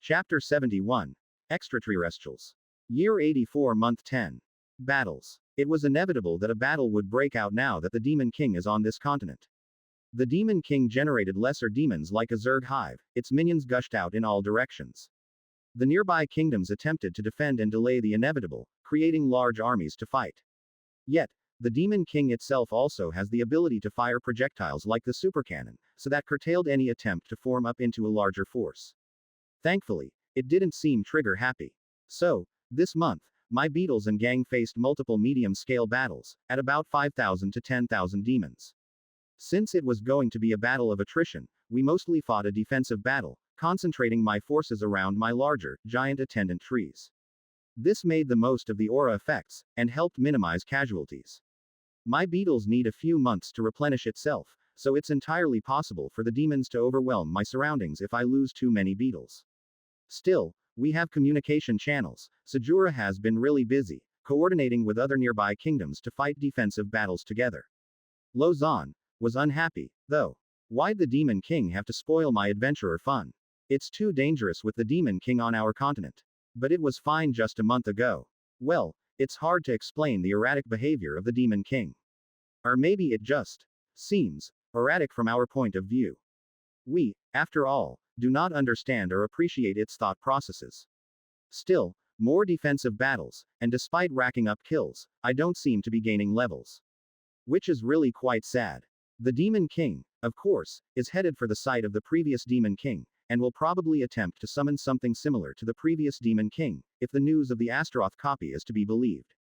Chapter 71. Extraterrestrials. Year 84, Month 10. Battles. It was inevitable that a battle would break out now that the Demon King is on this continent. The Demon King generated lesser demons like a Zerg hive, its minions gushed out in all directions. The nearby kingdoms attempted to defend and delay the inevitable, creating large armies to fight. Yet, the Demon King itself also has the ability to fire projectiles like the supercannon, so that curtailed any attempt to form up into a larger force. Thankfully, it didn't seem trigger happy. So, this month, my beetles and gang faced multiple medium-scale battles, at about 5,000 to 10,000 demons. Since it was going to be a battle of attrition, we mostly fought a defensive battle, concentrating my forces around my larger, giant attendant trees. This made the most of the aura effects, and helped minimize casualties. My beetles need a few months to replenish itself, so it's entirely possible for the demons to overwhelm my surroundings if I lose too many beetles. Still, we have communication channels, so Jura has been really busy, coordinating with other nearby kingdoms to fight defensive battles together. Lausanne was unhappy, though. Why'd the Demon King have to spoil my adventurer fun? It's too dangerous with the Demon King on our continent. But it was fine just a month ago. Well, it's hard to explain the erratic behavior of the Demon King. Or maybe it just seems erratic from our point of view. We, after all, do not understand or appreciate its thought processes. Still, more defensive battles, and despite racking up kills, I don't seem to be gaining levels. Which is really quite sad. The Demon King, of course, is headed for the site of the previous Demon King, and will probably attempt to summon something similar to the previous Demon King, if the news of the Astaroth copy is to be believed.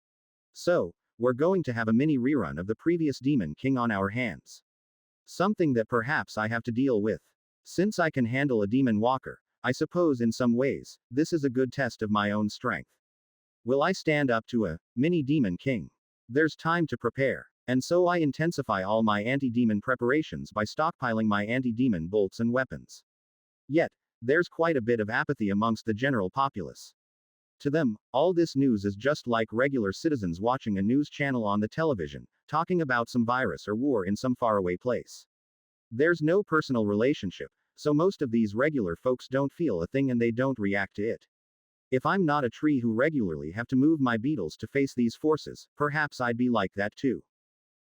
So, we're going to have a mini rerun of the previous Demon King on our hands. Something that perhaps I have to deal with. Since I can handle a Demon Walker, I suppose in some ways, this is a good test of my own strength. Will I stand up to a mini Demon King? There's time to prepare. And so I intensify all my anti-demon preparations by stockpiling my anti-demon bolts and weapons. Yet, there's quite a bit of apathy amongst the general populace. To them, all this news is just like regular citizens watching a news channel on the television, talking about some virus or war in some faraway place. There's no personal relationship, so most of these regular folks don't feel a thing and they don't react to it. If I'm not a tree who regularly have to move my beetles to face these forces, perhaps I'd be like that too.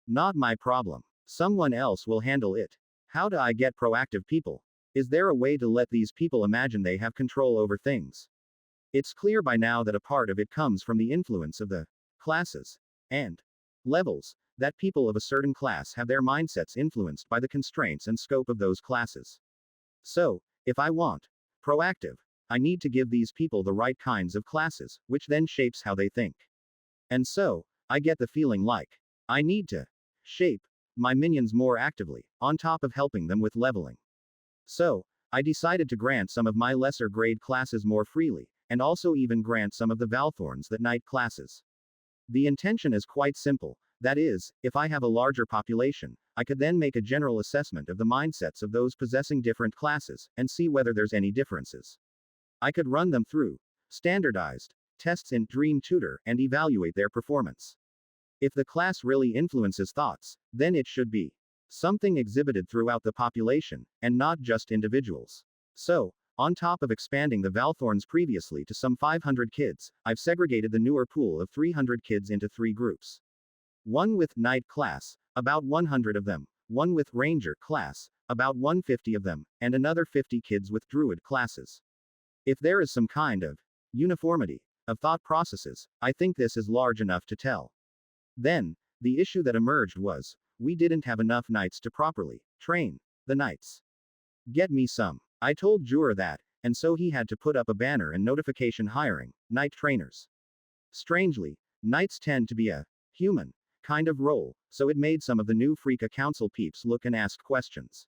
Not my problem. Someone else will handle it. How do I get proactive people? Is there a way to let these people imagine they have control over things? It's clear by now that a part of it comes from the influence of the classes and levels, that people of a certain class have their mindsets influenced by the constraints and scope of those classes. So, if I want proactive, I need to give these people the right kinds of classes, which then shapes how they think. And so, I get the feeling like I need to shape my minions more actively, on top of helping them with leveling. So, I decided to grant some of my lesser grade classes more freely, and also even grant some of the Valthorns that Knight classes. The intention is quite simple, that is, if I have a larger population, I could then make a general assessment of the mindsets of those possessing different classes, and see whether there's any differences. I could run them through standardized tests in Dream Tutor and evaluate their performance. If the class really influences thoughts, then it should be something exhibited throughout the population, and not just individuals. So, on top of expanding the Valthorns previously to some 500 kids, I've segregated the newer pool of 300 kids into 3 groups. One with Knight class, about 100 of them, one with Ranger class, about 150 of them, and another 50 kids with Druid classes. If there is some kind of uniformity of thought processes, I think this is large enough to tell. Then, the issue that emerged was, we didn't have enough Knights to properly train the Knights. Get me some. I told Jura that, and so he had to put up a banner and notification hiring Knight trainers. Strangely, Knights tend to be a human kind of role, so it made some of the new Freaka Council peeps look and ask questions.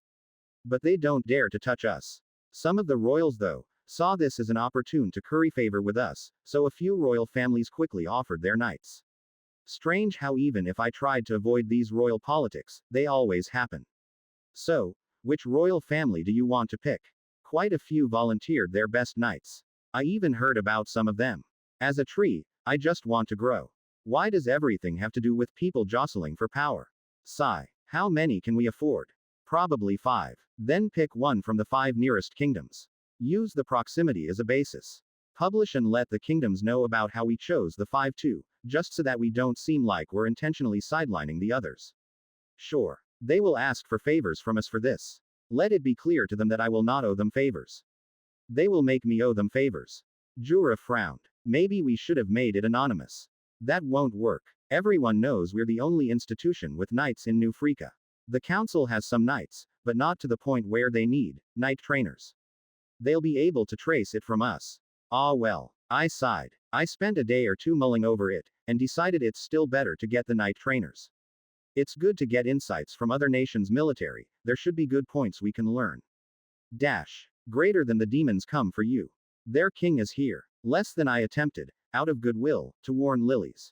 But they don't dare to touch us. Some of the royals, though, saw this as an opportune to curry favor with us, so a few royal families quickly offered their Knights. Strange how even if I tried to avoid these royal politics, they always happen. So, which royal family do you want to pick? Quite a few volunteered their best Knights. I even heard about some of them. As a tree, I just want to grow. Why does everything have to do with people jostling for power? Sigh. How many can we afford? Probably 5. Then pick one from the 5 nearest kingdoms. Use the proximity as a basis. Publish and let the kingdoms know about how we chose the 5-2, just so that we don't seem like we're intentionally sidelining the others. Sure. They will ask for favors from us for this. Let it be clear to them that I will not owe them favors. They will make me owe them favors. Jura frowned. Maybe we should have made it anonymous. That won't work. Everyone knows we're the only institution with knights in New Freaka. The council has some knights, but not to the point where they need knight trainers. They'll be able to trace it from us. Ah well. I sighed. I spent a day or two mulling over it, and decided it's still better to get the knight trainers. It's good to get insights from other nations' military, there should be good points we can learn. Dash. Greater than the demons come for you. Their king is here. Less than I attempted, out of goodwill, to warn lilies.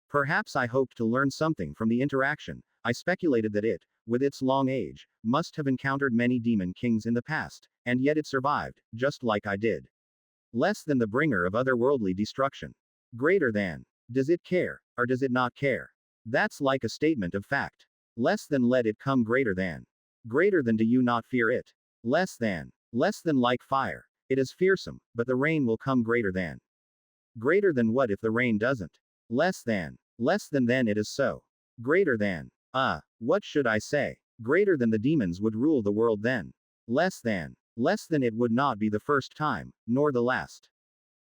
Perhaps I hoped to learn something from the interaction. I speculated that it, with its long age, must have encountered many demon kings in the past, and yet it survived, just like I did. Less than the bringer of otherworldly destruction. Greater than. Does it care, or does it not care? That's like a statement of fact. Less than let it come greater than. Greater than do you not fear it? Less than. Less than like fire. It is fearsome, but the rain will come greater than. Greater than what if the rain doesn't? Less than. Less than then it is so. Greater than. What should I say? Greater than the demons would rule the world then. Less than. Less than it would not be the first time, nor the last.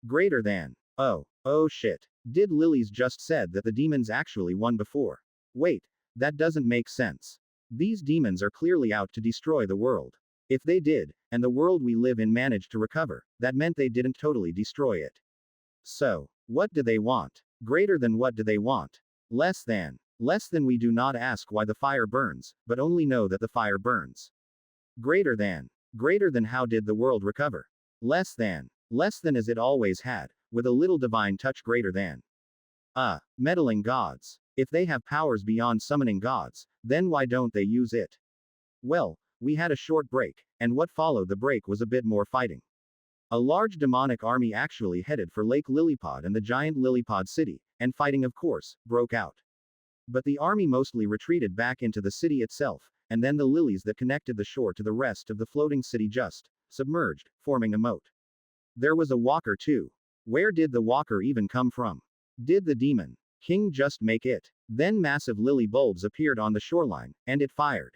Greater than. Oh shit. Did lilies just said that the demons actually won before? Wait, that doesn't make sense. These demons are clearly out to destroy the world. If they did, and the world we live in managed to recover, that meant they didn't totally destroy it. So, what do they want? Greater than what do they want? Less than. Less than we do not ask why the fire burns, but only know that the fire burns. Greater than. Greater than how did the world recover? Less than. Less than as it always had, with a little divine touch greater than. Meddling gods. If they have powers beyond summoning gods, then why don't they use it? Well, we had a short break, and what followed the break was a bit more fighting. A large demonic army actually headed for Lake Lillipod and the giant Lillipod city, and fighting of course, broke out. But the army mostly retreated back into the city itself, and then the lilies that connected the shore to the rest of the floating city just submerged, forming a moat. There was a walker too. Where did the walker even come from? Did the demon king just make it? Then massive lily bulbs appeared on the shoreline, and it fired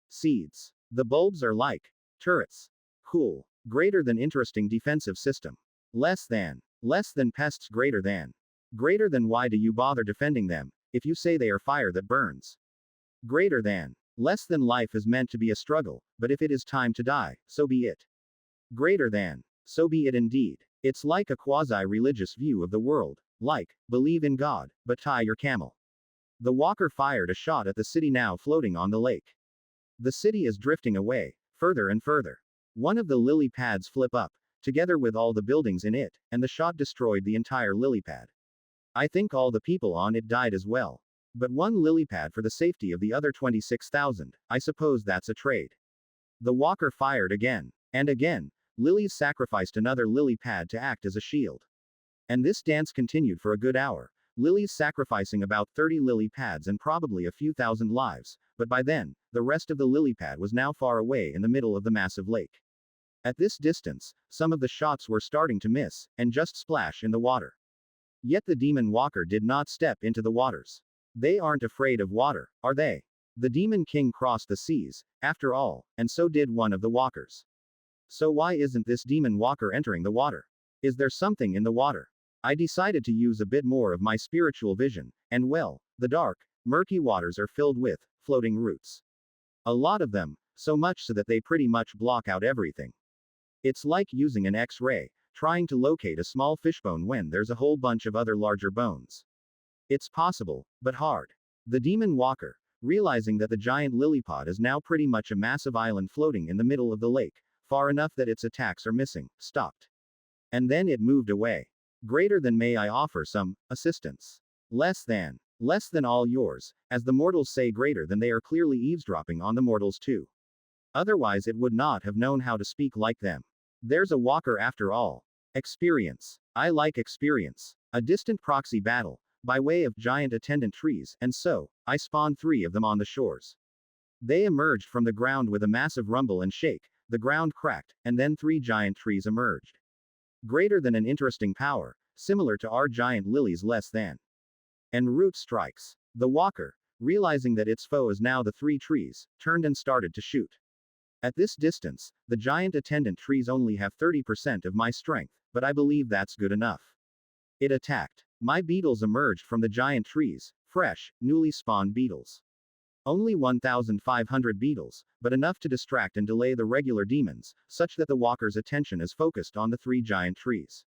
seeds. The bulbs are like turrets. Cool. Greater than interesting defensive system. Less than. Less than pests greater than. Greater than why do you bother defending them, if you say they are fire that burns? Greater than. Less than life is meant to be a struggle, but if it is time to die, so be it. Greater than. So be it indeed. It's like a quasi-religious view of the world, like, believe in God, but tie your camel. The walker fired a shot at the city now floating on the lake. The city is drifting away, further and further. One of the lily pads flip up, together with all the buildings in it, and the shot destroyed the entire lily pad. I think all the people on it died as well. But one lily pad for the safety of the other 26,000, I suppose that's a trade. The walker fired again. And again, lilies sacrificed another lily pad to act as a shield. And this dance continued for a good hour, lilies sacrificing about 30 lily pads and probably a few thousand lives, but by then, the rest of the lily pad was now far away in the middle of the massive lake. At this distance, some of the shots were starting to miss, and just splash in the water. Yet the demon walker did not step into the waters. They aren't afraid of water, are they? The demon king crossed the seas, after all, and so did one of the walkers. So why isn't this demon walker entering the water? Is there something in the water? I decided to use a bit more of my spiritual vision, and well, the dark, murky waters are filled with floating roots. A lot of them, so much so that they pretty much block out everything. It's like using an X-ray, trying to locate a small fishbone when there's a whole bunch of other larger bones. It's possible, but hard. The demon walker, realizing that the giant lillipod is now pretty much a massive island floating in the middle of the lake, far enough that its attacks are missing, stopped. And then it moved away. Greater than may I offer some assistance. Less than. Less than all yours, as the mortals say greater than they are clearly eavesdropping on the mortals too. Otherwise it would not have known how to speak like them. There's a walker after all. Experience. I like experience. A distant proxy battle, by way of giant attendant trees, and so, I spawned 3 of them on the shores. They emerged from the ground with a massive rumble and shake, the ground cracked, and then 3 giant trees emerged. Greater than an interesting power, similar to our giant lilies less than. En route strikes. The walker, realizing that its foe is now the 3 trees, turned and started to shoot. At this distance, the giant attendant trees only have 30% of my strength, but I believe that's good enough. It attacked. My beetles emerged from the giant trees, fresh, newly spawned beetles. Only 1,500 beetles, but enough to distract and delay the regular demons, such that the walker's attention is focused on the 3 giant trees.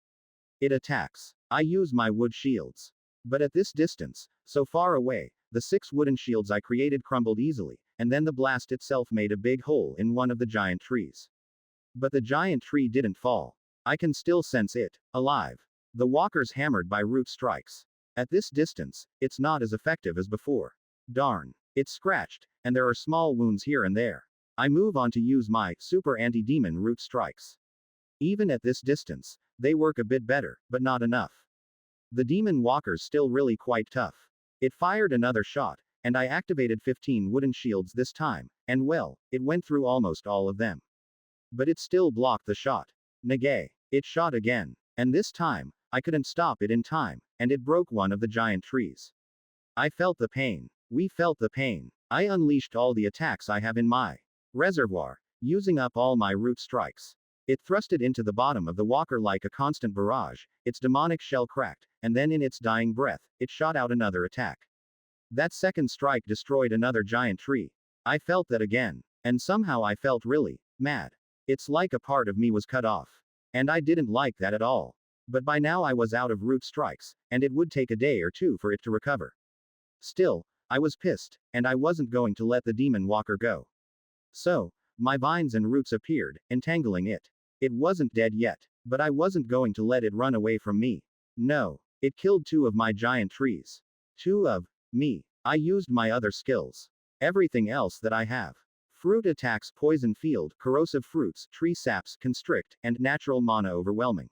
It attacks. I use my wood shields. But at this distance, so far away, the 6 wooden shields I created crumbled easily, and then the blast itself made a big hole in one of the giant trees. But the giant tree didn't fall. I can still sense it, alive. The walker's hammered by root strikes. At this distance, it's not as effective as before. Darn. It's scratched, and there are small wounds here and there. I move on to use my super anti-demon root strikes. Even at this distance, they work a bit better, but not enough. The demon walker's still really quite tough. It fired another shot, and I activated 15 wooden shields this time, and well, it went through almost all of them. But it still blocked the shot. Nagay. It shot again. And this time, I couldn't stop it in time, and it broke one of the giant trees. I felt the pain. We felt the pain. I unleashed all the attacks I have in my reservoir, using up all my root strikes. It thrusted into the bottom of the walker like a constant barrage, its demonic shell cracked, and then in its dying breath, it shot out another attack. That second strike destroyed another giant tree. I felt that again. And somehow I felt really mad. It's like a part of me was cut off. And I didn't like that at all. But by now I was out of root strikes, and it would take a day or 2 for it to recover. Still, I was pissed, and I wasn't going to let the demon walker go. So, my vines and roots appeared, entangling it. It wasn't dead yet, but I wasn't going to let it run away from me. No. It killed 2 of my giant trees. 2 of me. I used my other skills. Everything else that I have. Fruit attacks, poison field, corrosive fruits, tree saps, constrict, and natural mana overwhelming.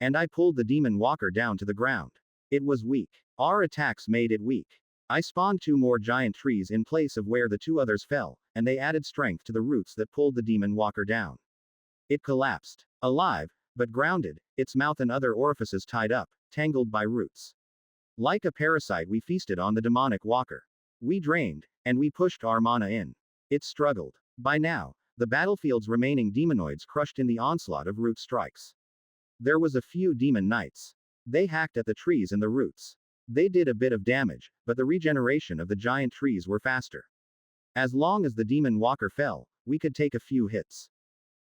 And I pulled the demon walker down to the ground. It was weak. Our attacks made it weak. I spawned 2 more giant trees in place of where the 2 others fell, and they added strength to the roots that pulled the demon walker down. It collapsed. Alive, but grounded, its mouth and other orifices tied up, tangled by roots. Like a parasite, we feasted on the demonic walker. We drained, and we pushed our mana in. It struggled. By now, the battlefield's remaining demonoids crushed in the onslaught of root strikes. There was a few demon knights. They hacked at the trees and the roots. They did a bit of damage, but the regeneration of the giant trees were faster. As long as the demon walker fell, we could take a few hits.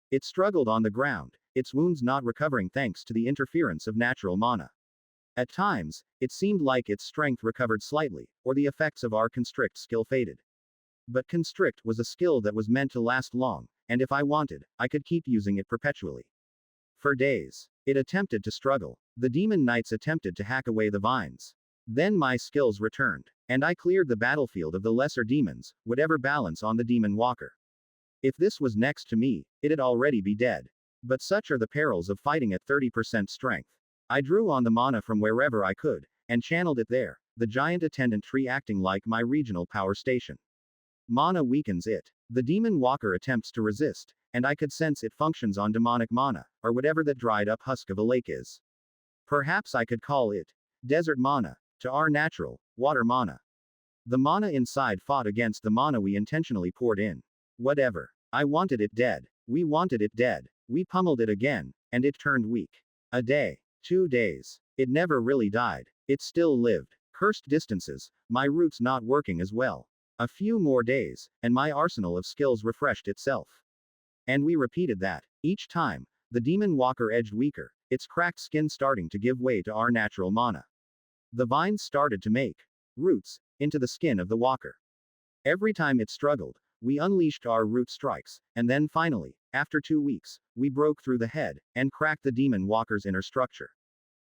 It struggled on the ground, its wounds not recovering thanks to the interference of natural mana. At times, it seemed like its strength recovered slightly, or the effects of our constrict skill faded. But constrict was a skill that was meant to last long, and if I wanted, I could keep using it perpetually. For days, it attempted to struggle. The demon knights attempted to hack away the vines. Then my skills returned, and I cleared the battlefield of the lesser demons, whatever balance on the demon walker. If this was next to me, it'd already be dead. But such are the perils of fighting at 30% strength. I drew on the mana from wherever I could, and channeled it there, the giant attendant tree acting like my regional power station. Mana weakens it. The demon walker attempts to resist, and I could sense it functions on demonic mana, or whatever that dried up husk of a lake is. Perhaps I could call it desert mana, to our natural, water mana. The mana inside fought against the mana we intentionally poured in. Whatever. I wanted it dead. We wanted it dead. We pummeled it again, and it turned weak. A day. 2 days. It never really died. It still lived. Cursed distances, my roots not working as well. A few more days, and my arsenal of skills refreshed itself. And we repeated that. Each time, the demon walker edged weaker, its cracked skin starting to give way to our natural mana. The vines started to make roots into the skin of the walker. Every time it struggled, we unleashed our root strikes, and then finally, after 2 weeks, we broke through the head, and cracked the demon walker's inner structure.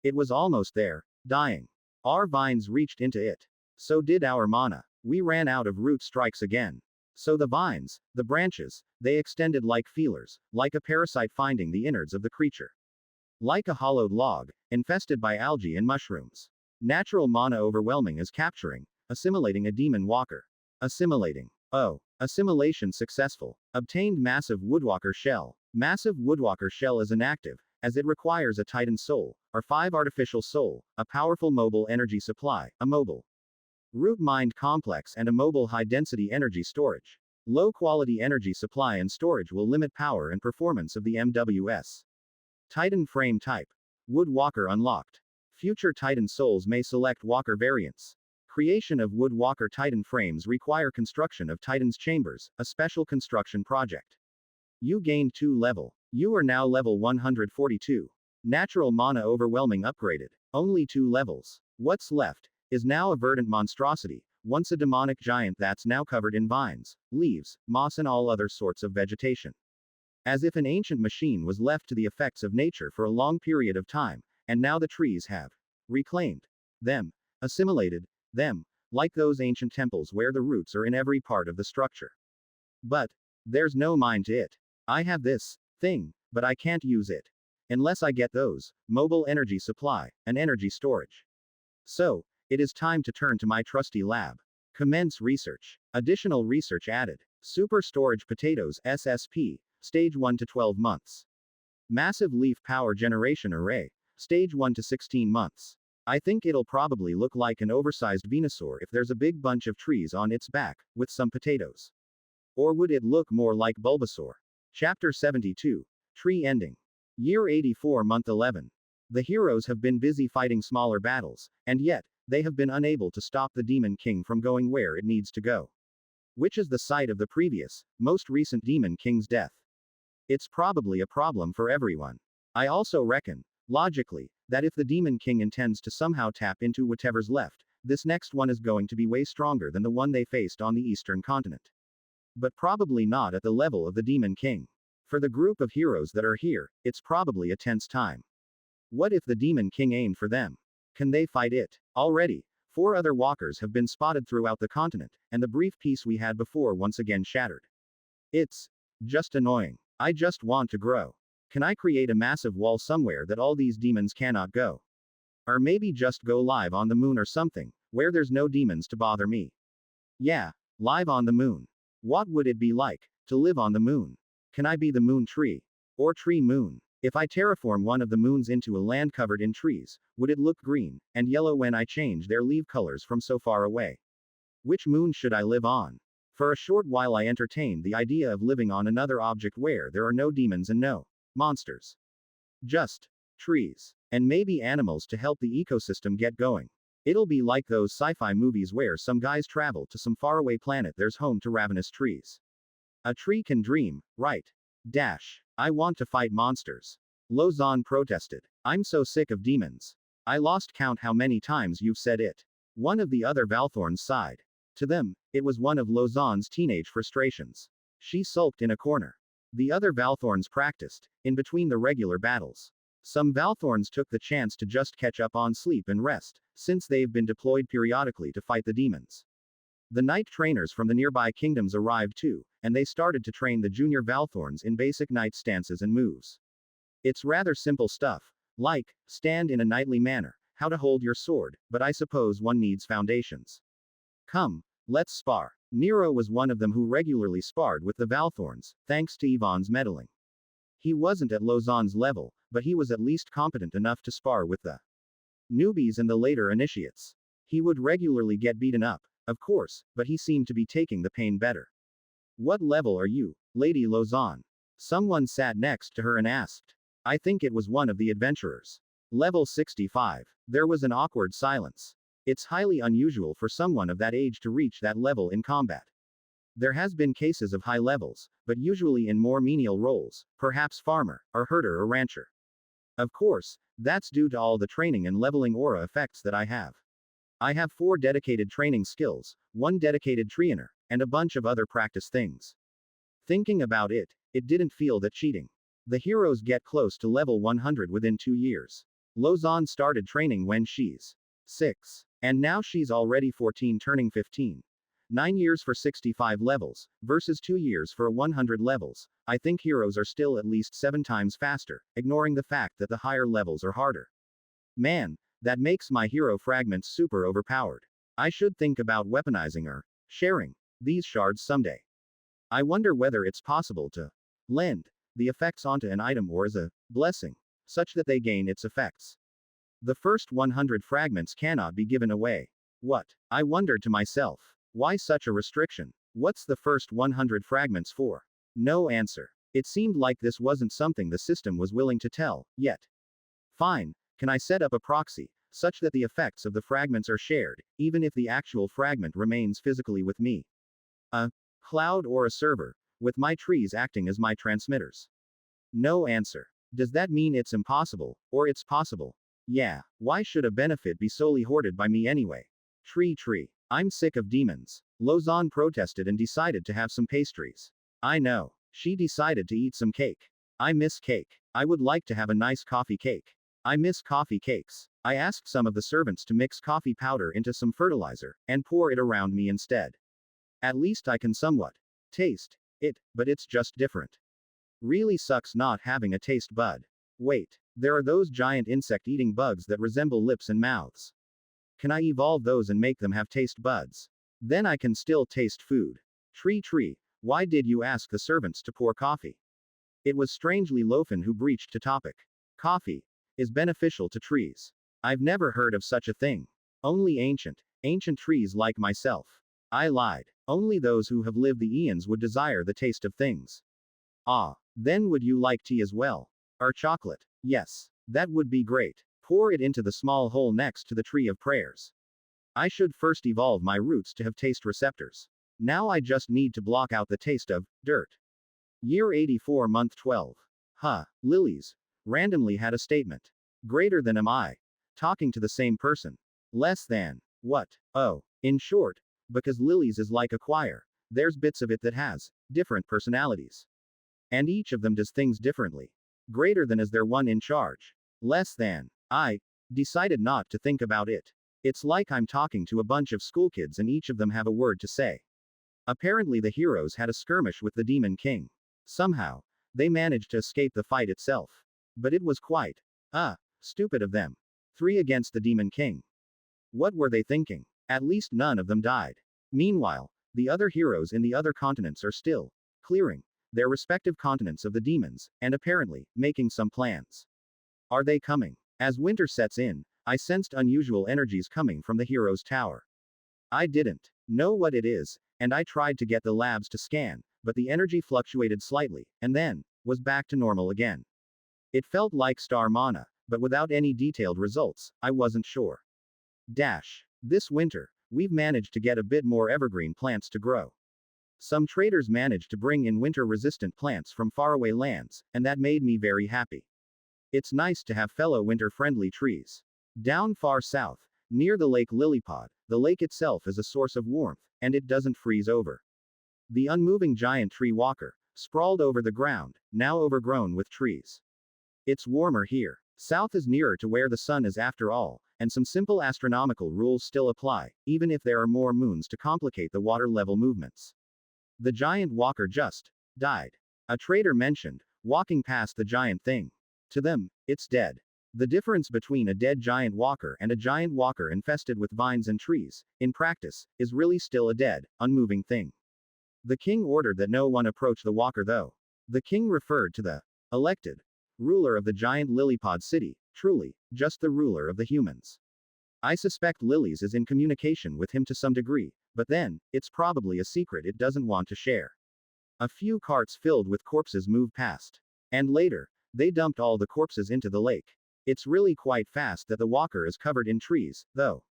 It was almost there, dying. Our vines reached into it. So did our mana. We ran out of root strikes again. So the vines, the branches, they extended like feelers, like a parasite finding the innards of the creature. Like a hollowed log, infested by algae and mushrooms. Natural mana overwhelming is capturing, assimilating a demon walker. Assimilating. Oh. Assimilation successful. Obtained massive woodwalker shell. Massive woodwalker shell is inactive, as it requires a Titan soul, or 5 artificial soul, a powerful mobile energy supply, a mobile root mind complex and a mobile high-density energy storage. Low-quality energy supply and storage will limit power and performance of the MWS. Titan frame type. Woodwalker unlocked. Future Titan souls may select Walker variants. Creation of Woodwalker Titan frames require construction of Titan's chambers, a special construction project. You gained 2 level. You are now level 142. Natural mana overwhelming upgraded. Only 2 levels. What's left is now a verdant monstrosity, once a demonic giant that's now covered in vines, leaves, moss and all other sorts of vegetation. As if an ancient machine was left to the effects of nature for a long period of time, and now the trees have reclaimed them, assimilated them, like those ancient temples where the roots are in every part of the structure. But there's no mind to it. I have this thing, but I can't use it unless I get those mobile energy supply and energy storage. So, it is time to turn to my trusty lab. Commence research. Additional research added. Super storage potatoes SSP, stage 1 to 12 months. Massive leaf power generation array, stage 1 to 16 months. I think it'll probably look like an oversized Venusaur if there's a big bunch of trees on its back, with some potatoes. Or would it look more like Bulbasaur? Chapter 72. Tree ending. Year 84 month 11. The heroes have been busy fighting smaller battles, and yet, they have been unable to stop the Demon King from going where it needs to go. Which is the site of the previous, most recent Demon King's death. It's probably a problem for everyone. I also reckon, logically, that if the Demon King intends to somehow tap into whatever's left, this next one is going to be way stronger than the one they faced on the Eastern continent. But probably not at the level of the Demon King. For the group of heroes that are here, it's probably a tense time. What if the Demon King aimed for them? Can they fight it? Already, 4 other walkers have been spotted throughout the continent, and the brief peace we had before once again shattered. It's just annoying. I just want to grow. Can I create a massive wall somewhere that all these demons cannot go? Or maybe just go live on the moon or something, where there's no demons to bother me. Yeah, live on the moon. What would it be like to live on the moon? Can I be the moon tree? Or tree moon? If I terraform one of the moons into a land covered in trees, would it look green and yellow when I change their leaf colors from so far away? Which moon should I live on? For a short while I entertained the idea of living on another object where there are no demons and no monsters. Just trees. And maybe animals to help the ecosystem get going. It'll be like those sci-fi movies where some guys travel to some faraway planet there's home to ravenous trees. A tree can dream, right? Dash. I want to fight monsters. Lozan protested. I'm so sick of demons. I lost count how many times you've said it. One of the other Valthorns sighed. To them, it was one of Lozan's teenage frustrations. She sulked in a corner. The other Valthorns practiced, in between the regular battles. Some Valthorns took the chance to just catch up on sleep and rest, since they've been deployed periodically to fight the demons. The knight trainers from the nearby kingdoms arrived too, and they started to train the junior Valthorns in basic knight stances and moves. It's rather simple stuff, like, stand in a knightly manner, how to hold your sword, but I suppose one needs foundations. Come, let's spar. Nero was one of them who regularly sparred with the Valthorns, thanks to Yvonne's meddling. He wasn't at Lozan's level, but he was at least competent enough to spar with the newbies and the later initiates. He would regularly get beaten up, of course, but he seemed to be taking the pain better. What level are you, Lady Lozan? Someone sat next to her and asked. I think it was one of the adventurers. Level 65. There was an awkward silence. It's highly unusual for someone of that age to reach that level in combat. There has been cases of high levels, but usually in more menial roles, perhaps farmer, or herder or rancher. Of course, that's due to all the training and leveling aura effects that I have. I have 4 dedicated training skills, 1 dedicated trainer, and a bunch of other practice things. Thinking about it, it didn't feel that cheating. The heroes get close to level 100 within 2 years. Lozan started training when she's 6. And now she's already 14 turning 15. 9 years for 65 levels, versus 2 years for 100 levels. I think heroes are still at least 7 times faster, ignoring the fact that the higher levels are harder. Man, that makes my hero Fragment super overpowered. I should think about weaponizing or sharing these shards someday. I wonder whether it's possible to lend the effects onto an item or as a blessing, such that they gain its effects. The first 100 fragments cannot be given away. What? I wondered to myself. Why such a restriction? What's the first 100 fragments for? No answer. It seemed like this wasn't something the system was willing to tell, yet. Fine, can I set up a proxy, such that the effects of the fragments are shared, even if the actual fragment remains physically with me? A cloud or a server, with my trees acting as my transmitters? No answer. Does that mean it's impossible, or it's possible? Yeah, why should a benefit be solely hoarded by me anyway? TreeTree. I'm sick of demons. Lausanne protested and decided to have some pastries. I know. She decided to eat some cake. I miss cake. I would like to have a nice coffee cake. I miss coffee cakes. I asked some of the servants to mix coffee powder into some fertilizer, and pour it around me instead. At least I can somewhat taste it, but it's just different. Really sucks not having a taste bud. Wait, there are those giant insect-eating bugs that resemble lips and mouths. Can I evolve those and make them have taste buds? Then I can still taste food. TreeTree, why did you ask the servants to pour coffee? It was strangely Lofen who breached to topic. Coffee is beneficial to trees. I've never heard of such a thing. Only ancient trees like myself. I lied. Only those who have lived the Eons would desire the taste of things. Ah, then would you like tea as well? Or chocolate? Yes. That would be great. Pour it into the small hole next to the tree of prayers. I should first evolve my roots to have taste receptors. Now I just need to block out the taste of dirt. Year 84, month 12. Lilies randomly had a statement. Greater than am I. Talking to the same person. Less than. What? Oh. In short, because Lilies is like a choir. There's bits of it that has different personalities. And each of them does things differently. Greater than is their one in charge. Less than. I decided not to think about it. It's like I'm talking to a bunch of schoolkids and each of them have a word to say. Apparently the heroes had a skirmish with the Demon King. Somehow, they managed to escape the fight itself. But it was quite stupid of them. 3 against the Demon King. What were they thinking? At least none of them died. Meanwhile, the other heroes in the other continents are still clearing their respective continents of the demons, and apparently, making some plans. Are they coming? As winter sets in, I sensed unusual energies coming from the hero's tower. I didn't know what it is, and I tried to get the labs to scan, but the energy fluctuated slightly, and then was back to normal again. It felt like star mana, but without any detailed results. I wasn't sure. This winter, we've managed to get a bit more evergreen plants to grow. Some traders managed to bring in winter-resistant plants from faraway lands, and that made me very happy. It's nice to have fellow winter-friendly trees. Down far south, near the Lake Lilypod, the lake itself is a source of warmth, and it doesn't freeze over. The unmoving giant tree walker, sprawled over the ground, now overgrown with trees. It's warmer here. South is nearer to where the sun is after all, and some simple astronomical rules still apply, even if there are more moons to complicate the water level movements. The giant walker just died. A trader mentioned, walking past the giant thing. To them, it's dead. The difference between a dead giant walker and a giant walker infested with vines and trees, in practice, is really still a dead, unmoving thing. The king ordered that no one approach the walker though. The king referred to the elected ruler of the giant Lilypod city, truly, just the ruler of the humans. I suspect Lilies is in communication with him to some degree, but then, it's probably a secret it doesn't want to share. A few carts filled with corpses move past. And later, they dumped all the corpses into the lake. It's really quite fast that the walker is covered in trees, though.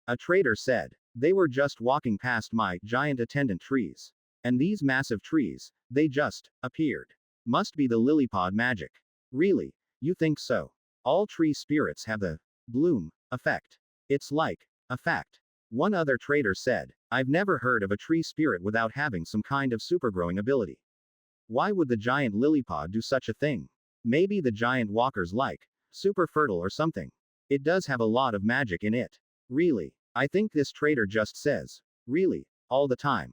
A trader said. They were just walking past my giant attendant trees. And these massive trees, they just appeared. Must be the Lilypod magic. Really? You think so? All tree spirits have the bloom effect. It's like a fact. One other trader said, I've never heard of a tree spirit without having some kind of supergrowing ability. Why would the giant Lilypod do such a thing? Maybe the giant walker's like super fertile or something. It does have a lot of magic in it. Really? I think this trader just says, really, all the time.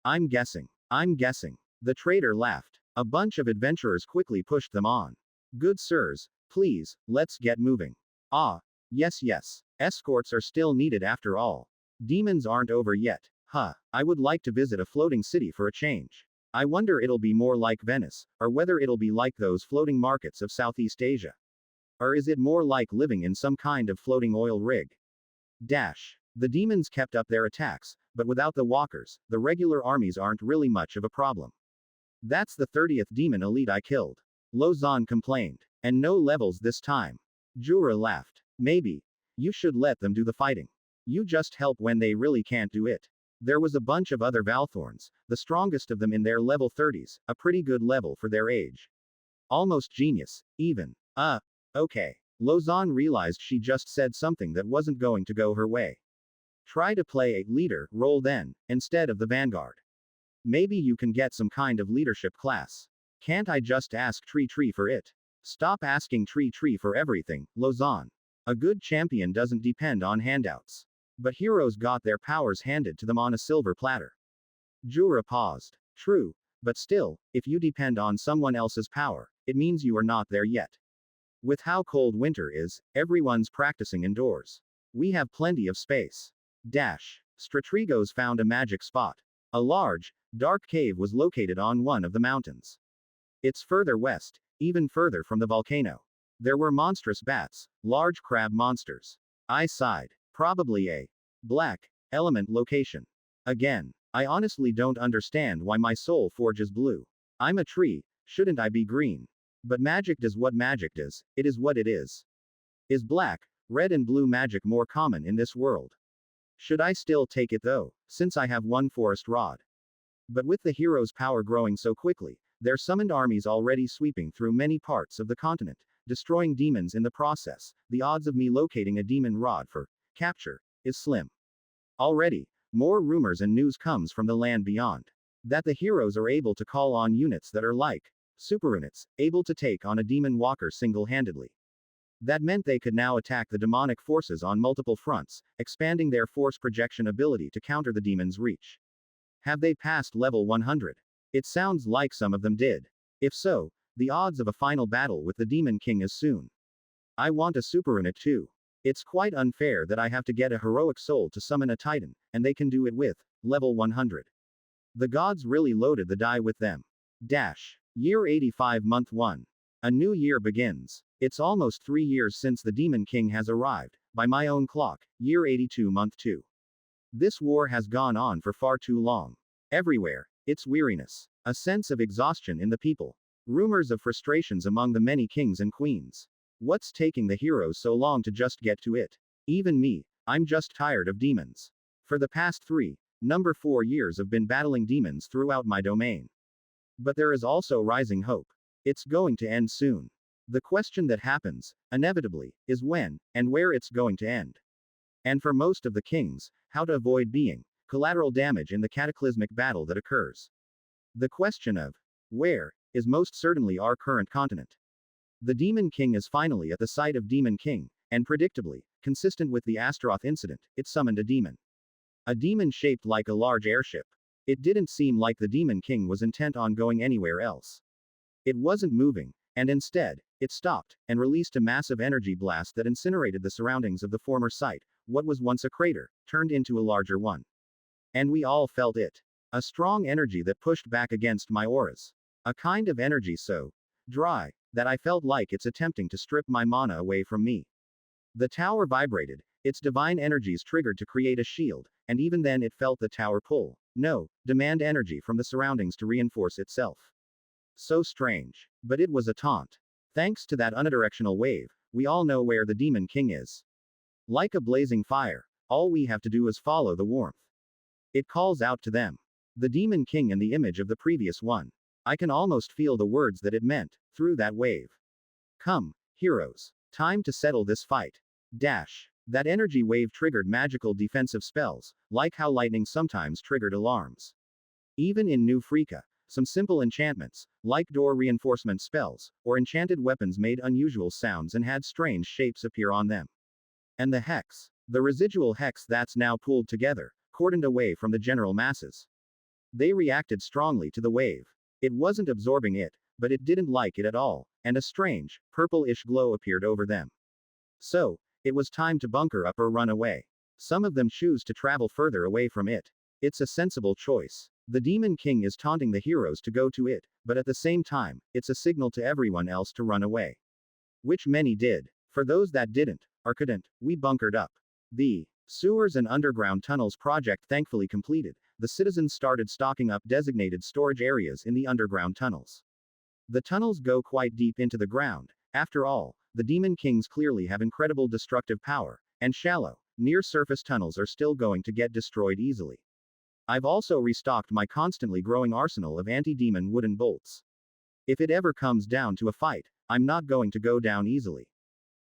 I'm guessing. The trader laughed. A bunch of adventurers quickly pushed them on. Good sirs, please, let's get moving. Ah, yes. Escorts are still needed after all. Demons aren't over yet. I would like to visit a floating city for a change. I wonder it'll be more like Venice, or whether it'll be like those floating markets of Southeast Asia. Or is it more like living in some kind of floating oil rig? Dash. The demons kept up their attacks, but without the walkers, the regular armies aren't really much of a problem. That's the 30th demon elite I killed. Lozan complained. And no levels this time. Jura laughed. Maybe. You should let them do the fighting. You just help when they really can't do it. There was a bunch of other Valthorns, the strongest of them in their level 30s, a pretty good level for their age. Almost genius, even. Okay. Lozan realized she just said something that wasn't going to go her way. Try to play a leader role then, instead of the vanguard. Maybe you can get some kind of leadership class. Can't I just ask TreeTree for it? Stop asking TreeTree for everything, Lozan. A good champion doesn't depend on handouts. But heroes got their powers handed to them on a silver platter. Jura paused. True, but still, if you depend on someone else's power, it means you are not there yet. With how cold winter is, everyone's practicing indoors. We have plenty of space. Dash. Strategos found a magic spot. A large, dark cave was located on one of the mountains. It's further west, even further from the volcano. There were monstrous bats, large crab monsters. I sighed. Probably a black element location. Again, I honestly don't understand why my soul forges blue. I'm a tree, shouldn't I be green? But magic does what magic does, it is what it is. Is black, red and blue magic more common in this world? Should I still take it though, since I have one forest rod? But with the hero's power growing so quickly, their summoned armies already sweeping through many parts of the continent, destroying demons in the process, the odds of me locating a demon rod for capture is slim. Already, more rumors and news comes from the land beyond. That the heroes are able to call on units that are like super units, able to take on a demon walker single-handedly. That meant they could now attack the demonic forces on multiple fronts, expanding their force projection ability to counter the demon's reach. Have they passed level 100? It sounds like some of them did. If so, the odds of a final battle with the Demon King is soon. I want a super unit too. It's quite unfair that I have to get a heroic soul to summon a titan, and they can do it with level 100. The gods really loaded the die with them. Dash. Year 85 Month 1. A new year begins. It's almost 3 years since the Demon King has arrived, by my own clock, year 82 Month 2. This war has gone on for far too long. Everywhere, it's weariness. A sense of exhaustion in the people. Rumors of frustrations among the many kings and queens. What's taking the heroes so long to just get to it? Even me, I'm just tired of demons. For the past 4 years I've been battling demons throughout my domain. But there is also rising hope. It's going to end soon. The question that happens, inevitably, is when, and where it's going to end. And for most of the kings, how to avoid being collateral damage in the cataclysmic battle that occurs. The question of where is most certainly our current continent. The Demon King is finally at the site of Demon King, and predictably, consistent with the Astaroth incident, it summoned a demon. A demon shaped like a large airship. It didn't seem like the Demon King was intent on going anywhere else. It wasn't moving, and instead, it stopped, and released a massive energy blast that incinerated the surroundings of the former site. What was once a crater, turned into a larger one. And we all felt it. A strong energy that pushed back against my auras. A kind of energy so dry, that I felt like it's attempting to strip my mana away from me. The tower vibrated, its divine energies triggered to create a shield, and even then it felt the tower pull, demand energy from the surroundings to reinforce itself. So strange. But it was a taunt. Thanks to that unidirectional wave, we all know where the Demon King is. Like a blazing fire, all we have to do is follow the warmth. It calls out to them. The Demon King in the image of the previous one. I can almost feel the words that it meant, through that wave. Come, heroes. Time to settle this fight. Dash. That energy wave triggered magical defensive spells, like how lightning sometimes triggered alarms. Even in New Freaka, some simple enchantments, like door reinforcement spells, or enchanted weapons made unusual sounds and had strange shapes appear on them. And the hex. The residual hex that's now pooled together, cordoned away from the general masses. They reacted strongly to the wave. It wasn't absorbing it, but it didn't like it at all, and a strange, purple-ish glow appeared over them. So, it was time to bunker up or run away. Some of them choose to travel further away from it. It's a sensible choice. The Demon King is taunting the heroes to go to it, but at the same time, it's a signal to everyone else to run away. Which many did. For those that didn't, or couldn't, we bunkered up. The sewers and underground tunnels project thankfully completed, the citizens started stocking up designated storage areas in the underground tunnels. The tunnels go quite deep into the ground. After all, the Demon Kings clearly have incredible destructive power, and shallow, near-surface tunnels are still going to get destroyed easily. I've also restocked my constantly growing arsenal of anti-demon wooden bolts. If it ever comes down to a fight, I'm not going to go down easily.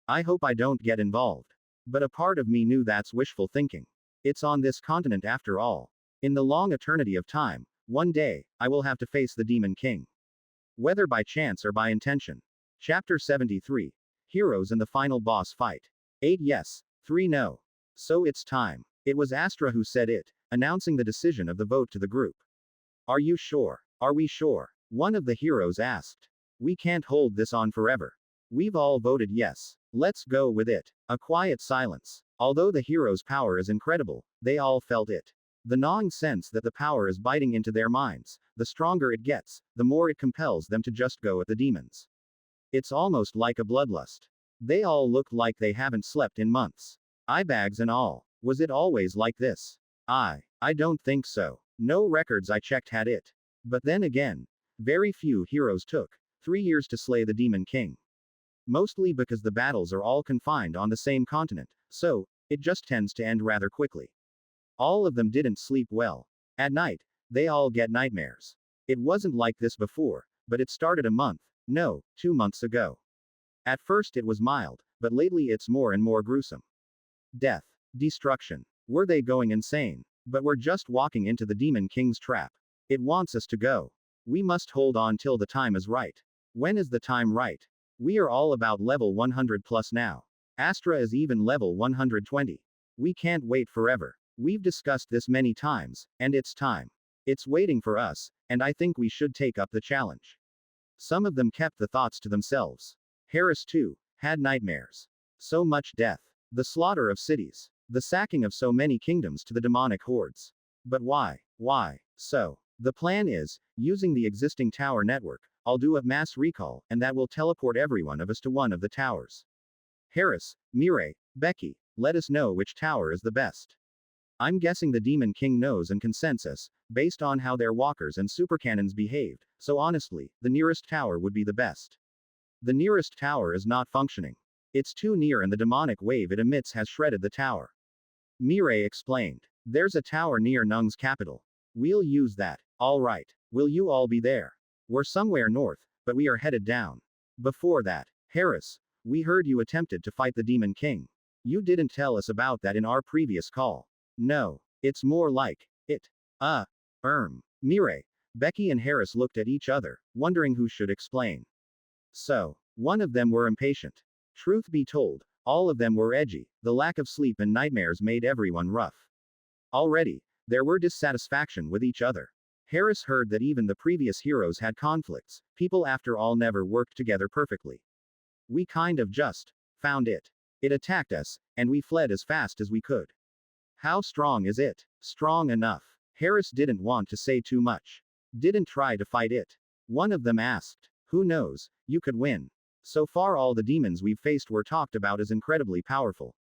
I hope I don't get involved. But a part of me knew that's wishful thinking. It's on this continent after all. In the long eternity of time, one day, I will have to face the Demon King. Whether by chance or by intention. Chapter 73. Heroes and the final boss fight. 8 yes, 3 no. So it's time. It was Astra who said it, announcing the decision of the vote to the group. Are you sure? Are we sure? One of the heroes asked. We can't hold this on forever. We've all voted yes. Let's go with it. A quiet silence. Although the hero's power is incredible, they all felt it. The gnawing sense that the power is biting into their minds, the stronger it gets, the more it compels them to just go at the demons. It's almost like a bloodlust. They all look like they haven't slept in months. Eye bags and all. Was it always like this? I don't think so. No records I checked had it. But then again, very few heroes took 3 years to slay the Demon King. Mostly because the battles are all confined on the same continent, so it just tends to end rather quickly. All of them didn't sleep well. At night, they all get nightmares. It wasn't like this before, but it started a month, no, 2 months ago. At first it was mild, but lately it's more and more gruesome. Death. Destruction. Were they going insane? But we're just walking into the Demon King's trap. It wants us to go. We must hold on till the time is right. When is the time right? We are all about level 100 plus now. Astra is even level 120. We can't wait forever. We've discussed this many times, and it's time. It's waiting for us, and I think we should take up the challenge. Some of them kept the thoughts to themselves. Harris, too, had nightmares. So much death. The slaughter of cities. The sacking of so many kingdoms to the demonic hordes. But why? Why? So, the plan is, using the existing tower network, I'll do a mass recall, and that will teleport every one of us to one of the towers. Harris, Mireille, Becky, let us know which tower is the best. I'm guessing the Demon King knows and consensus, based on how their walkers and supercannons behaved, so honestly, the nearest tower would be the best. The nearest tower is not functioning. It's too near and the demonic wave it emits has shredded the tower. Mireille explained. There's a tower near Nung's capital. We'll use that. Alright. Will you all be there? We're somewhere north, but we are headed down. Before that, Harris, we heard you attempted to fight the Demon King. You didn't tell us about that in our previous call. No. It's more like it. Mireille, Becky and Harris looked at each other, wondering who should explain. So, one of them were impatient. Truth be told, all of them were edgy. The lack of sleep and nightmares made everyone rough. Already, there were dissatisfaction with each other. Harris heard that even the previous heroes had conflicts. People after all never worked together perfectly. We kind of just found it. It attacked us, and we fled as fast as we could. How strong is it? Strong enough. Harris didn't want to say too much. Didn't try to fight it. One of them asked. Who knows? You could win. So far all the demons we've faced were talked about as incredibly powerful.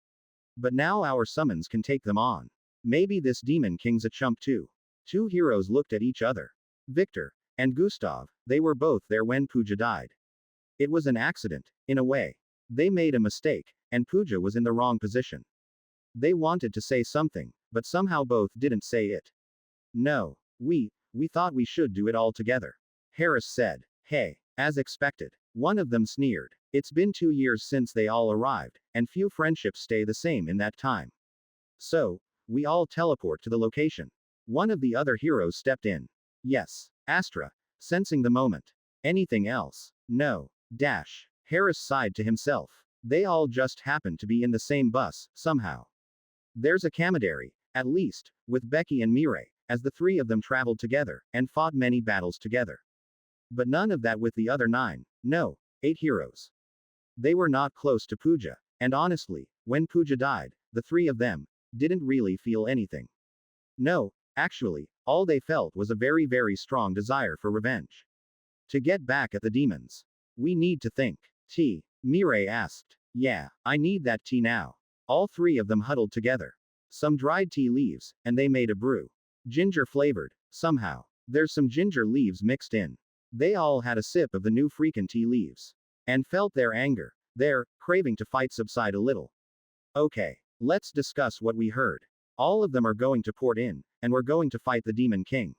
But now our summons can take them on. Maybe this Demon King's a chump too. 2 heroes looked at each other. Victor and Gustav, they were both there when Pooja died. It was an accident, in a way. They made a mistake, and Pooja was in the wrong position. They wanted to say something, but somehow both didn't say it. No, we thought we should do it all together. Harris said. Hey, as expected. One of them sneered. It's been 2 years since they all arrived, and few friendships stay the same in that time. So, we all teleport to the location. One of the other heroes stepped in. Yes. Astra. Sensing the moment. Anything else? No. Harris sighed to himself. They all just happened to be in the same bus, somehow. There's a camaraderie, at least, with Becky and Mireille, as the 3 of them traveled together, and fought many battles together. But none of that with the other 9, no, 8 heroes. They were not close to Pooja, and honestly, when Pooja died, the 3 of them didn't really feel anything. No, Actually, all they felt was a very, very strong desire for revenge. To get back at the demons. We need to think. Tea? Mirai asked. Yeah, I need that tea now. All three of them huddled together. Some dried tea leaves, and they made a brew. Ginger flavored, somehow. There's some ginger leaves mixed in. They all had a sip of the new freakin' tea leaves. And felt their anger, their craving to fight subside a little. Okay, let's discuss what we heard. All of them are going to port in, and we're going to fight the Demon King.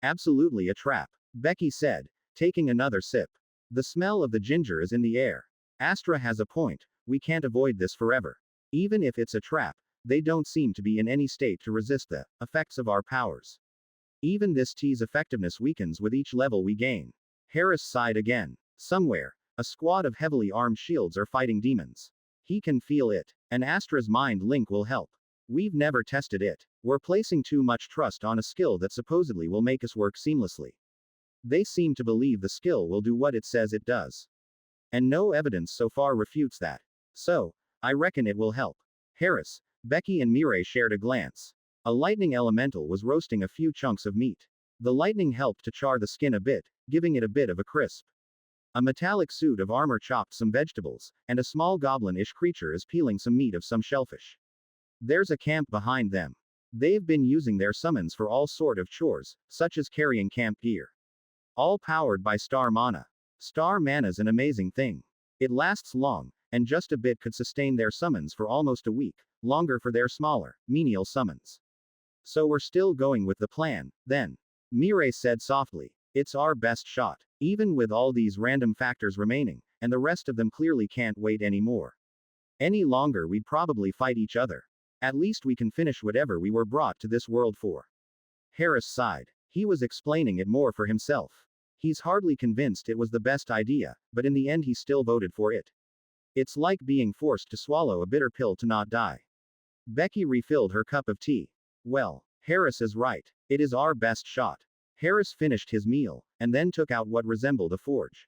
Absolutely a trap, Becky said, taking another sip. The smell of the ginger is in the air. Astra has a point, we can't avoid this forever. Even if it's a trap, they don't seem to be in any state to resist the effects of our powers. Even this tea's effectiveness weakens with each level we gain. Harris sighed again. Somewhere, a squad of heavily armed shields are fighting demons. He can feel it, and Astra's mind link will help. We've never tested it. We're placing too much trust on a skill that supposedly will make us work seamlessly. They seem to believe the skill will do what it says it does. And no evidence so far refutes that. So, I reckon it will help. Harris, Becky and Mirai shared a glance. A lightning elemental was roasting a few chunks of meat. The lightning helped to char the skin a bit, giving it a bit of a crisp. A metallic suit of armor chopped some vegetables, and a small goblin-ish creature is peeling some meat of some shellfish. There's a camp behind them. They've been using their summons for all sort of chores, such as carrying camp gear. All powered by star mana. Star mana's an amazing thing. It lasts long, and just a bit could sustain their summons for almost a week, longer for their smaller, menial summons. So we're still going with the plan, then. Mirai said softly. It's our best shot. Even with all these random factors remaining, and the rest of them clearly can't wait anymore. Any longer we'd probably fight each other. At least we can finish whatever we were brought to this world for. Harris sighed. He was explaining it more for himself. He's hardly convinced it was the best idea, but in the end he still voted for it. It's like being forced to swallow a bitter pill to not die. Becky refilled her cup of tea. Well, Harris is right. It is our best shot. Harris finished his meal, and then took out what resembled a forge.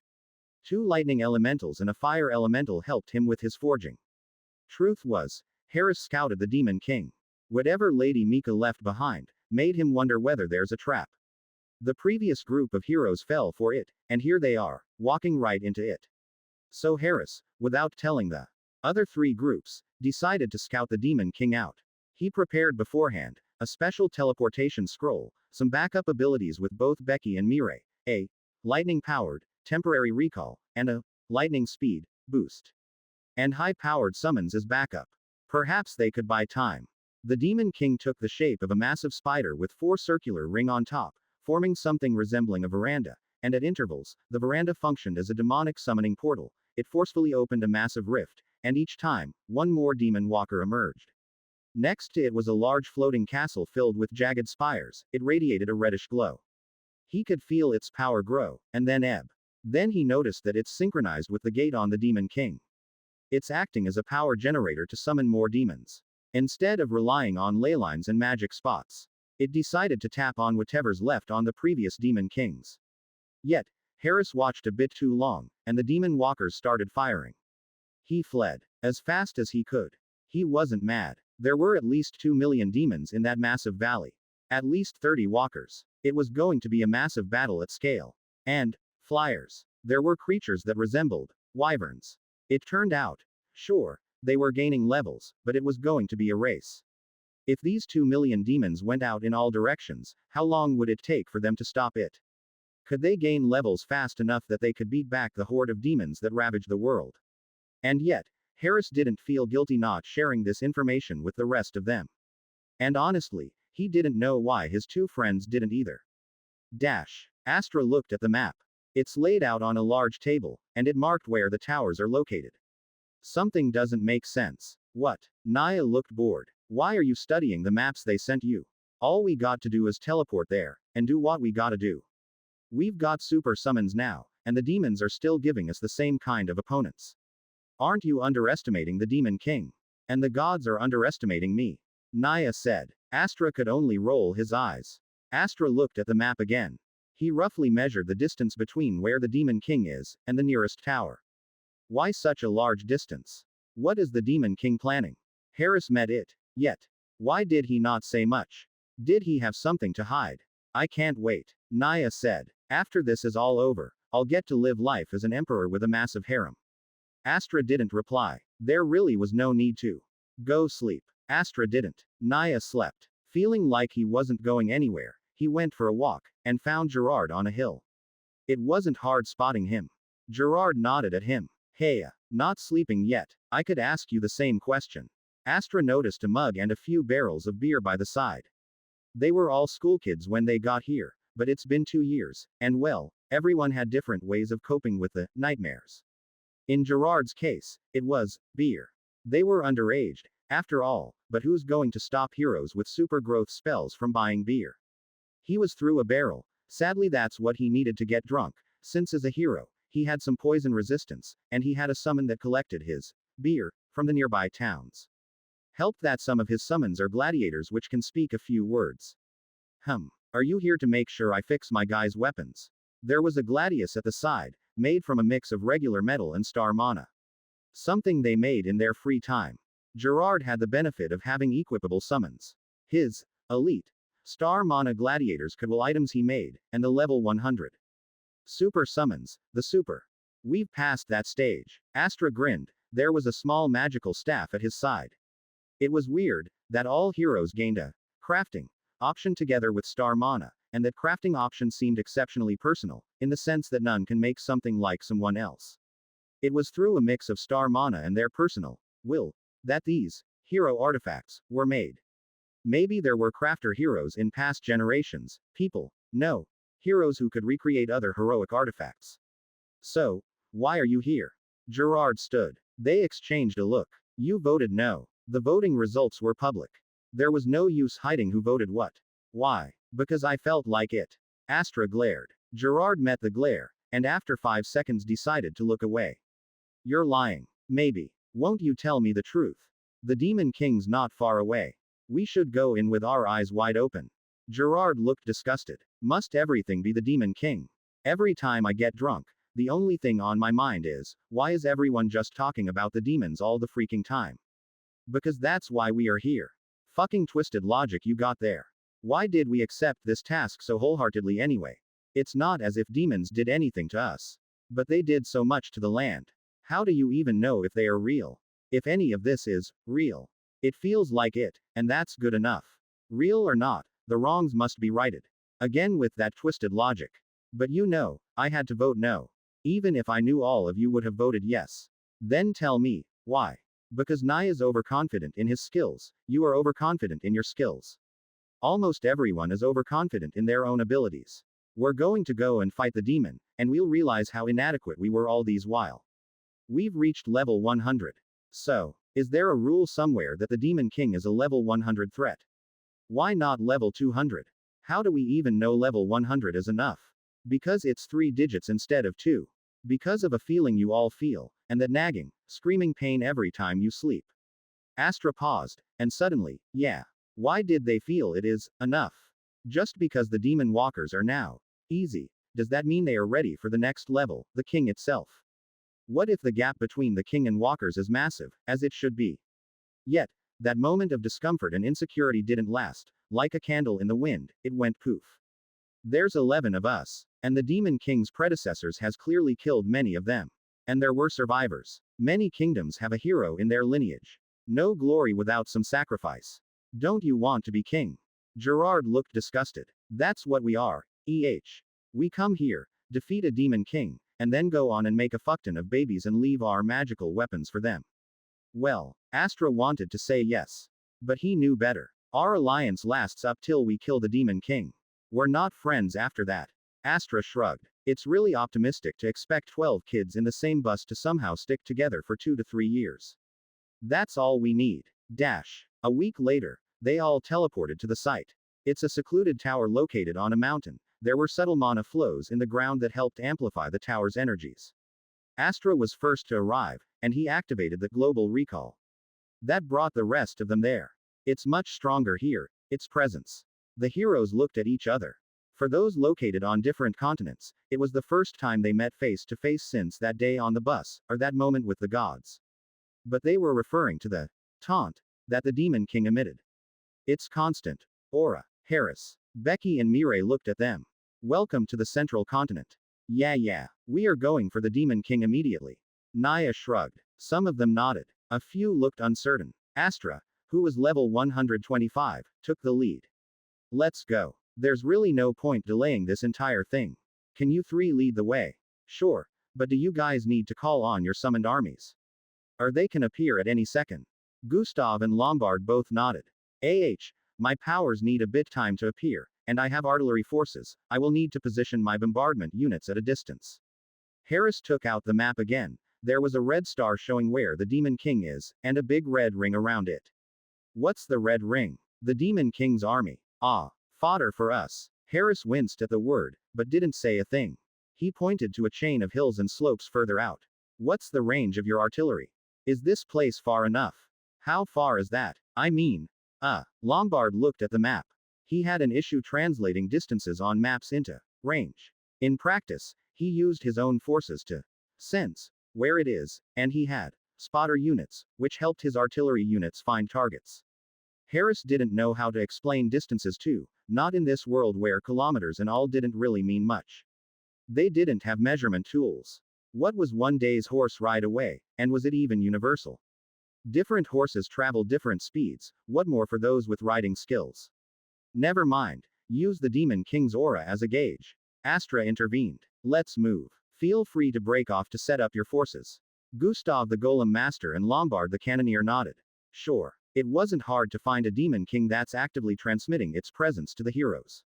2 lightning elementals and a fire elemental helped him with his forging. Truth was, Harris scouted the Demon King. Whatever Lady Mika left behind, made him wonder whether there's a trap. The previous group of heroes fell for it, and here they are, walking right into it. So Harris, without telling the other 3 groups, decided to scout the Demon King out. He prepared beforehand, a special teleportation scroll, some backup abilities with both Becky and Mirai, a lightning-powered, temporary recall, and a lightning speed boost. And high-powered summons as backup. Perhaps they could buy time. The Demon King took the shape of a massive spider with 4 circular ring on top, forming something resembling a veranda, and at intervals, the veranda functioned as a demonic summoning portal. It forcefully opened a massive rift, and each time, one more demon walker emerged. Next to it was a large floating castle filled with jagged spires. It radiated a reddish glow. He could feel its power grow, and then ebb. Then he noticed that it's synchronized with the gate on the Demon King. It's acting as a power generator to summon more demons. Instead of relying on ley lines and magic spots, it decided to tap on whatever's left on the previous Demon Kings. Yet, Harris watched a bit too long, and the demon walkers started firing. He fled as fast as he could. He wasn't mad. There were at least 2 million demons in that massive valley. At least 30 walkers. It was going to be a massive battle at scale. And flyers. There were creatures that resembled wyverns. It turned out, sure, they were gaining levels, but it was going to be a race. If these 2 million demons went out in all directions, how long would it take for them to stop it? Could they gain levels fast enough that they could beat back the horde of demons that ravaged the world? And yet, Harris didn't feel guilty not sharing this information with the rest of them. And honestly, he didn't know why his 2 friends didn't either. Astra looked at the map. It's laid out on a large table, and it marked where the towers are located. Something doesn't make sense. What? Naya looked bored. Why are you studying the maps they sent you? All we got to do is teleport there, and do what we gotta do. We've got super summons now, and the demons are still giving us the same kind of opponents. Aren't you underestimating the Demon King? And the gods are underestimating me. Naya said. Astra could only roll his eyes. Astra looked at the map again. He roughly measured the distance between where the Demon King is, and the nearest tower. Why such a large distance? What is the Demon King planning? Harris met it. Yet. Why did he not say much? Did he have something to hide? I can't wait. Naya said. After this is all over, I'll get to live life as an emperor with a massive harem. Astra didn't reply. There really was no need to. Go sleep. Astra didn't. Naya slept. Feeling like he wasn't going anywhere, he went for a walk, and found Gerard on a hill. It wasn't hard spotting him. Gerard nodded at him. Hey, not sleeping yet? I could ask you the same question. Astra noticed a mug and a few barrels of beer by the side. They were all schoolkids when they got here, but it's been 2 years, and well, everyone had different ways of coping with the nightmares. In Gerard's case, it was beer. They were underaged, after all, but who's going to stop heroes with super growth spells from buying beer? He was through a barrel. Sadly, that's what he needed to get drunk, since as a hero, he had some poison resistance, and he had a summon that collected his beer from the nearby towns. Helped that some of his summons are gladiators which can speak a few words. Are you here to make sure I fix my guy's weapons? There was a gladius at the side, made from a mix of regular metal and star mana. Something they made in their free time. Gerard had the benefit of having equipable summons. His elite star mana gladiators could will items he made, and the level 100 super summons, the super. We've passed that stage. Astra grinned. There was a small magical staff at his side. It was weird that all heroes gained a crafting option together with star mana, and that crafting option seemed exceptionally personal, in the sense that none can make something like someone else. It was through a mix of star mana and their personal will that these hero artifacts were made. Maybe there were crafter heroes in past generations, people know heroes who could recreate other heroic artifacts. So, why are you here? Gerard stood. They exchanged a look. You voted no. The voting results were public. There was no use hiding who voted what. Why? Because I felt like it. Astra glared. Gerard met the glare, and after 5 seconds decided to look away. You're lying. Maybe. Won't you tell me the truth? The Demon King's not far away. We should go in with our eyes wide open. Gerard looked disgusted. Must everything be the Demon King? Every time I get drunk, the only thing on my mind is, why is everyone just talking about the demons all the freaking time? Because that's why we are here. Fucking twisted logic you got there. Why did we accept this task so wholeheartedly anyway? It's not as if demons did anything to us. But they did so much to the land. How do you even know if they are real? If any of this is real. It feels like it, and that's good enough. Real or not, the wrongs must be righted. Again with that twisted logic. But you know, I had to vote no. Even if I knew all of you would have voted yes. Then tell me, why? Because Naya's overconfident in his skills, you are overconfident in your skills. Almost everyone is overconfident in their own abilities. We're going to go and fight the demon, and we'll realize how inadequate we were all these while. We've reached level 100. So, is there a rule somewhere that the Demon King is a level 100 threat? Why not level 200? How do we even know level 100 is enough? Because it's 3 digits instead of 2. Because of a feeling you all feel, and that nagging, screaming pain every time you sleep. Astra paused, and suddenly, yeah. Why did they feel it is enough? Just because the demon walkers are now easy, does that mean they are ready for the next level, the king itself? What if the gap between the king and walkers is massive, as it should be? Yet, that moment of discomfort and insecurity didn't last. Like a candle in the wind, it went poof. There's 11 of us, and the Demon King's predecessors has clearly killed many of them. And there were survivors. Many kingdoms have a hero in their lineage. No glory without some sacrifice. Don't you want to be king? Gerard looked disgusted. That's what we are, We come here, defeat a demon king, and then go on and make a fuckton of babies and leave our magical weapons for them. Well, Astra wanted to say yes. But he knew better. Our alliance lasts up till we kill the demon king. We're not friends after that. Astra shrugged. It's really optimistic to expect 12 kids in the same bus to somehow stick together for 2 to 3 years. That's all we need. A week later, they all teleported to the site. It's a secluded tower located on a mountain. There were subtle mana flows in the ground that helped amplify the tower's energies. Astra was first to arrive, and he activated the global recall. That brought the rest of them there. It's much stronger here, its presence. The heroes looked at each other. For those located on different continents, it was the first time they met face to face since that day on the bus, or that moment with the gods. But they were referring to the taunt that the Demon King emitted. Its constant aura Harris. Becky and Mireille looked at them. Welcome to the Central Continent. Yeah. We are going for the Demon King immediately. Naya shrugged. Some of them nodded. A few looked uncertain. Astra, who was level 125, took the lead. Let's go. There's really no point delaying this entire thing. Can you three lead the way? Sure, but do you guys need to call on your summoned armies? Or they can appear at any second. Gustav and Lombard both nodded. My powers need a bit time to appear, and I have artillery forces. I will need to position my bombardment units at a distance. Harris took out the map again. There was a red star showing where the Demon King is, and a big red ring around it. What's the red ring? The Demon King's army. Ah, fodder for us. Harris winced at the word, but didn't say a thing. He pointed to a chain of hills and slopes further out. What's the range of your artillery? Is this place far enough? How far is that? I mean, Lombard looked at the map. He had an issue translating distances on maps into range. In practice, he used his own forces to sense where it is, and he had spotter units, which helped his artillery units find targets. Harris didn't know how to explain distances too, not in this world where kilometers and all didn't really mean much. They didn't have measurement tools. What was one day's horse ride away, and was it even universal? Different horses travel different speeds, what more for those with riding skills? Never mind, use the Demon King's aura as a gauge. Astra intervened. Let's move. Feel free to break off to set up your forces. Gustav the Golem Master and Lombard the Cannoneer nodded. Sure. It wasn't hard to find a Demon King that's actively transmitting its presence to the heroes.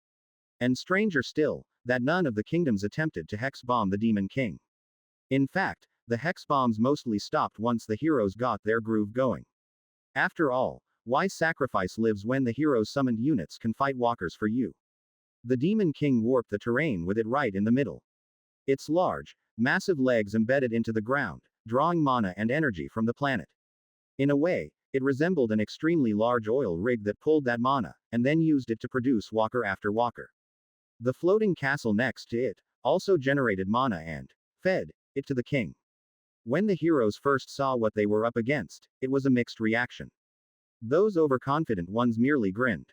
And stranger still, that none of the kingdoms attempted to hex bomb the Demon King. In fact, the hex bombs mostly stopped once the heroes got their groove going. After all, why sacrifice lives when the heroes' summoned units can fight walkers for you? The Demon King warped the terrain with it right in the middle. Its large, massive legs embedded into the ground, drawing mana and energy from the planet. In a way, it resembled an extremely large oil rig that pulled that mana, and then used it to produce walker after walker. The floating castle next to it also generated mana and fed it to the king. When the heroes first saw what they were up against, it was a mixed reaction. Those overconfident ones merely grinned.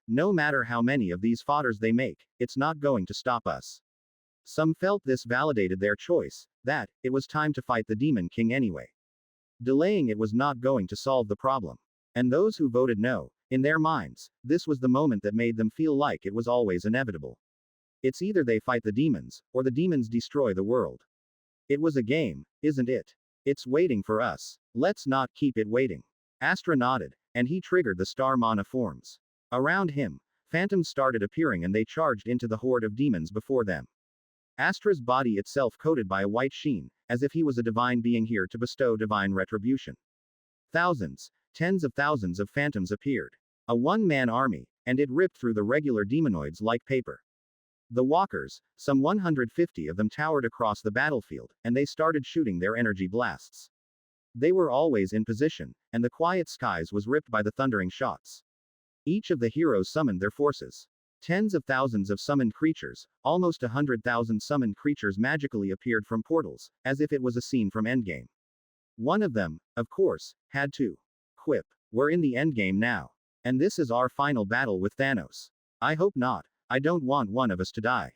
No matter how many of these fodders they make, it's not going to stop us. Some felt this validated their choice, that it was time to fight the Demon King anyway. Delaying it was not going to solve the problem. And those who voted no, in their minds, this was the moment that made them feel like it was always inevitable. It's either they fight the demons, or the demons destroy the world. It was a game, isn't it? It's waiting for us. Let's not keep it waiting. Astra nodded, and he triggered the star mana forms. Around him, phantoms started appearing and they charged into the horde of demons before them. Astra's body itself coated by a white sheen, as if he was a divine being here to bestow divine retribution. Thousands, tens of thousands of phantoms appeared. A one-man army, and it ripped through the regular demonoids like paper. The walkers, some 150 of them towered across the battlefield, and they started shooting their energy blasts. They were always in position, and the quiet skies was ripped by the thundering shots. Each of the heroes summoned their forces. Tens of thousands of summoned creatures, almost 100,000 summoned creatures magically appeared from portals, as if it was a scene from Endgame. One of them, of course, had to quip. We're in the Endgame now. And this is our final battle with Thanos. I hope not. I don't want one of us to die.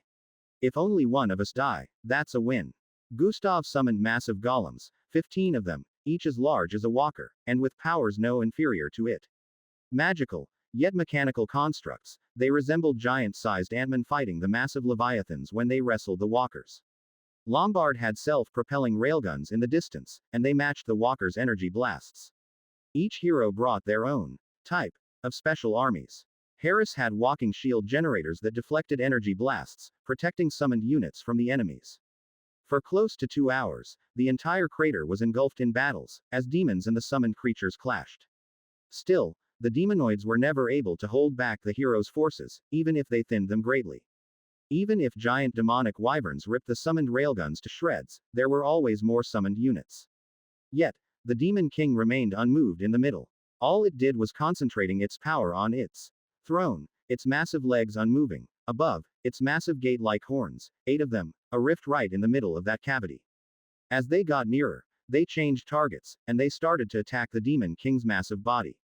If only one of us die, that's a win. Gustav summoned massive golems, 15 of them, each as large as a walker, and with powers no inferior to it. Magical, yet mechanical constructs, they resembled giant-sized Ant-Men fighting the massive leviathans when they wrestled the walkers. Lombard had self-propelling railguns in the distance, and they matched the walkers' energy blasts. Each hero brought their own type of special armies. Harris had walking shield generators that deflected energy blasts, protecting summoned units from the enemies. For close to 2 hours, the entire crater was engulfed in battles, as demons and the summoned creatures clashed. Still, the demonoids were never able to hold back the heroes' forces, even if they thinned them greatly. Even if giant demonic wyverns ripped the summoned railguns to shreds, there were always more summoned units. Yet, the Demon King remained unmoved in the middle. All it did was concentrating its power on its throne, its massive legs unmoving. Above, its massive gate-like horns, 8 of them, a rift right in the middle of that cavity. As they got nearer, they changed targets, and they started to attack the Demon King's massive body.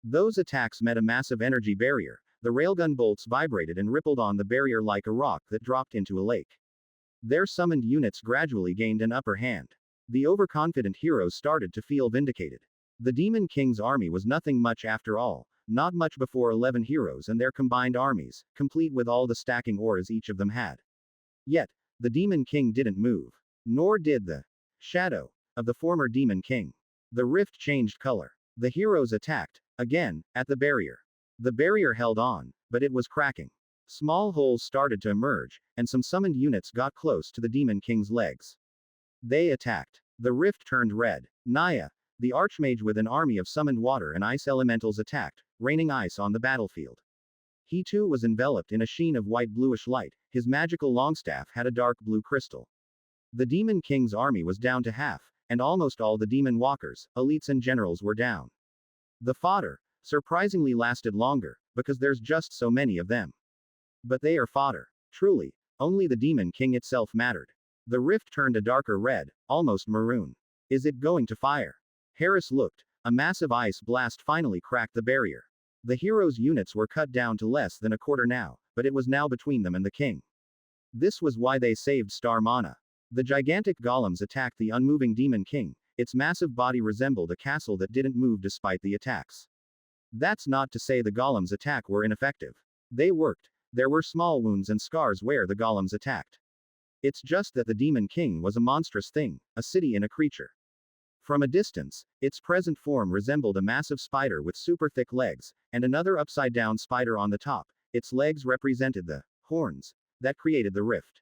Those attacks met a massive energy barrier, the railgun bolts vibrated and rippled on the barrier like a rock that dropped into a lake. Their summoned units gradually gained an upper hand. The overconfident heroes started to feel vindicated. The Demon King's army was nothing much after all, not much before 11 heroes and their combined armies, complete with all the stacking auras each of them had. Yet, the Demon King didn't move. Nor did the shadow of the former Demon King. The rift changed color. The heroes attacked, again, at the barrier. The barrier held on, but it was cracking. Small holes started to emerge, and some summoned units got close to the Demon King's legs. They attacked. The rift turned red. Naya, the archmage with an army of summoned water and ice elementals attacked, raining ice on the battlefield. He too was enveloped in a sheen of white bluish light, his magical longstaff had a dark blue crystal. The Demon King's army was down to half, and almost all the demon walkers, elites and generals were down. The fodder, surprisingly lasted longer, because there's just so many of them. But they are fodder. Truly, only the Demon King itself mattered. The rift turned a darker red, almost maroon. Is it going to fire? Harris looked. A massive ice blast finally cracked the barrier. The heroes' units were cut down to less than a quarter now, but it was now between them and the king. This was why they saved Star Mana. The gigantic golems attacked the unmoving Demon King. Its massive body resembled a castle that didn't move despite the attacks. That's not to say the golems' attack were ineffective. They worked. There were small wounds and scars where the golems attacked. It's just that the Demon King was a monstrous thing, a city in a creature. From a distance, its present form resembled a massive spider with super thick legs, and another upside-down spider on the top. Its legs represented the horns that created the rift.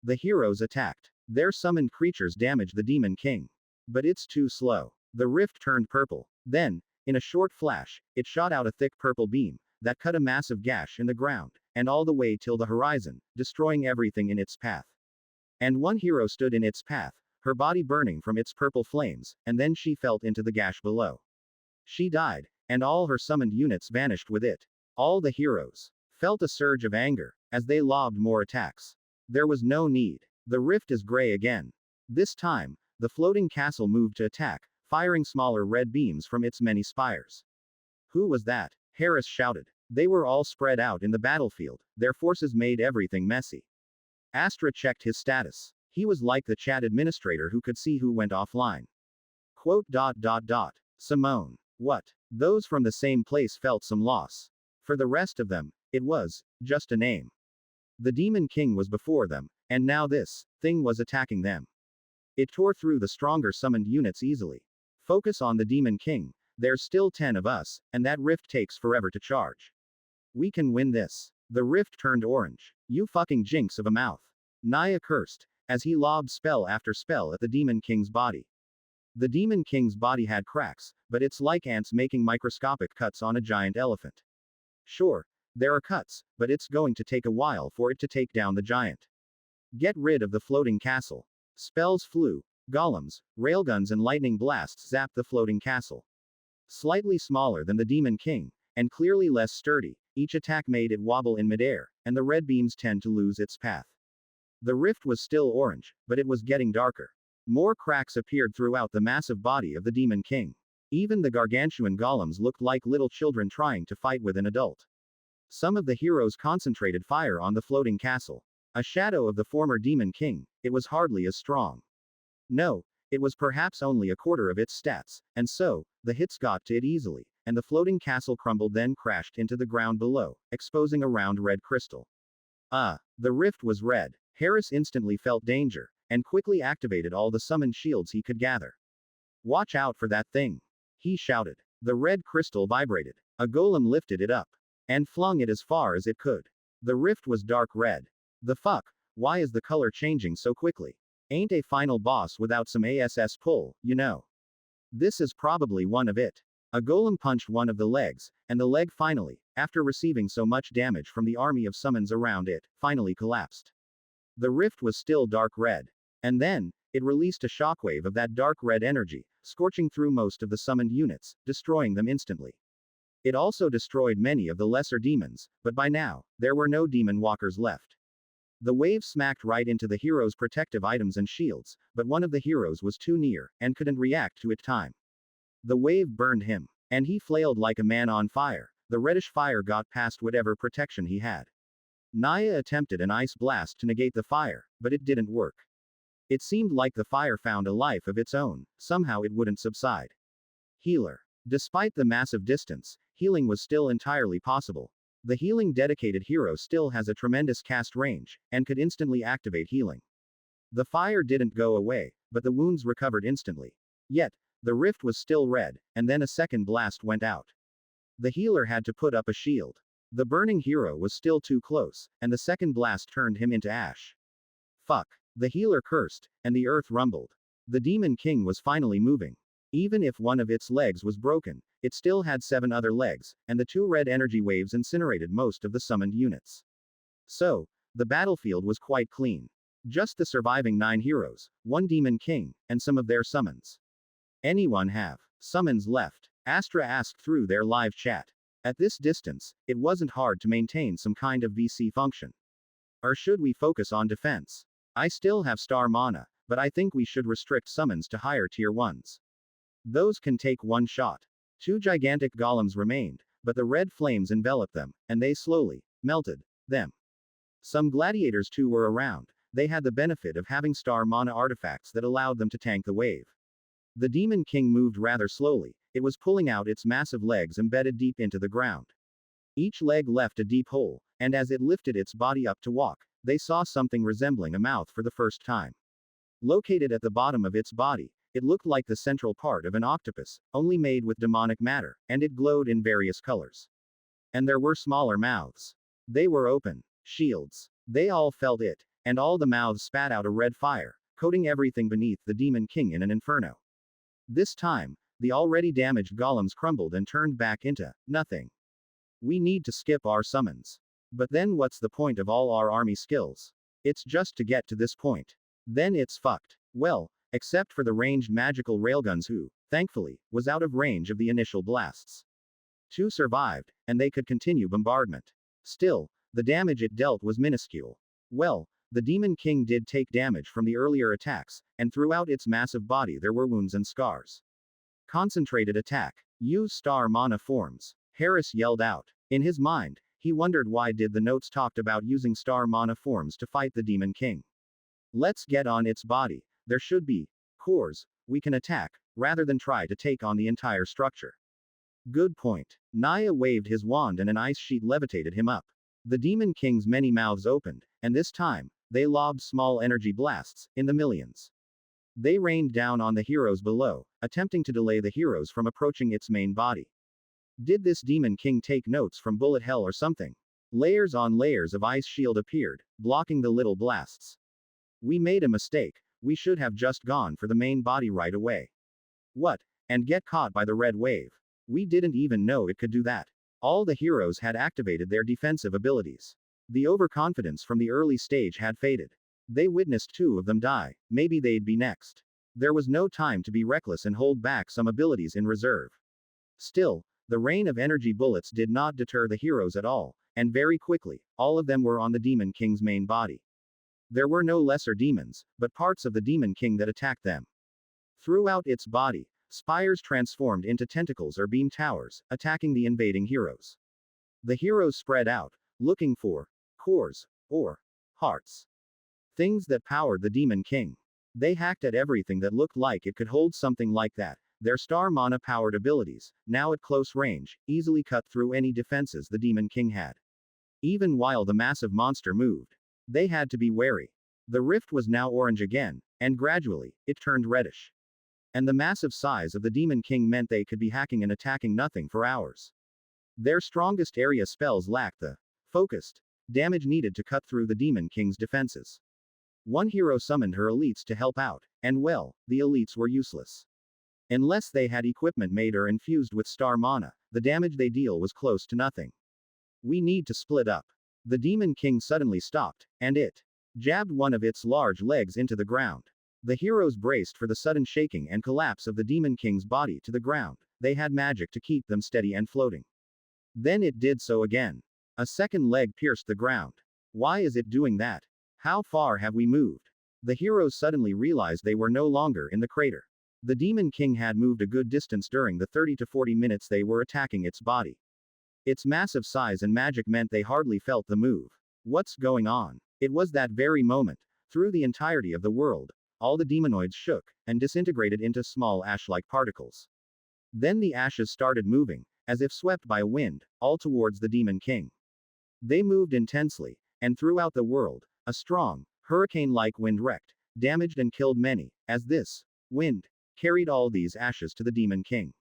The heroes attacked. Their summoned creatures damaged the Demon King. But it's too slow. The rift turned purple. Then, in a short flash, it shot out a thick purple beam that cut a massive gash in the ground, and all the way till the horizon, destroying everything in its path. And one hero stood in its path, her body burning from its purple flames, and then she fell into the gash below. She died, and all her summoned units vanished with it. All the heroes felt a surge of anger, as they lobbed more attacks. There was no need. The rift is gray again. This time, the floating castle moved to attack, firing smaller red beams from its many spires. Who was that? Harris shouted. They were all spread out in the battlefield, their forces made everything messy. Astra checked his status. He was like the chat administrator who could see who went offline. Quote. Simone. What? Those from the same place felt some loss. For the rest of them, it was just a name. The Demon King was before them, and now this thing was attacking them. It tore through the stronger summoned units easily. Focus on the Demon King. There's still 10 of us, and that rift takes forever to charge. We can win this. The rift turned orange. You fucking jinx of a mouth. Naya cursed, as he lobbed spell after spell at the Demon King's body. The Demon King's body had cracks, but it's like ants making microscopic cuts on a giant elephant. Sure, there are cuts, but it's going to take a while for it to take down the giant. Get rid of the floating castle. Spells flew. Golems, railguns and lightning blasts zapped the floating castle. Slightly smaller than the Demon King, and clearly less sturdy, each attack made it wobble in midair, and the red beams tend to lose its path. The rift was still orange, but it was getting darker. More cracks appeared throughout the massive body of the Demon King. Even the gargantuan golems looked like little children trying to fight with an adult. Some of the heroes concentrated fire on the floating castle. A shadow of the former Demon King, it was hardly as strong. No, it was perhaps only a quarter of its stats, and so, the hits got to it easily, and the floating castle crumbled then crashed into the ground below, exposing a round red crystal. The rift was red. Harris instantly felt danger, and quickly activated all the summoned shields he could gather. Watch out for that thing! He shouted. The red crystal vibrated. A golem lifted it up, and flung it as far as it could. The rift was dark red. The fuck? Why is the color changing so quickly? Ain't a final boss without some ASS pull, you know. This is probably one of it. A golem punched one of the legs, and the leg finally, after receiving so much damage from the army of summons around it, finally collapsed. The rift was still dark red. And then, it released a shockwave of that dark red energy, scorching through most of the summoned units, destroying them instantly. It also destroyed many of the lesser demons, but by now, there were no demon walkers left. The wave smacked right into the hero's protective items and shields, but one of the heroes was too near, and couldn't react to it time. The wave burned him, and he flailed like a man on fire, the reddish fire got past whatever protection he had. Naya attempted an ice blast to negate the fire, but it didn't work. It seemed like the fire found a life of its own, somehow it wouldn't subside. Healer. Despite the massive distance, healing was still entirely possible. The healing dedicated hero still has a tremendous cast range, and could instantly activate healing. The fire didn't go away, but the wounds recovered instantly. Yet, the rift was still red, and then a second blast went out. The healer had to put up a shield. The burning hero was still too close, and the second blast turned him into ash. Fuck. The healer cursed, and the earth rumbled. The Demon King was finally moving. Even if one of its legs was broken, it still had 7 other legs, and the 2 red energy waves incinerated most of the summoned units. So, the battlefield was quite clean. Just the surviving 9 heroes, 1 Demon King, and some of their summons. Anyone have summons left? Astra asked through their live chat. At this distance, it wasn't hard to maintain some kind of VC function. Or should we focus on defense? I still have star mana, but I think we should restrict summons to higher tier 1s. Those can take 1 shot. 2 gigantic golems remained, but the red flames enveloped them, and they slowly melted them. Some gladiators too were around. They had the benefit of having star mana artifacts that allowed them to tank the wave. The Demon King moved rather slowly. It was pulling out its massive legs embedded deep into the ground. Each leg left a deep hole, and as it lifted its body up to walk, they saw something resembling a mouth for the first time. Located at the bottom of its body, it looked like the central part of an octopus, only made with demonic matter, and it glowed in various colors. And there were smaller mouths. They were open shields. They all felt it, and all the mouths spat out a red fire, coating everything beneath the Demon King in an inferno. This time, the already damaged golems crumbled and turned back into nothing. We need to skip our summons. But then what's the point of all our army skills? It's just to get to this point. Then it's fucked. Well, except for the ranged magical railguns who, thankfully, was out of range of the initial blasts. 2 survived, and they could continue bombardment. Still, the damage it dealt was minuscule. Well, the Demon King did take damage from the earlier attacks, and throughout its massive body there were wounds and scars. Concentrated attack. Use star mana forms. Harris yelled out. In his mind, he wondered why did the notes talked about using star mana forms to fight the Demon King. Let's get on its body. There should be cores we can attack, rather than try to take on the entire structure. Good point. Naya waved his wand and an ice sheet levitated him up. The Demon King's many mouths opened, and this time, they lobbed small energy blasts, in the millions. They rained down on the heroes below, attempting to delay the heroes from approaching its main body. Did this Demon King take notes from bullet hell or something? Layers on layers of ice shield appeared, blocking the little blasts. We made a mistake. We should have just gone for the main body right away. What? And get caught by the red wave. We didn't even know it could do that. All the heroes had activated their defensive abilities. The overconfidence from the early stage had faded. They witnessed 2 of them die. Maybe they'd be next. There was no time to be reckless and hold back some abilities in reserve. Still, the rain of energy bullets did not deter the heroes at all, and very quickly, all of them were on the Demon King's main body. There were no lesser demons, but parts of the Demon King that attacked them. Throughout its body, spires transformed into tentacles or beam towers, attacking the invading heroes. The heroes spread out, looking for cores or hearts. Things that powered the Demon King. They hacked at everything that looked like it could hold something like that. Their star mana powered abilities, now at close range, easily cut through any defenses the Demon King had. Even while the massive monster moved, they had to be wary. The rift was now orange again, and gradually, it turned reddish. And the massive size of the Demon King meant they could be hacking and attacking nothing for hours. Their strongest area spells lacked the focused damage needed to cut through the Demon King's defenses. One hero summoned her elites to help out, and well, the elites were useless. Unless they had equipment made or infused with star mana, the damage they deal was close to nothing. We need to split up. The Demon King suddenly stopped, and it jabbed one of its large legs into the ground. The heroes braced for the sudden shaking and collapse of the Demon King's body to the ground. They had magic to keep them steady and floating. Then it did so again. A second leg pierced the ground. Why is it doing that? How far have we moved? The heroes suddenly realized they were no longer in the crater. The Demon King had moved a good distance during the 30 to 40 minutes they were attacking its body. Its massive size and magic meant they hardly felt the move. What's going on? It was that very moment. Through the entirety of the world, all the demonoids shook, and disintegrated into small ash-like particles. Then the ashes started moving, as if swept by a wind, all towards the Demon King. They moved intensely, and throughout the world, a strong, hurricane-like wind wrecked, damaged and killed many, as this wind carried all these ashes to the Demon King.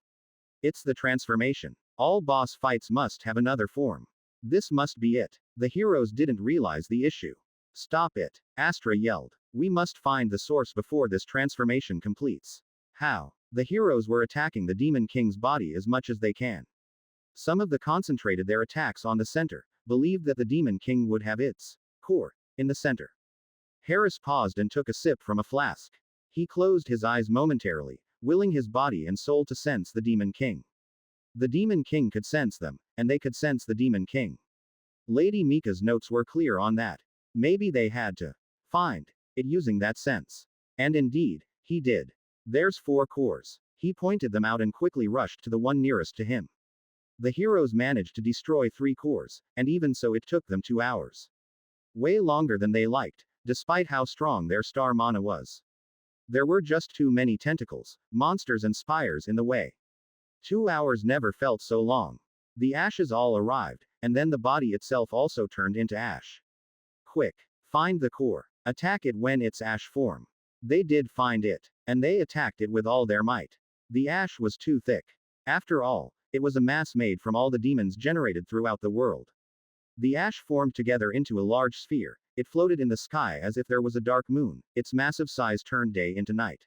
It's the transformation. All boss fights must have another form. This must be it. The heroes didn't realize the issue. Stop it, Astra yelled. We must find the source before this transformation completes. How? The heroes were attacking the Demon King's body as much as they can. Some of them concentrated their attacks on the center, believed that the Demon King would have its core in the center. Harris paused and took a sip from a flask. He closed his eyes momentarily, willing his body and soul to sense the Demon King. The Demon King could sense them, and they could sense the Demon King. Lady Mika's notes were clear on that. Maybe they had to find it using that sense. And indeed, he did. There's 4 cores. He pointed them out and quickly rushed to the one nearest to him. The heroes managed to destroy 3 cores, and even so it took them 2 hours. Way longer than they liked, despite how strong their star mana was. There were just too many tentacles, monsters and spires in the way. 2 hours never felt so long. The ashes all arrived, and then the body itself also turned into ash. Quick! Find the core. Attack it when it's ash form. They did find it, and they attacked it with all their might. The ash was too thick. After all, it was a mass made from all the demons generated throughout the world. The ash formed together into a large sphere. It floated in the sky as if there was a dark moon. Its massive size turned day into night.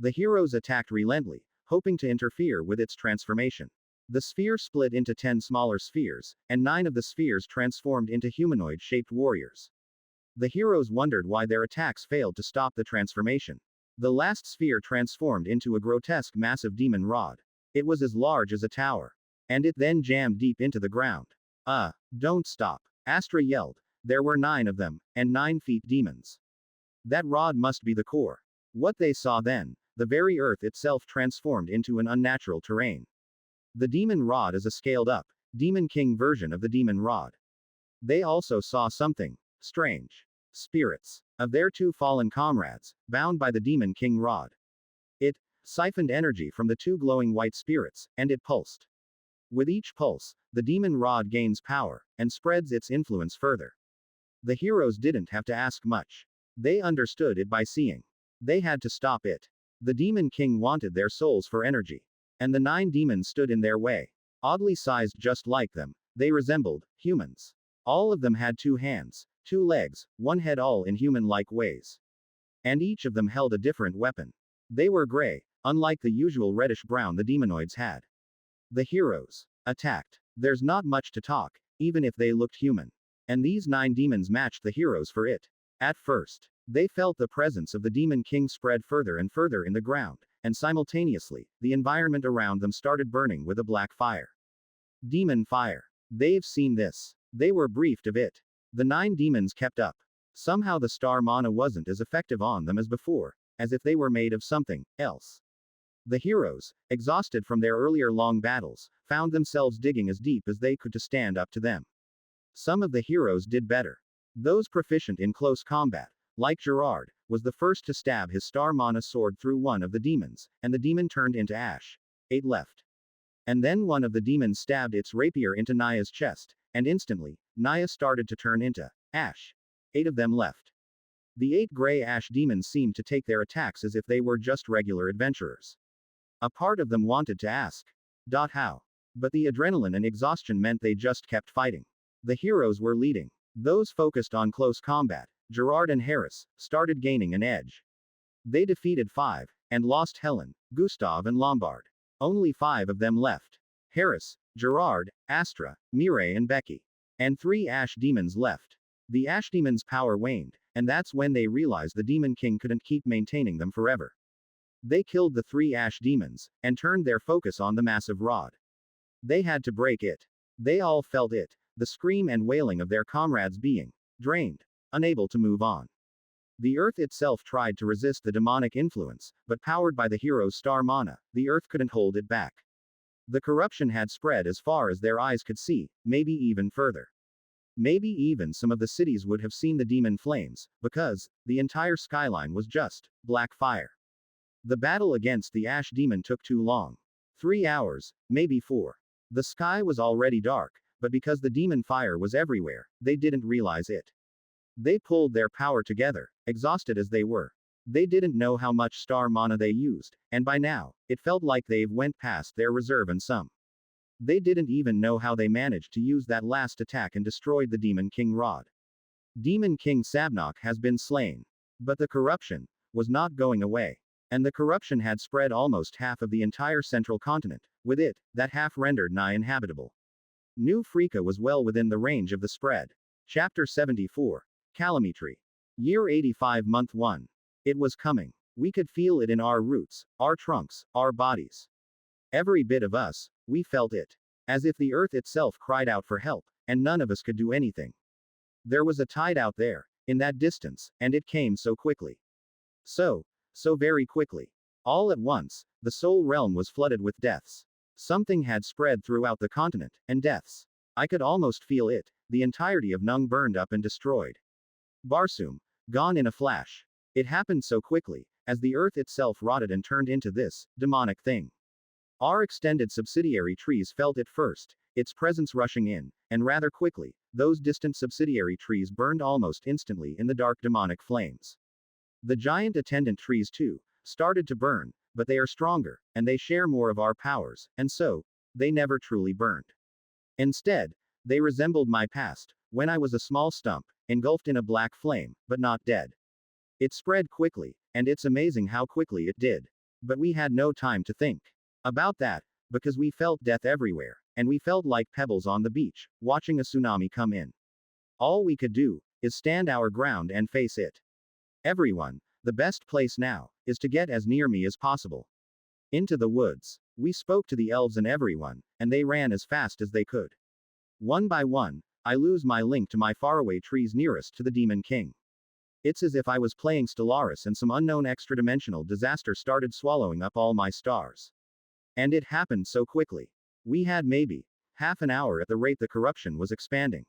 The heroes attacked relentlessly, hoping to interfere with its transformation. The sphere split into 10 smaller spheres, and 9 of the spheres transformed into humanoid-shaped warriors. The heroes wondered why their attacks failed to stop the transformation. The last sphere transformed into a grotesque massive demon rod. It was as large as a tower. And it then jammed deep into the ground. Don't stop. Astra yelled. There were 9 of them, and 9-feet demons. That rod must be the core. What they saw then, the very earth itself transformed into an unnatural terrain. The demon rod is a scaled-up, Demon King version of the demon rod. They also saw something strange. Spirits of their 2 fallen comrades, bound by the Demon King rod. It siphoned energy from the 2 glowing white spirits, and it pulsed. With each pulse, the demon rod gains power, and spreads its influence further. The heroes didn't have to ask much. They understood it by seeing. They had to stop it. The Demon King wanted their souls for energy. And the 9 demons stood in their way. Oddly sized just like them, they resembled humans. All of them had 2 hands, 2 legs, 1 head, all in human-like ways. And each of them held a different weapon. They were gray, unlike the usual reddish-brown the demonoids had. The heroes attacked. There's not much to talk, even if they looked human. And these 9 demons matched the heroes for it. At first, they felt the presence of the Demon King spread further and further in the ground, and simultaneously, the environment around them started burning with a black fire. Demon fire. They've seen this. They were briefed of it. The 9 demons kept up. Somehow the star mana wasn't as effective on them as before, as if they were made of something else. The heroes, exhausted from their earlier long battles, found themselves digging as deep as they could to stand up to them. Some of the heroes did better. Those proficient in close combat, like Gerard, was the first to stab his star mana sword through one of the demons, and the demon turned into ash. 8 left. And then one of the demons stabbed its rapier into Naya's chest, and instantly, Naya started to turn into ash. 8 of them left. The 8 gray ash demons seemed to take their attacks as if they were just regular adventurers. A part of them wanted to ask, how? But the adrenaline and exhaustion meant they just kept fighting. The heroes were leading. Those focused on close combat, Gerard and Harris, started gaining an edge. They defeated 5, and lost Helen, Gustav and Lombard. Only 5 of them left. Harris, Gerard, Astra, Mireille and Becky. And 3 ash demons left. The ash demons' power waned, and that's when they realized the Demon King couldn't keep maintaining them forever. They killed the 3 ash demons, and turned their focus on the massive rod. They had to break it. They all felt it, the scream and wailing of their comrades being drained, unable to move on. The earth itself tried to resist the demonic influence, but powered by the hero's star mana, the earth couldn't hold it back. The corruption had spread as far as their eyes could see, maybe even further. Maybe even some of the cities would have seen the demon flames, because the entire skyline was just black fire. The battle against the ash demon took too long. 3 hours, maybe 4. The sky was already dark, but because the demon fire was everywhere, they didn't realize it. They pulled their power together, exhausted as they were. They didn't know how much star mana they used, and by now, it felt like they've went past their reserve and some. They didn't even know how they managed to use that last attack and destroyed the Demon King Rod. Demon King Sabnok has been slain. But the corruption was not going away. And the corruption had spread almost half of the entire central continent, with it, that half rendered nigh inhabitable. New Freaka was well within the range of the spread. Chapter 74. Calamitry. Year 85 Month 1. It was coming. We could feel it in our roots, our trunks, our bodies. Every bit of us, we felt it. As if the earth itself cried out for help, and none of us could do anything. There was a tide out there, in that distance, and it came so quickly. So very quickly. All at once, the soul realm was flooded with deaths. Something had spread throughout the continent, and deaths. I could almost feel it, the entirety of Nung burned up and destroyed. Barsoom, gone in a flash. It happened so quickly, as the earth itself rotted and turned into this demonic thing. Our extended subsidiary trees felt it first, its presence rushing in, and rather quickly, those distant subsidiary trees burned almost instantly in the dark demonic flames. The giant attendant trees too, started to burn, but they are stronger, and they share more of our powers, and so, they never truly burned. Instead, they resembled my past, when I was a small stump, engulfed in a black flame, but not dead. It spread quickly, and it's amazing how quickly it did. But we had no time to think about that, because we felt death everywhere, and we felt like pebbles on the beach, watching a tsunami come in. All we could do, is stand our ground and face it. Everyone, the best place now, is to get as near me as possible. Into the woods. We spoke to the elves and everyone, and they ran as fast as they could. One by one, I lose my link to my faraway trees nearest to the Demon King. It's as if I was playing Stellaris and some unknown extra-dimensional disaster started swallowing up all my stars. And it happened so quickly. We had maybe half an hour at the rate the corruption was expanding.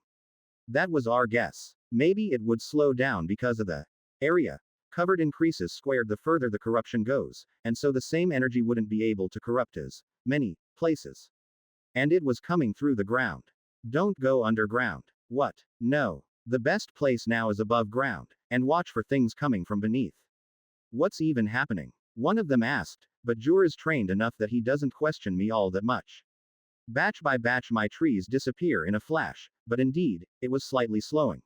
That was our guess. Maybe it would slow down because of the area covered increases squared the further the corruption goes, and so the same energy wouldn't be able to corrupt as many places. And it was coming through the ground. Don't go underground. What? No. The best place now is above ground, and watch for things coming from beneath. What's even happening? One of them asked, but Jur is trained enough that he doesn't question me all that much. Batch by batch my trees disappear in a flash, but indeed, it was slightly slowing.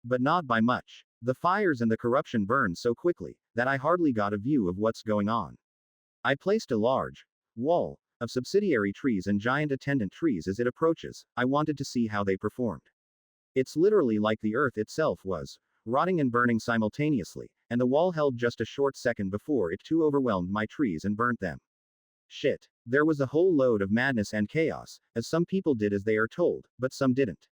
But not by much. The fires and the corruption burned so quickly, that I hardly got a view of what's going on. I placed a large wall of subsidiary trees and giant attendant trees as it approaches. I wanted to see how they performed. It's literally like the earth itself was rotting and burning simultaneously, and the wall held just a short second before it too overwhelmed my trees and burnt them. Shit. There was a whole load of madness and chaos, as some people did as they are told, but some didn't.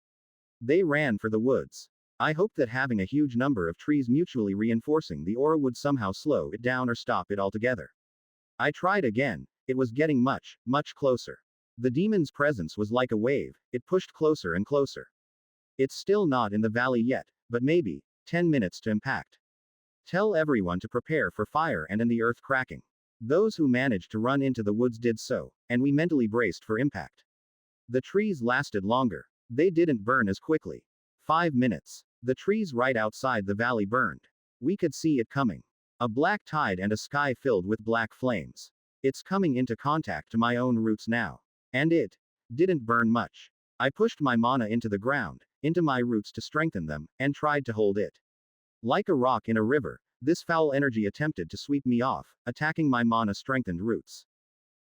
They ran for the woods. I hoped that having a huge number of trees mutually reinforcing the aura would somehow slow it down or stop it altogether. I tried again. It was getting much, much closer. The demon's presence was like a wave, it pushed closer and closer. It's still not in the valley yet, but maybe 10 minutes to impact. Tell everyone to prepare for fire and in the earth cracking. Those who managed to run into the woods did so, and we mentally braced for impact. The trees lasted longer. They didn't burn as quickly. 5 minutes. The trees right outside the valley burned. We could see it coming. A black tide and a sky filled with black flames. It's coming into contact to my own roots now. And it didn't burn much. I pushed my mana into the ground, into my roots to strengthen them, and tried to hold it. Like a rock in a river, this foul energy attempted to sweep me off, attacking my mana-strengthened roots.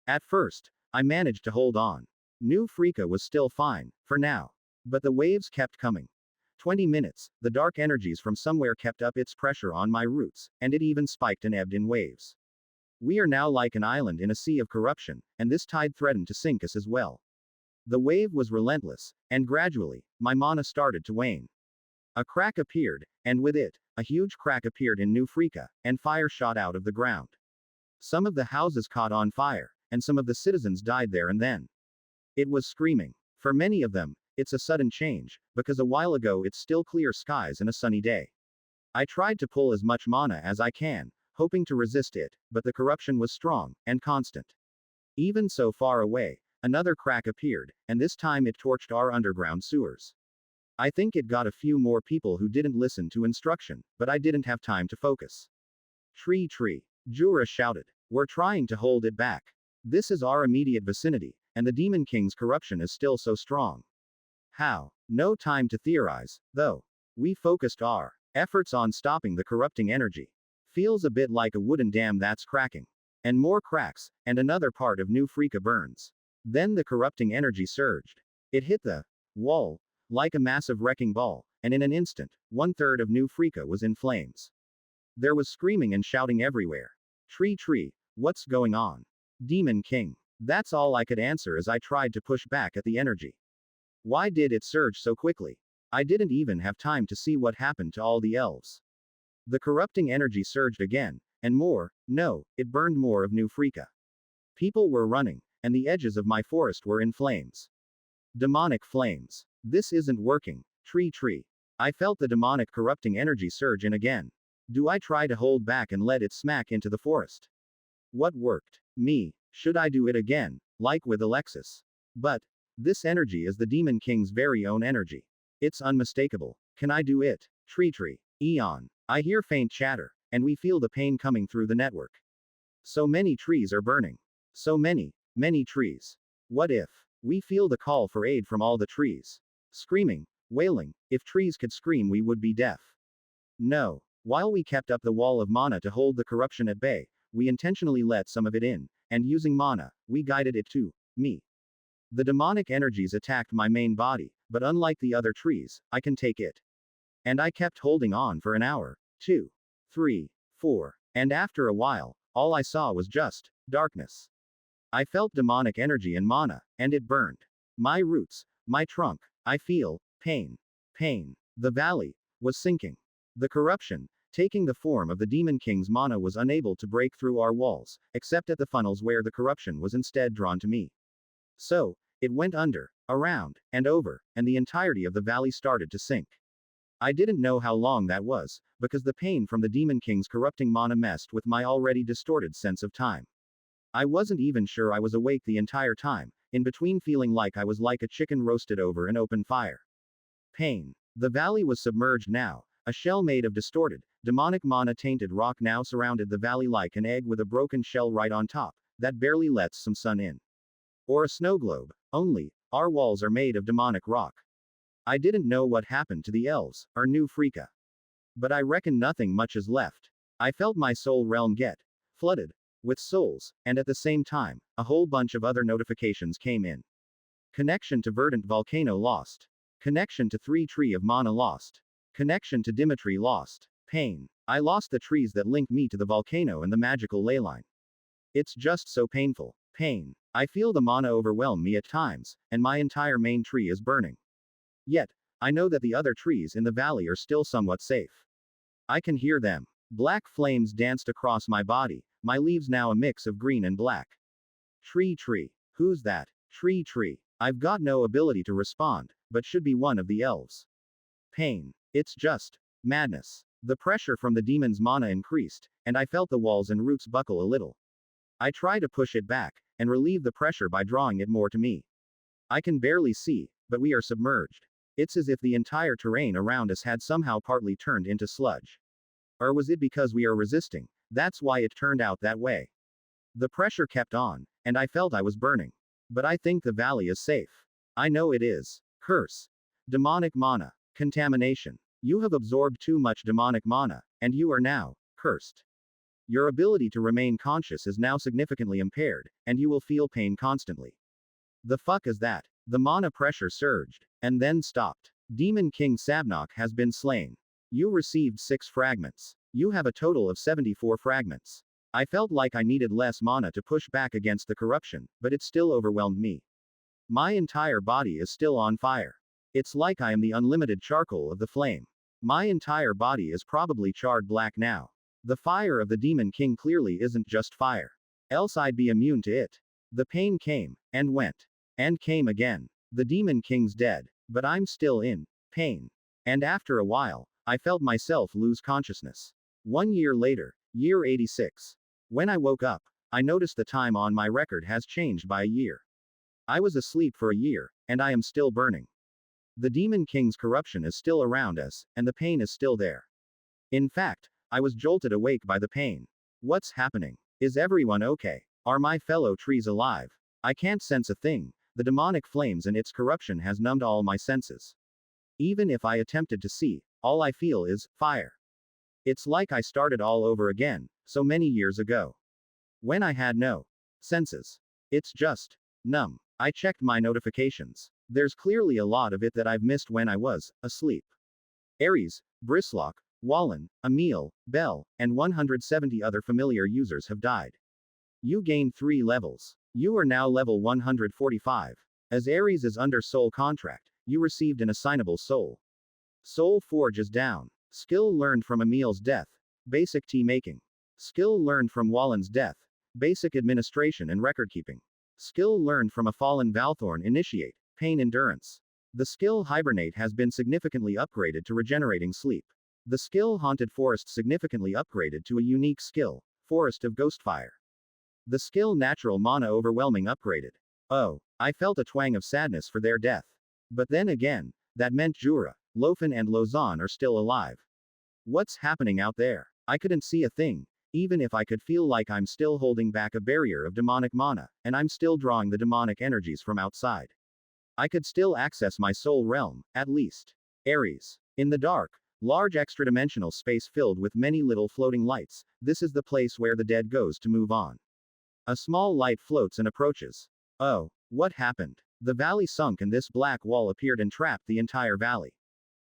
At first, I managed to hold on. New Freaka was still fine, for now. But the waves kept coming. 20 minutes, the dark energies from somewhere kept up its pressure on my roots, and it even spiked and ebbed in waves. We are now like an island in a sea of corruption, and this tide threatened to sink us as well. The wave was relentless, and gradually, my mana started to wane. A crack appeared, and with it, a huge crack appeared in New Freaka, and fire shot out of the ground. Some of the houses caught on fire, and some of the citizens died there and then. It was screaming. For many of them, it's a sudden change, because a while ago it's still clear skies and a sunny day. I tried to pull as much mana as I can, hoping to resist it, but the corruption was strong, and constant. Even so far away, another crack appeared, and this time it torched our underground sewers. I think it got a few more people who didn't listen to instruction, but I didn't have time to focus. TreeTree. Jura shouted. We're trying to hold it back. This is our immediate vicinity, and the Demon King's corruption is still so strong. How? No time to theorize, though. We focused our efforts on stopping the corrupting energy. Feels a bit like a wooden dam that's cracking. And more cracks, and another part of New Freaka burns. Then the corrupting energy surged. It hit the wall, like a massive wrecking ball, and in an instant, 1/3 of New Freaka was in flames. There was screaming and shouting everywhere. TreeTree, what's going on? Demon King. That's all I could answer as I tried to push back at the energy. Why did it surge so quickly? I didn't even have time to see what happened to all the elves. The corrupting energy surged again, and more, no, it burned more of New Freaka. People were running, and the edges of my forest were in flames. Demonic flames. This isn't working, TreeTree. I felt the demonic corrupting energy surge in again. Do I try to hold back and let it smack into the forest? What worked? Me. Should I do it again, like with Alexis? But this energy is the Demon King's very own energy. It's unmistakable. Can I do it? TreeTree. Eon. I hear faint chatter, and we feel the pain coming through the network. So many trees are burning. So many trees. What if? We feel the call for aid from all the trees. Screaming, wailing, if trees could scream we would be deaf. No. While we kept up the wall of mana to hold the corruption at bay, we intentionally let some of it in, and using mana, we guided it to me. The demonic energies attacked my main body, but unlike the other trees, I can take it. And I kept holding on for an hour, 2, 3, 4, and after a while, all I saw was just darkness. I felt demonic energy and mana, and it burned my roots, my trunk. I feel pain. Pain. The valley was sinking. The corruption, taking the form of the Demon King's mana, was unable to break through our walls, except at the funnels where the corruption was instead drawn to me. So, it went under, around, and over, and the entirety of the valley started to sink. I didn't know how long that was, because the pain from the Demon King's corrupting mana messed with my already distorted sense of time. I wasn't even sure I was awake the entire time, in between feeling like I was like a chicken roasted over an open fire. Pain. The valley was submerged now. A shell made of distorted, demonic mana-tainted rock now surrounded the valley like an egg with a broken shell right on top, that barely lets some sun in. Or a snow globe, only, our walls are made of demonic rock. I didn't know what happened to the elves, or New Freaka. But I reckon nothing much is left. I felt my soul realm get flooded with souls, and at the same time, a whole bunch of other notifications came in. Connection to Verdant Volcano lost. Connection to TreeTree of Mana lost. Connection to Dimitri lost. Pain. I lost the trees that link me to the volcano and the magical ley line. It's just so painful. Pain. I feel the mana overwhelm me at times, and my entire main tree is burning. Yet, I know that the other trees in the valley are still somewhat safe. I can hear them. Black flames danced across my body, my leaves now a mix of green and black. TreeTree. Who's that? TreeTree. I've got no ability to respond, but should be one of the elves. Pain. It's just madness. The pressure from the demon's mana increased, and I felt the walls and roots buckle a little. I try to push it back, and relieve the pressure by drawing it more to me. I can barely see, but we are submerged. It's as if the entire terrain around us had somehow partly turned into sludge. Or was it because we are resisting? That's why it turned out that way. The pressure kept on, and I felt I was burning. But I think the valley is safe. I know it is. Curse. Demonic mana. Contamination. You have absorbed too much demonic mana, and you are now cursed. Your ability to remain conscious is now significantly impaired, and you will feel pain constantly. The fuck is that? The mana pressure surged, and then stopped. Demon King Sabnok has been slain. You received 6 fragments. You have a total of 74 fragments. I felt like I needed less mana to push back against the corruption, but it still overwhelmed me. My entire body is still on fire. It's like I am the unlimited charcoal of the flame. My entire body is probably charred black now. The fire of the Demon King clearly isn't just fire. Else I'd be immune to it. The pain came, and went. And came again. The Demon King's dead, but I'm still in pain. And after a while, I felt myself lose consciousness. 1 year later, year 86. When I woke up, I noticed the time on my record has changed by a year. I was asleep for a year, and I am still burning. The Demon King's corruption is still around us, and the pain is still there. In fact, I was jolted awake by the pain. What's happening? Is everyone okay? Are my fellow trees alive? I can't sense a thing. The demonic flames and its corruption has numbed all my senses. Even if I attempted to see, all I feel is fire. It's like I started all over again, so many years ago. When I had no senses. It's just numb. I checked my notifications. There's clearly a lot of it that I've missed when I was asleep. Ares, Bristlock, Wallen, Emil, Bell, and 170 other familiar users have died. You gained 3 levels. You are now level 145. As Ares is under soul contract, you received an assignable soul. Soul Forge is down. Skill learned from Emil's death. Basic tea making. Skill learned from Wallen's death. Basic administration and record keeping. Skill learned from a fallen Valthorn initiate. Pain endurance. The skill Hibernate has been significantly upgraded to regenerating sleep. The skill Haunted Forest significantly upgraded to a unique skill, Forest of Ghostfire. The skill Natural Mana Overwhelming upgraded. Oh, I felt a twang of sadness for their death. But then again, that meant Jura, Lofen and Lausanne are still alive. What's happening out there? I couldn't see a thing, even if I could feel like I'm still holding back a barrier of demonic mana, and I'm still drawing the demonic energies from outside. I could still access my soul realm, at least. Ares. In the dark, large extra-dimensional space filled with many little floating lights, this is the place where the dead goes to move on. A small light floats and approaches. Oh, what happened? The valley sunk and this black wall appeared and trapped the entire valley.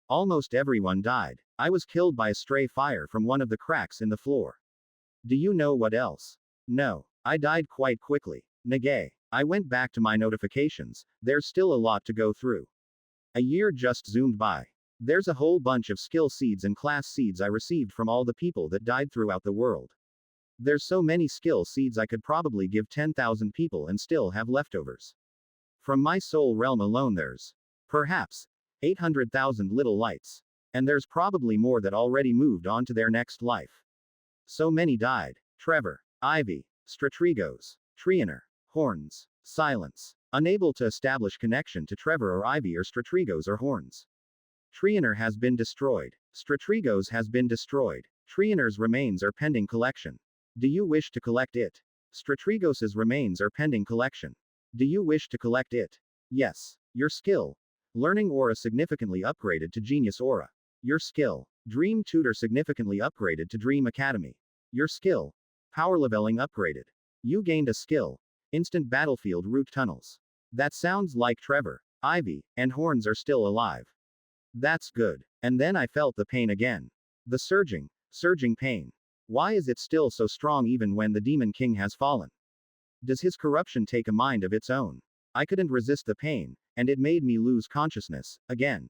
Almost everyone died. I was killed by a stray fire from one of the cracks in the floor. Do you know what else? No. I died quite quickly. Nagay. I went back to my notifications. There's still a lot to go through. A year just zoomed by. There's a whole bunch of skill seeds and class seeds I received from all the people that died throughout the world. There's so many skill seeds I could probably give 10,000 people and still have leftovers. From my soul realm alone there's, perhaps, 800,000 little lights. And there's probably more that already moved on to their next life. So many died. Trevor, Ivy, Stratrigos, Trioner, Horns, Silence. Unable to establish connection to Trevor or Ivy or Stratrigos or Horns. Trioner has been destroyed. Stratrigos has been destroyed. Trioner's remains are pending collection. Do you wish to collect it? Stratrigos's remains are pending collection. Do you wish to collect it? Yes. Your skill. Learning Aura significantly upgraded to Genius Aura. Your skill. Dream Tutor significantly upgraded to Dream Academy. Your skill. Power leveling upgraded. You gained a skill. Instant Battlefield Route Tunnels. That sounds like Trevor, Ivy, and Horns are still alive. That's good. And then I felt the pain again. The surging pain. Why is it still so strong even when the Demon King has fallen? Does his corruption take a mind of its own? I couldn't resist the pain, and it made me lose consciousness, again.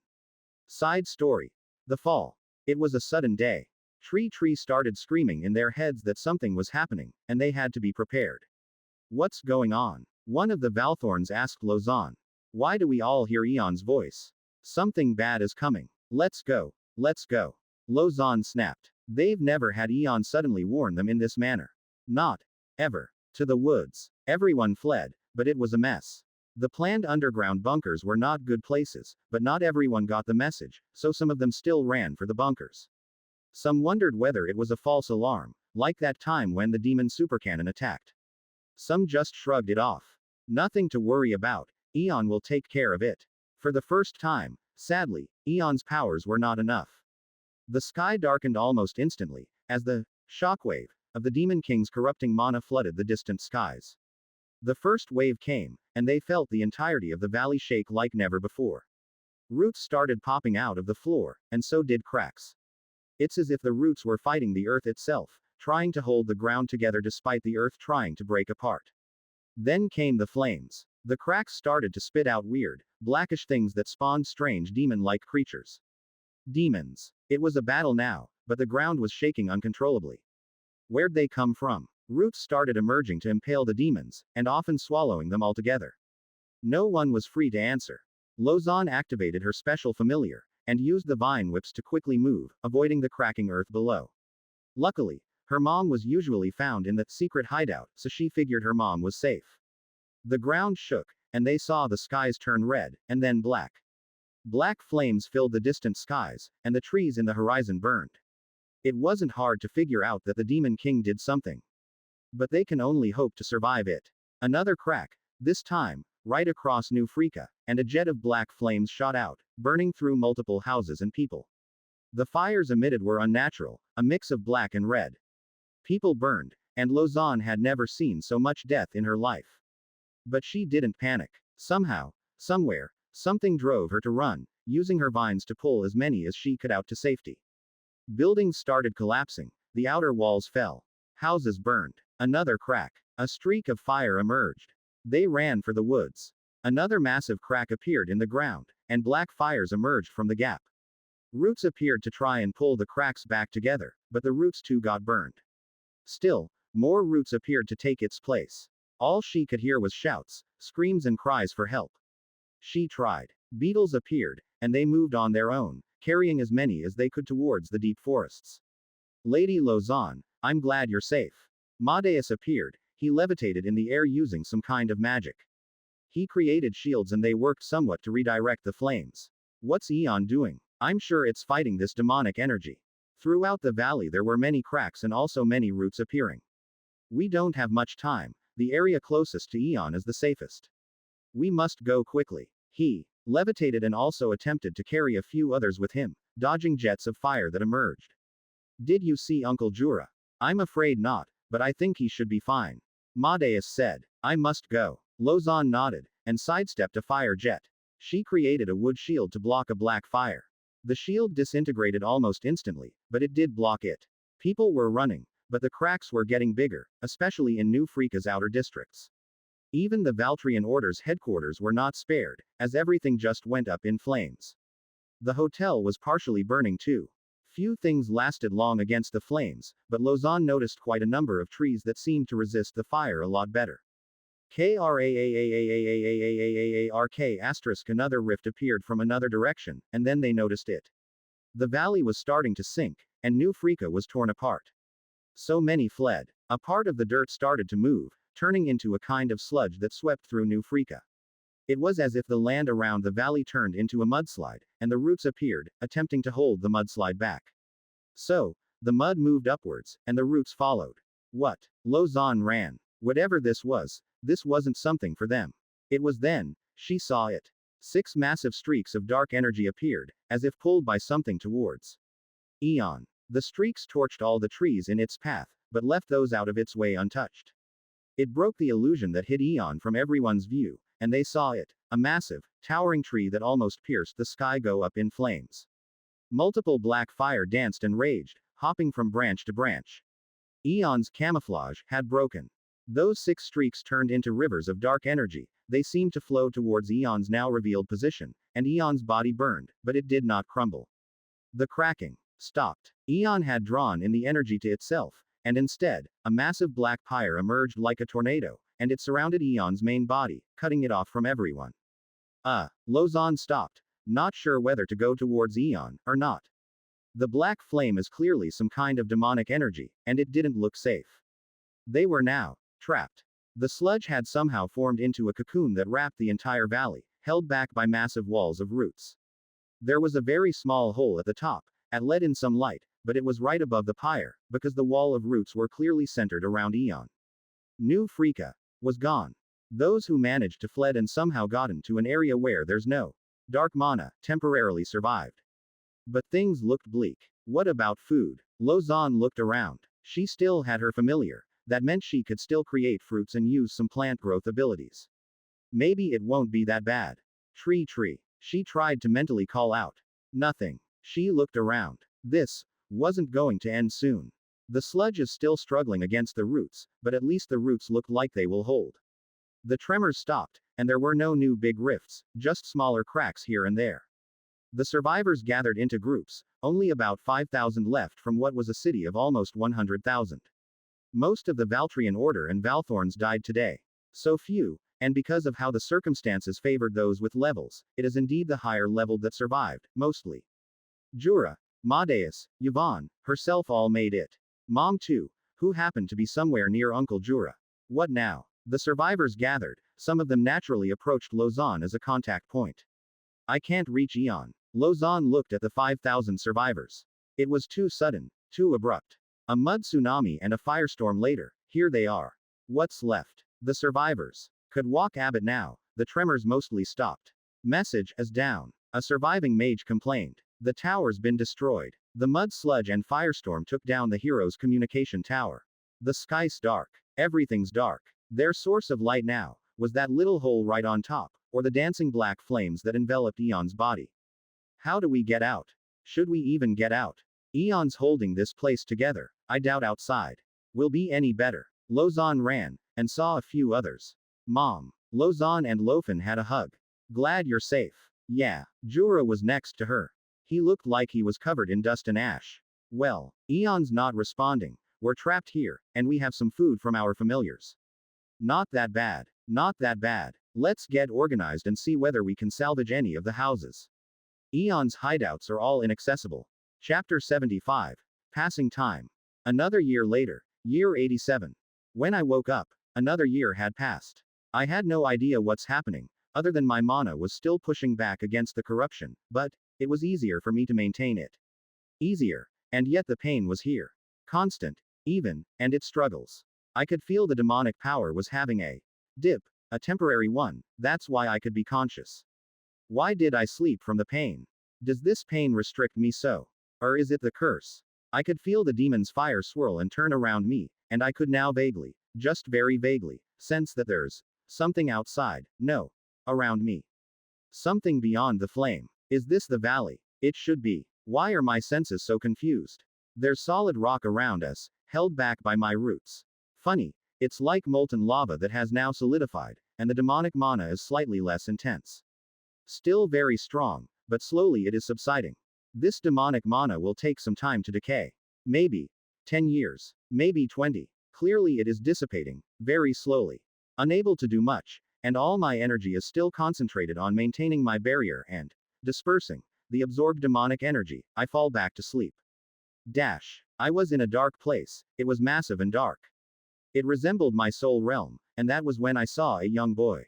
Side story. The fall. It was a sudden day. TreeTree started screaming in their heads that something was happening, and they had to be prepared. What's going on? One of the Valthorns asked Lausanne. Why do we all hear Eon's voice? Something bad is coming. Let's go. Let's go. Lausanne snapped. They've never had Eon suddenly warn them in this manner. Not ever. To the woods. Everyone fled, but it was a mess. The planned underground bunkers were not good places, but not everyone got the message, so some of them still ran for the bunkers. Some wondered whether it was a false alarm, like that time when the demon supercannon attacked. Some just shrugged it off. Nothing to worry about. Eon will take care of it. For the first time, sadly, Eon's powers were not enough. The sky darkened almost instantly, as the shockwave of the Demon King's corrupting mana flooded the distant skies. The first wave came, and they felt the entirety of the valley shake like never before. Roots started popping out of the floor, and so did cracks. It's as if the roots were fighting the earth itself, trying to hold the ground together despite the earth trying to break apart. Then came the flames. The cracks started to spit out weird, blackish things that spawned strange demon-like creatures. Demons. It was a battle now, but the ground was shaking uncontrollably. Where'd they come from? Roots started emerging to impale the demons, and often swallowing them altogether. No one was free to answer. Lozan activated her special familiar, and used the vine whips to quickly move, avoiding the cracking earth below. Luckily, her mom was usually found in the secret hideout, so she figured her mom was safe. The ground shook, and they saw the skies turn red, and then black. Black flames filled the distant skies, and the trees in the horizon burned. It wasn't hard to figure out that the Demon King did something. But they can only hope to survive it. Another crack, this time, right across New Freaka, and a jet of black flames shot out, burning through multiple houses and people. The fires emitted were unnatural, a mix of black and red. People burned, and Lozan had never seen so much death in her life. But she didn't panic. Somehow, somewhere, something drove her to run, using her vines to pull as many as she could out to safety. Buildings started collapsing, the outer walls fell. Houses burned. Another crack. A streak of fire emerged. They ran for the woods. Another massive crack appeared in the ground, and black fires emerged from the gap. Roots appeared to try and pull the cracks back together, but the roots too got burned. Still, more roots appeared to take its place. All she could hear was shouts, screams and cries for help. She tried. Beetles appeared, and they moved on their own, carrying as many as they could towards the deep forests. Lady Lozan, I'm glad you're safe. Madeus appeared. He levitated in the air using some kind of magic. He created shields and they worked somewhat to redirect the flames. What's Eon doing? I'm sure it's fighting this demonic energy. Throughout the valley there were many cracks and also many roots appearing. We don't have much time. The area closest to Eon is the safest. We must go quickly. He levitated and also attempted to carry a few others with him, dodging jets of fire that emerged. Did you see Uncle Jura? I'm afraid not, but I think he should be fine. Madeus said. I must go. Lozan nodded, and sidestepped a fire jet. She created a wood shield to block a black fire. The shield disintegrated almost instantly, but it did block it. People were running, but the cracks were getting bigger, especially in New Freaka's outer districts. Even the Valtrian Order's headquarters were not spared, as everything just went up in flames. The hotel was partially burning too. Few things lasted long against the flames, but Lozan noticed quite a number of trees that seemed to resist the fire a lot better. Kraaark another rift appeared from another direction, and then they noticed it. The valley was starting to sink, and New Freaka was torn apart. So many fled. A part of the dirt started to move, turning into a kind of sludge that swept through New Freaka. It was as if the land around the valley turned into a mudslide, and the roots appeared, attempting to hold the mudslide back. So, the mud moved upwards, and the roots followed. What? Lozan ran. Whatever this wasn't something for them. It was then, she saw it. 6 massive streaks of dark energy appeared, as if pulled by something towards Eon. The streaks torched all the trees in its path, but left those out of its way untouched. It broke the illusion that hid Eon from everyone's view, and they saw it, a massive, towering tree that almost pierced the sky go up in flames. Multiple black fire danced and raged, hopping from branch to branch. Eon's camouflage had broken. Those 6 streaks turned into rivers of dark energy, they seemed to flow towards Eon's now revealed position, and Eon's body burned, but it did not crumble. The cracking stopped. Eon had drawn in the energy to itself, and instead, a massive black pyre emerged like a tornado, and it surrounded Eon's main body, cutting it off from everyone. Lozan stopped, not sure whether to go towards Eon, or not. The black flame is clearly some kind of demonic energy, and it didn't look safe. They were now trapped. The sludge had somehow formed into a cocoon that wrapped the entire valley, held back by massive walls of roots. There was a very small hole at the top, that let in some light, but it was right above the pyre, because the wall of roots were clearly centered around Eon. New Freaka was gone. Those who managed to fled and somehow gotten to an area where there's no dark mana, temporarily survived. But things looked bleak. What about food? Lozan looked around. She still had her familiar. That meant she could still create fruits and use some plant growth abilities. Maybe it won't be that bad. TreeTree. She tried to mentally call out. Nothing. She looked around. This wasn't going to end soon. The sludge is still struggling against the roots, but at least the roots look like they will hold. The tremors stopped, and there were no new big rifts, just smaller cracks here and there. The survivors gathered into groups, only about 5,000 left from what was a city of almost 100,000. Most of the Valtrian Order and Valthorns died today. So few, and because of how the circumstances favored those with levels, it is indeed the higher leveled that survived, mostly. Jura, Madeus, Yvonne, herself all made it. Mom too, who happened to be somewhere near Uncle Jura. What now? The survivors gathered, some of them naturally approached Lausanne as a contact point. I can't reach Eon. Lausanne looked at the 5,000 survivors. It was too sudden, too abrupt. A mud tsunami and a firestorm later, here they are. What's left? The survivors. Could walk Abbott now, the tremors mostly stopped. Message is down. A surviving mage complained. The tower's been destroyed. The mud sludge and firestorm took down the hero's communication tower. The sky's dark. Everything's dark. Their source of light now was that little hole right on top, or the dancing black flames that enveloped Eon's body. How do we get out? Should we even get out? Eon's holding this place together. I doubt outside will be any better. Lausanne ran, and saw a few others. Mom. Lausanne and Lofen had a hug. Glad you're safe. Yeah. Jura was next to her. He looked like he was covered in dust and ash. Well, Eon's not responding. We're trapped here, and we have some food from our familiars. Not that bad. Not that bad. Let's get organized and see whether we can salvage any of the houses. Eon's hideouts are all inaccessible. Chapter 75. Passing time. Another year later, year 87. When I woke up, another year had passed. I had no idea what's happening, other than my mana was still pushing back against the corruption, but it was easier for me to maintain it. Easier, and yet the pain was here. Constant, even, and it struggles. I could feel the demonic power was having a dip, a temporary one, that's why I could be conscious. Why did I sleep from the pain? Does this pain restrict me so? Or is it the curse? I could feel the demon's fire swirl and turn around me, and I could now vaguely, just very vaguely, sense that there's something outside, no, around me. Something beyond the flame. Is this the valley? It should be. Why are my senses so confused? There's solid rock around us, held back by my roots. Funny, it's like molten lava that has now solidified, and the demonic mana is slightly less intense. Still very strong, but slowly it is subsiding. This demonic mana will take some time to decay. Maybe 10 years, maybe 20. Clearly it is dissipating, very slowly. Unable to do much, and all my energy is still concentrated on maintaining my barrier and dispersing the absorbed demonic energy. I fall back to sleep. I was in a dark place, it was massive and dark. It resembled my soul realm, and that was when I saw a young boy.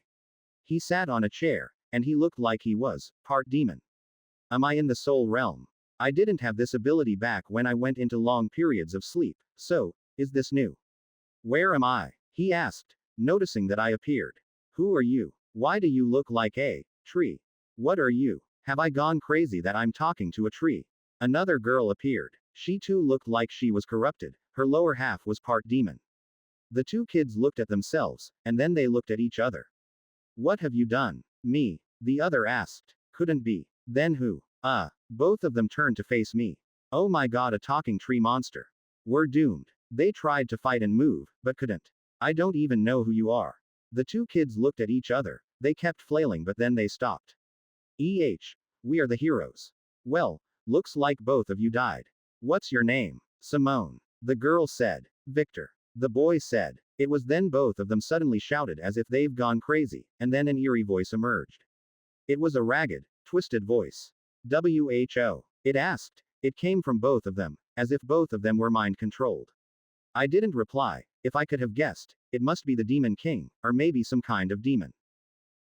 He sat on a chair, and he looked like he was part demon. Am I in the soul realm? I didn't have this ability back when I went into long periods of sleep, so is this new? Where am I? He asked, noticing that I appeared. Who are you? Why do you look like a tree? What are you? Have I gone crazy that I'm talking to a tree? Another girl appeared. She too looked like she was corrupted, her lower half was part demon. The two kids looked at themselves, and then they looked at each other. What have you done? Me. The other asked. Couldn't be. Then who? Both of them turned to face me. Oh my god, a talking tree monster. We're doomed. They tried to fight and move, but couldn't. I don't even know who you are. The two kids looked at each other. They kept flailing, but then they stopped. We are the heroes. Well, looks like both of you died. What's your name? Simone. The girl said. Victor. The boy said. It was then both of them suddenly shouted as if they've gone crazy, and then an eerie voice emerged. It was a ragged, twisted voice. WHO. It asked. It came from both of them, as if both of them were mind-controlled. I didn't reply. If I could have guessed, it must be the Demon King, or maybe some kind of demon.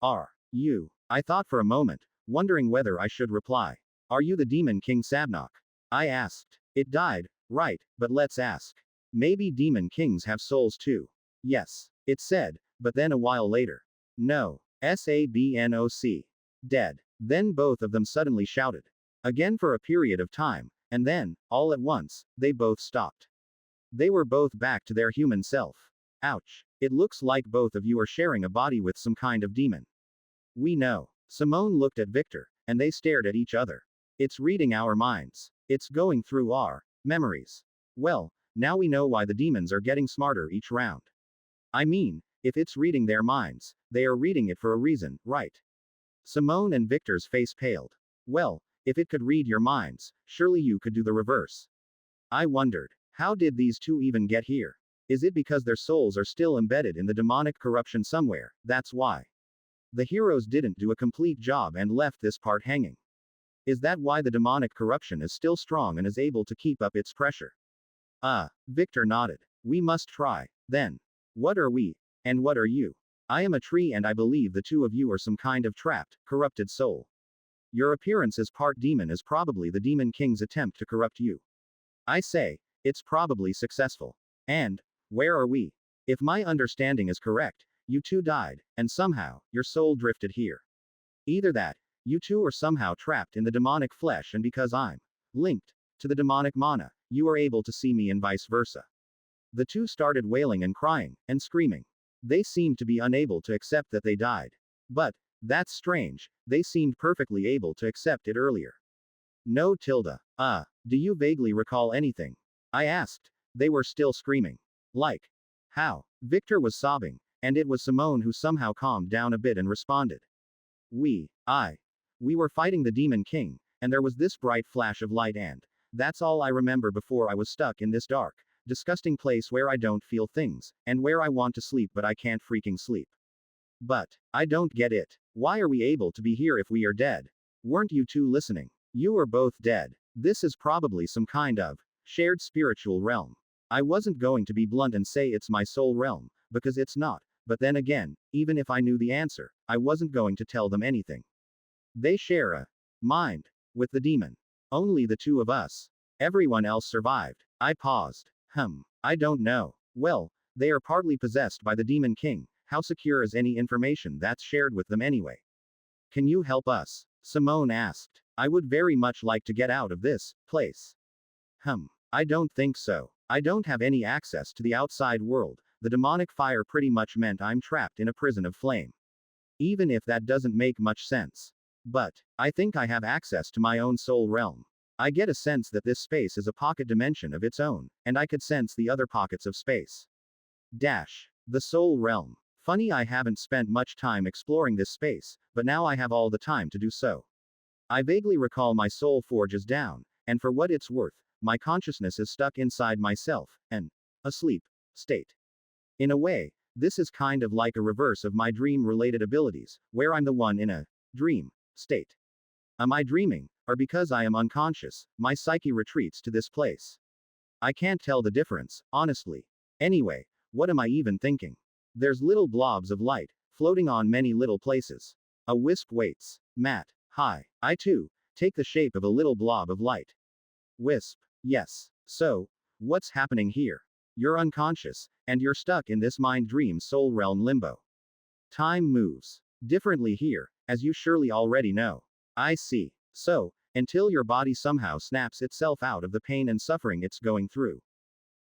Are you? I thought for a moment, wondering whether I should reply. Are you the Demon King Sabnok? I asked. It died, right, but let's ask. Maybe Demon Kings have souls too. Yes, it said, but then a while later. No. Sabnoc. Dead. Then both of them suddenly shouted. Again for a period of time, and then, all at once, they both stopped. They were both back to their human self. Ouch. It looks like both of you are sharing a body with some kind of demon. We know. Simone looked at Victor, and they stared at each other. It's reading our minds. It's going through our memories. Well, now we know why the demons are getting smarter each round. I mean, if it's reading their minds, they are reading it for a reason, right? Simone and Victor's face paled. Well, if it could read your minds, surely you could do the reverse. I wondered, how did these two even get here? Is it because their souls are still embedded in the demonic corruption somewhere? That's why. The heroes didn't do a complete job and left this part hanging. Is that why the demonic corruption is still strong and is able to keep up its pressure? Victor nodded. We must try. Then. What are we? And what are you? I am a tree and I believe the two of you are some kind of trapped, corrupted soul. Your appearance as part demon is probably the Demon King's attempt to corrupt you. I say, it's probably successful. And, where are we? If my understanding is correct, you two died, and somehow, your soul drifted here. Either that, you two are somehow trapped in the demonic flesh, and because I'm linked to the demonic mana, you are able to see me and vice versa. The two started wailing and crying, and screaming. They seemed to be unable to accept that they died. But, that's strange, they seemed perfectly able to accept it earlier. No tilde. Do you vaguely recall anything? I asked. They were still screaming. Like. How? Victor was sobbing, and it was Simone who somehow calmed down a bit and responded. We were fighting the Demon King, and there was this bright flash of light and that's all I remember before I was stuck in this dark, disgusting place where I don't feel things, and where I want to sleep but I can't freaking sleep. But, I don't get it. Why are we able to be here if we are dead? Weren't you two listening? You are both dead. This is probably some kind of shared spiritual realm. I wasn't going to be blunt and say it's my soul realm, because it's not, but then again, even if I knew the answer, I wasn't going to tell them anything. They share a mind with the demon. Only the two of us. Everyone else survived. I paused. I don't know. Well, they are partly possessed by the Demon King. How secure is any information that's shared with them anyway? Can you help us? Simone asked. I would very much like to get out of this place. I don't think so. I don't have any access to the outside world. The demonic fire pretty much meant I'm trapped in a prison of flame. Even if that doesn't make much sense. But, I think I have access to my own soul realm. I get a sense that this space is a pocket dimension of its own, and I could sense the other pockets of space. The soul realm. Funny I haven't spent much time exploring this space, but now I have all the time to do so. I vaguely recall my soul forge is down, and for what it's worth, my consciousness is stuck inside myself, an asleep state. In a way, this is kind of like a reverse of my dream-related abilities, where I'm the one in a dream state. Am I dreaming, or because I am unconscious, my psyche retreats to this place? I can't tell the difference, honestly. Anyway, what am I even thinking? There's little blobs of light, floating on many little places. A wisp waits. Matt. Hi. I too, take the shape of a little blob of light. Wisp. Yes. So, what's happening here? You're unconscious, and you're stuck in this mind dream soul realm limbo. Time moves differently here, as you surely already know. I see. So, until your body somehow snaps itself out of the pain and suffering it's going through.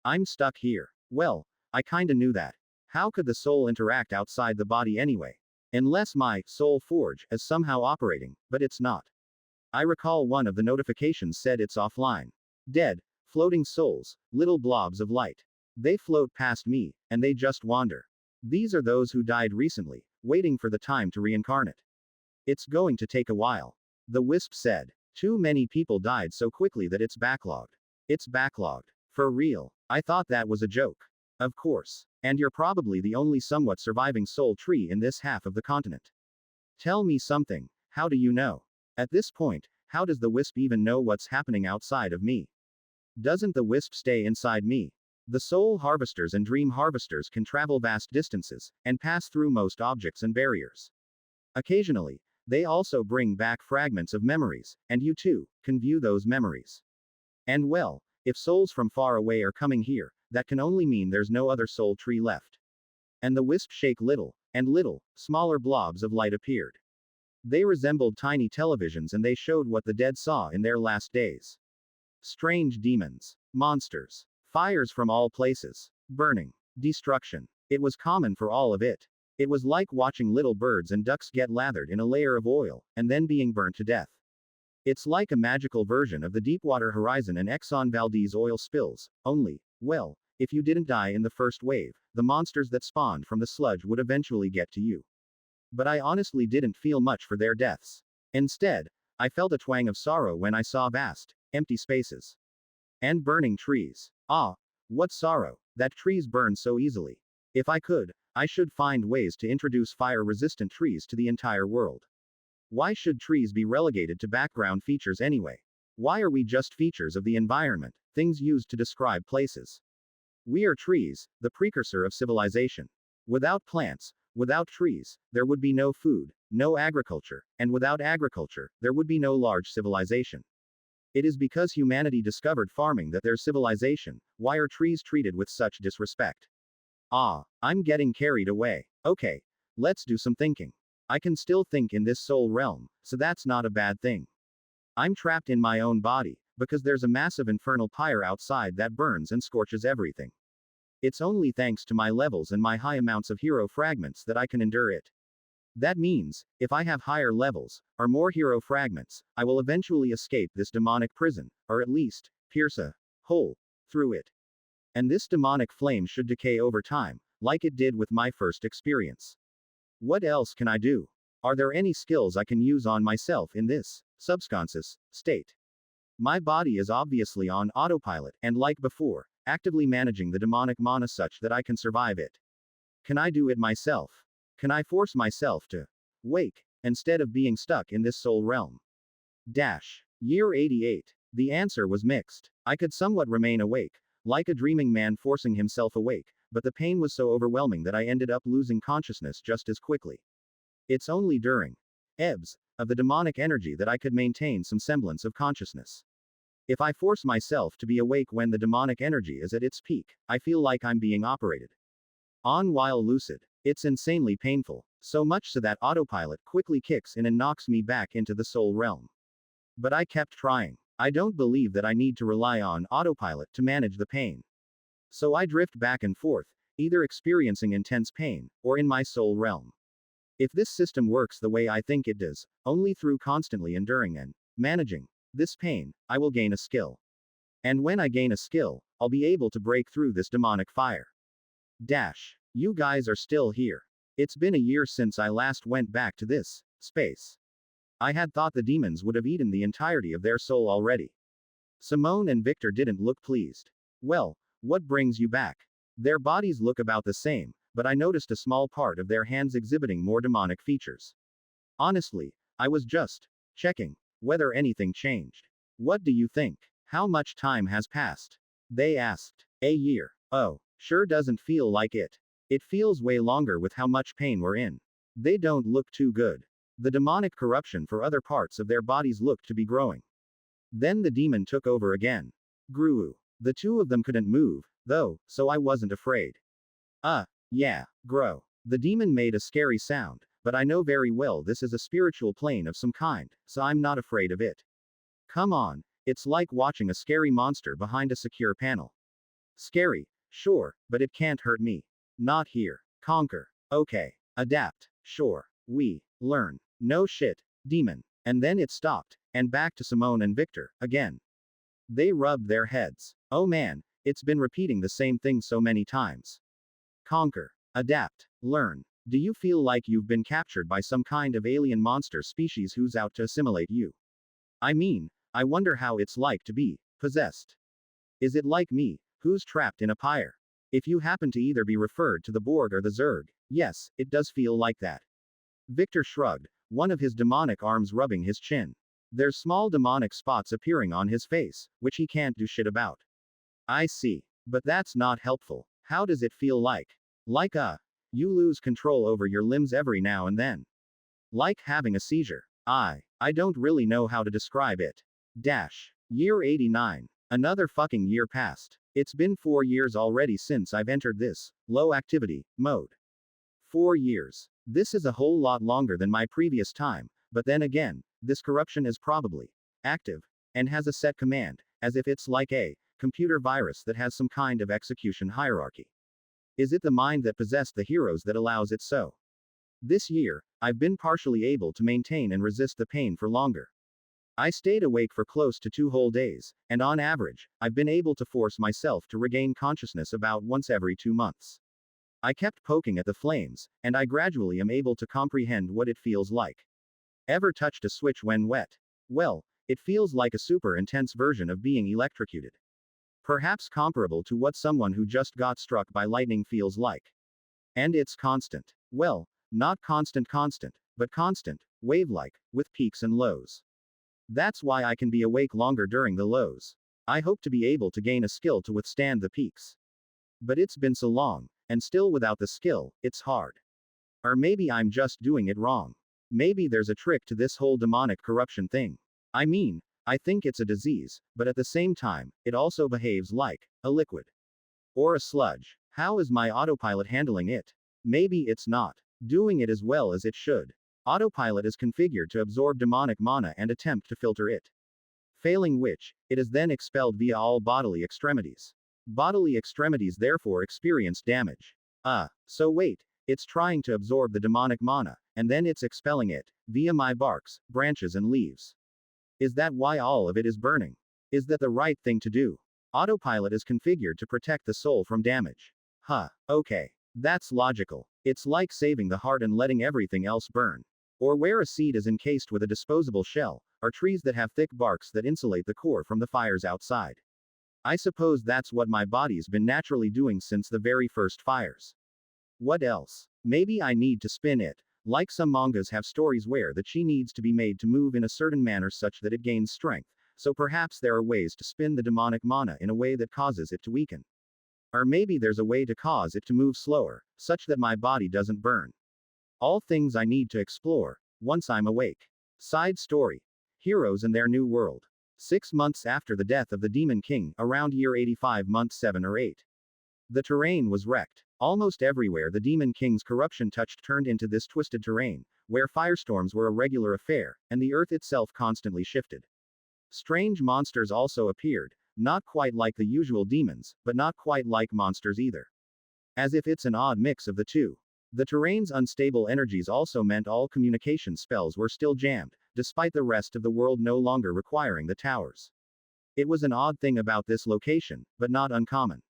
I'm stuck here. Well, I kinda knew that. How could the soul interact outside the body anyway? Unless my soul forge is somehow operating, but it's not. I recall one of the notifications said it's offline. Dead, floating souls, little blobs of light. They float past me, and they just wander. These are those who died recently, waiting for the time to reincarnate. It's going to take a while. The wisp said. Too many people died so quickly that it's backlogged. It's backlogged. For real. I thought that was a joke. Of course. And you're probably the only somewhat surviving soul tree in this half of the continent. Tell me something. How do you know? At this point, how does the wisp even know what's happening outside of me? Doesn't the wisp stay inside me? The soul harvesters and dream harvesters can travel vast distances, and pass through most objects and barriers. Occasionally, they also bring back fragments of memories, and you too can view those memories. And well, if souls from far away are coming here, that can only mean there's no other soul tree left. And the wisp shake little, and little, smaller blobs of light appeared. They resembled tiny televisions and they showed what the dead saw in their last days. Strange demons, monsters, fires from all places, burning, destruction. It was common for all of it. It was like watching little birds and ducks get lathered in a layer of oil, and then being burnt to death. It's like a magical version of the Deepwater Horizon and Exxon Valdez oil spills, only, well, if you didn't die in the first wave, the monsters that spawned from the sludge would eventually get to you. But I honestly didn't feel much for their deaths. Instead, I felt a twang of sorrow when I saw vast, empty spaces. And burning trees. What sorrow, that trees burn so easily. If I could, I should find ways to introduce fire-resistant trees to the entire world. Why should trees be relegated to background features anyway? Why are we just features of the environment, things used to describe places? We are trees, the precursor of civilization. Without plants, without trees, there would be no food, no agriculture, and without agriculture, there would be no large civilization. It is because humanity discovered farming that there's civilization. Why are trees treated with such disrespect? Ah, I'm getting carried away. Okay, let's do some thinking. I can still think in this soul realm, so that's not a bad thing. I'm trapped in my own body, because there's a massive infernal pyre outside that burns and scorches everything. It's only thanks to my levels and my high amounts of hero fragments that I can endure it. That means, if I have higher levels, or more hero fragments, I will eventually escape this demonic prison, or at least, pierce a hole through it. And this demonic flame should decay over time, like it did with my first experience. What else can I do? Are there any skills I can use on myself in this subconscious state? My body is obviously on autopilot, and like before, actively managing the demonic mana such that I can survive it. Can I do it myself? Can I force myself to wake, instead of being stuck in this soul realm? Year 88. The answer was mixed. I could somewhat remain awake, like a dreaming man forcing himself awake, but the pain was so overwhelming that I ended up losing consciousness just as quickly. It's only during ebbs of the demonic energy that I could maintain some semblance of consciousness. If I force myself to be awake when the demonic energy is at its peak, I feel like I'm being operated on while lucid. It's insanely painful, so much so that autopilot quickly kicks in and knocks me back into the soul realm. But I kept trying. I don't believe that I need to rely on autopilot to manage the pain. So I drift back and forth, either experiencing intense pain, or in my soul realm. If this system works the way I think it does, only through constantly enduring and managing this pain, I will gain a skill. And when I gain a skill, I'll be able to break through this demonic fire. You guys are still here. It's been a year since I last went back to this space. I had thought the demons would have eaten the entirety of their soul already. Simone and Victor didn't look pleased. Well, what brings you back? Their bodies look about the same, but I noticed a small part of their hands exhibiting more demonic features. Honestly, I was just checking whether anything changed. What do you think? How much time has passed? They asked. A year. Oh, sure doesn't feel like it. It feels way longer with how much pain we're in. They don't look too good. The demonic corruption for other parts of their bodies looked to be growing. Then the demon took over again. Gruu. The two of them couldn't move, though, so I wasn't afraid. Yeah, grow. The demon made a scary sound, but I know very well this is a spiritual plane of some kind, so I'm not afraid of it. Come on, it's like watching a scary monster behind a secure panel. Scary, sure, but it can't hurt me. Not here. Conquer. Okay. Adapt. Sure. We learn. No shit, demon. And then it stopped, and back to Simone and Victor, again. They rubbed their heads. Oh man, it's been repeating the same thing so many times. Conquer. Adapt. Learn. Do you feel like you've been captured by some kind of alien monster species who's out to assimilate you? I mean, I wonder how it's like to be possessed. Is it like me, who's trapped in a pyre? If you happen to either be referred to the Borg or the Zerg, yes, it does feel like that. Victor shrugged, one of his demonic arms rubbing his chin. There's small demonic spots appearing on his face, which he can't do shit about. I see. But that's not helpful. How does it feel like? Like you lose control over your limbs every now and then. Like having a seizure. I don't really know how to describe it. Year 89. Another fucking year passed. It's been 4 years already since I've entered this low activity mode. 4 years. This is a whole lot longer than my previous time, but then again, this corruption is probably active and has a set command, as if it's like a computer virus that has some kind of execution hierarchy. Is it the mind that possessed the heroes that allows it so? This year, I've been partially able to maintain and resist the pain for longer. I stayed awake for close to 2 whole days, and on average, I've been able to force myself to regain consciousness about once every 2 months. I kept poking at the flames, and I gradually am able to comprehend what it feels like. Ever touched a switch when wet? Well, it feels like a super intense version of being electrocuted. Perhaps comparable to what someone who just got struck by lightning feels like. And it's constant. Well, not constant, but constant, wave-like, with peaks and lows. That's why I can be awake longer during the lows. I hope to be able to gain a skill to withstand the peaks. But it's been so long, and still without the skill, it's hard. Or maybe I'm just doing it wrong. Maybe there's a trick to this whole demonic corruption thing. I mean, I think it's a disease, but at the same time, it also behaves like a liquid. Or a sludge. How is my autopilot handling it? Maybe it's not doing it as well as it should. Autopilot is configured to absorb demonic mana and attempt to filter it. Failing which, it is then expelled via all bodily extremities. Bodily extremities therefore experience damage. So wait, it's trying to absorb the demonic mana, and then it's expelling it, via my barks, branches and leaves. Is that why all of it is burning? Is that the right thing to do? Autopilot is configured to protect the soul from damage. Okay. That's logical. It's like saving the heart and letting everything else burn. Or where a seed is encased with a disposable shell, or trees that have thick barks that insulate the core from the fires outside. I suppose that's what my body's been naturally doing since the very first fires. What else? Maybe I need to spin it, like some mangas have stories where the chi needs to be made to move in a certain manner such that it gains strength, so perhaps there are ways to spin the demonic mana in a way that causes it to weaken. Or maybe there's a way to cause it to move slower, such that my body doesn't burn. All things I need to explore, once I'm awake. Side story. Heroes and their new world. 6 months after the death of the Demon King, around year 85 month 7 or 8. The terrain was wrecked. Almost everywhere the Demon King's corruption touched turned into this twisted terrain, where firestorms were a regular affair, and the earth itself constantly shifted. Strange monsters also appeared, not quite like the usual demons, but not quite like monsters either. As if it's an odd mix of the two. The terrain's unstable energies also meant all communication spells were still jammed, despite the rest of the world no longer requiring the towers. It was an odd thing about this location, but not uncommon.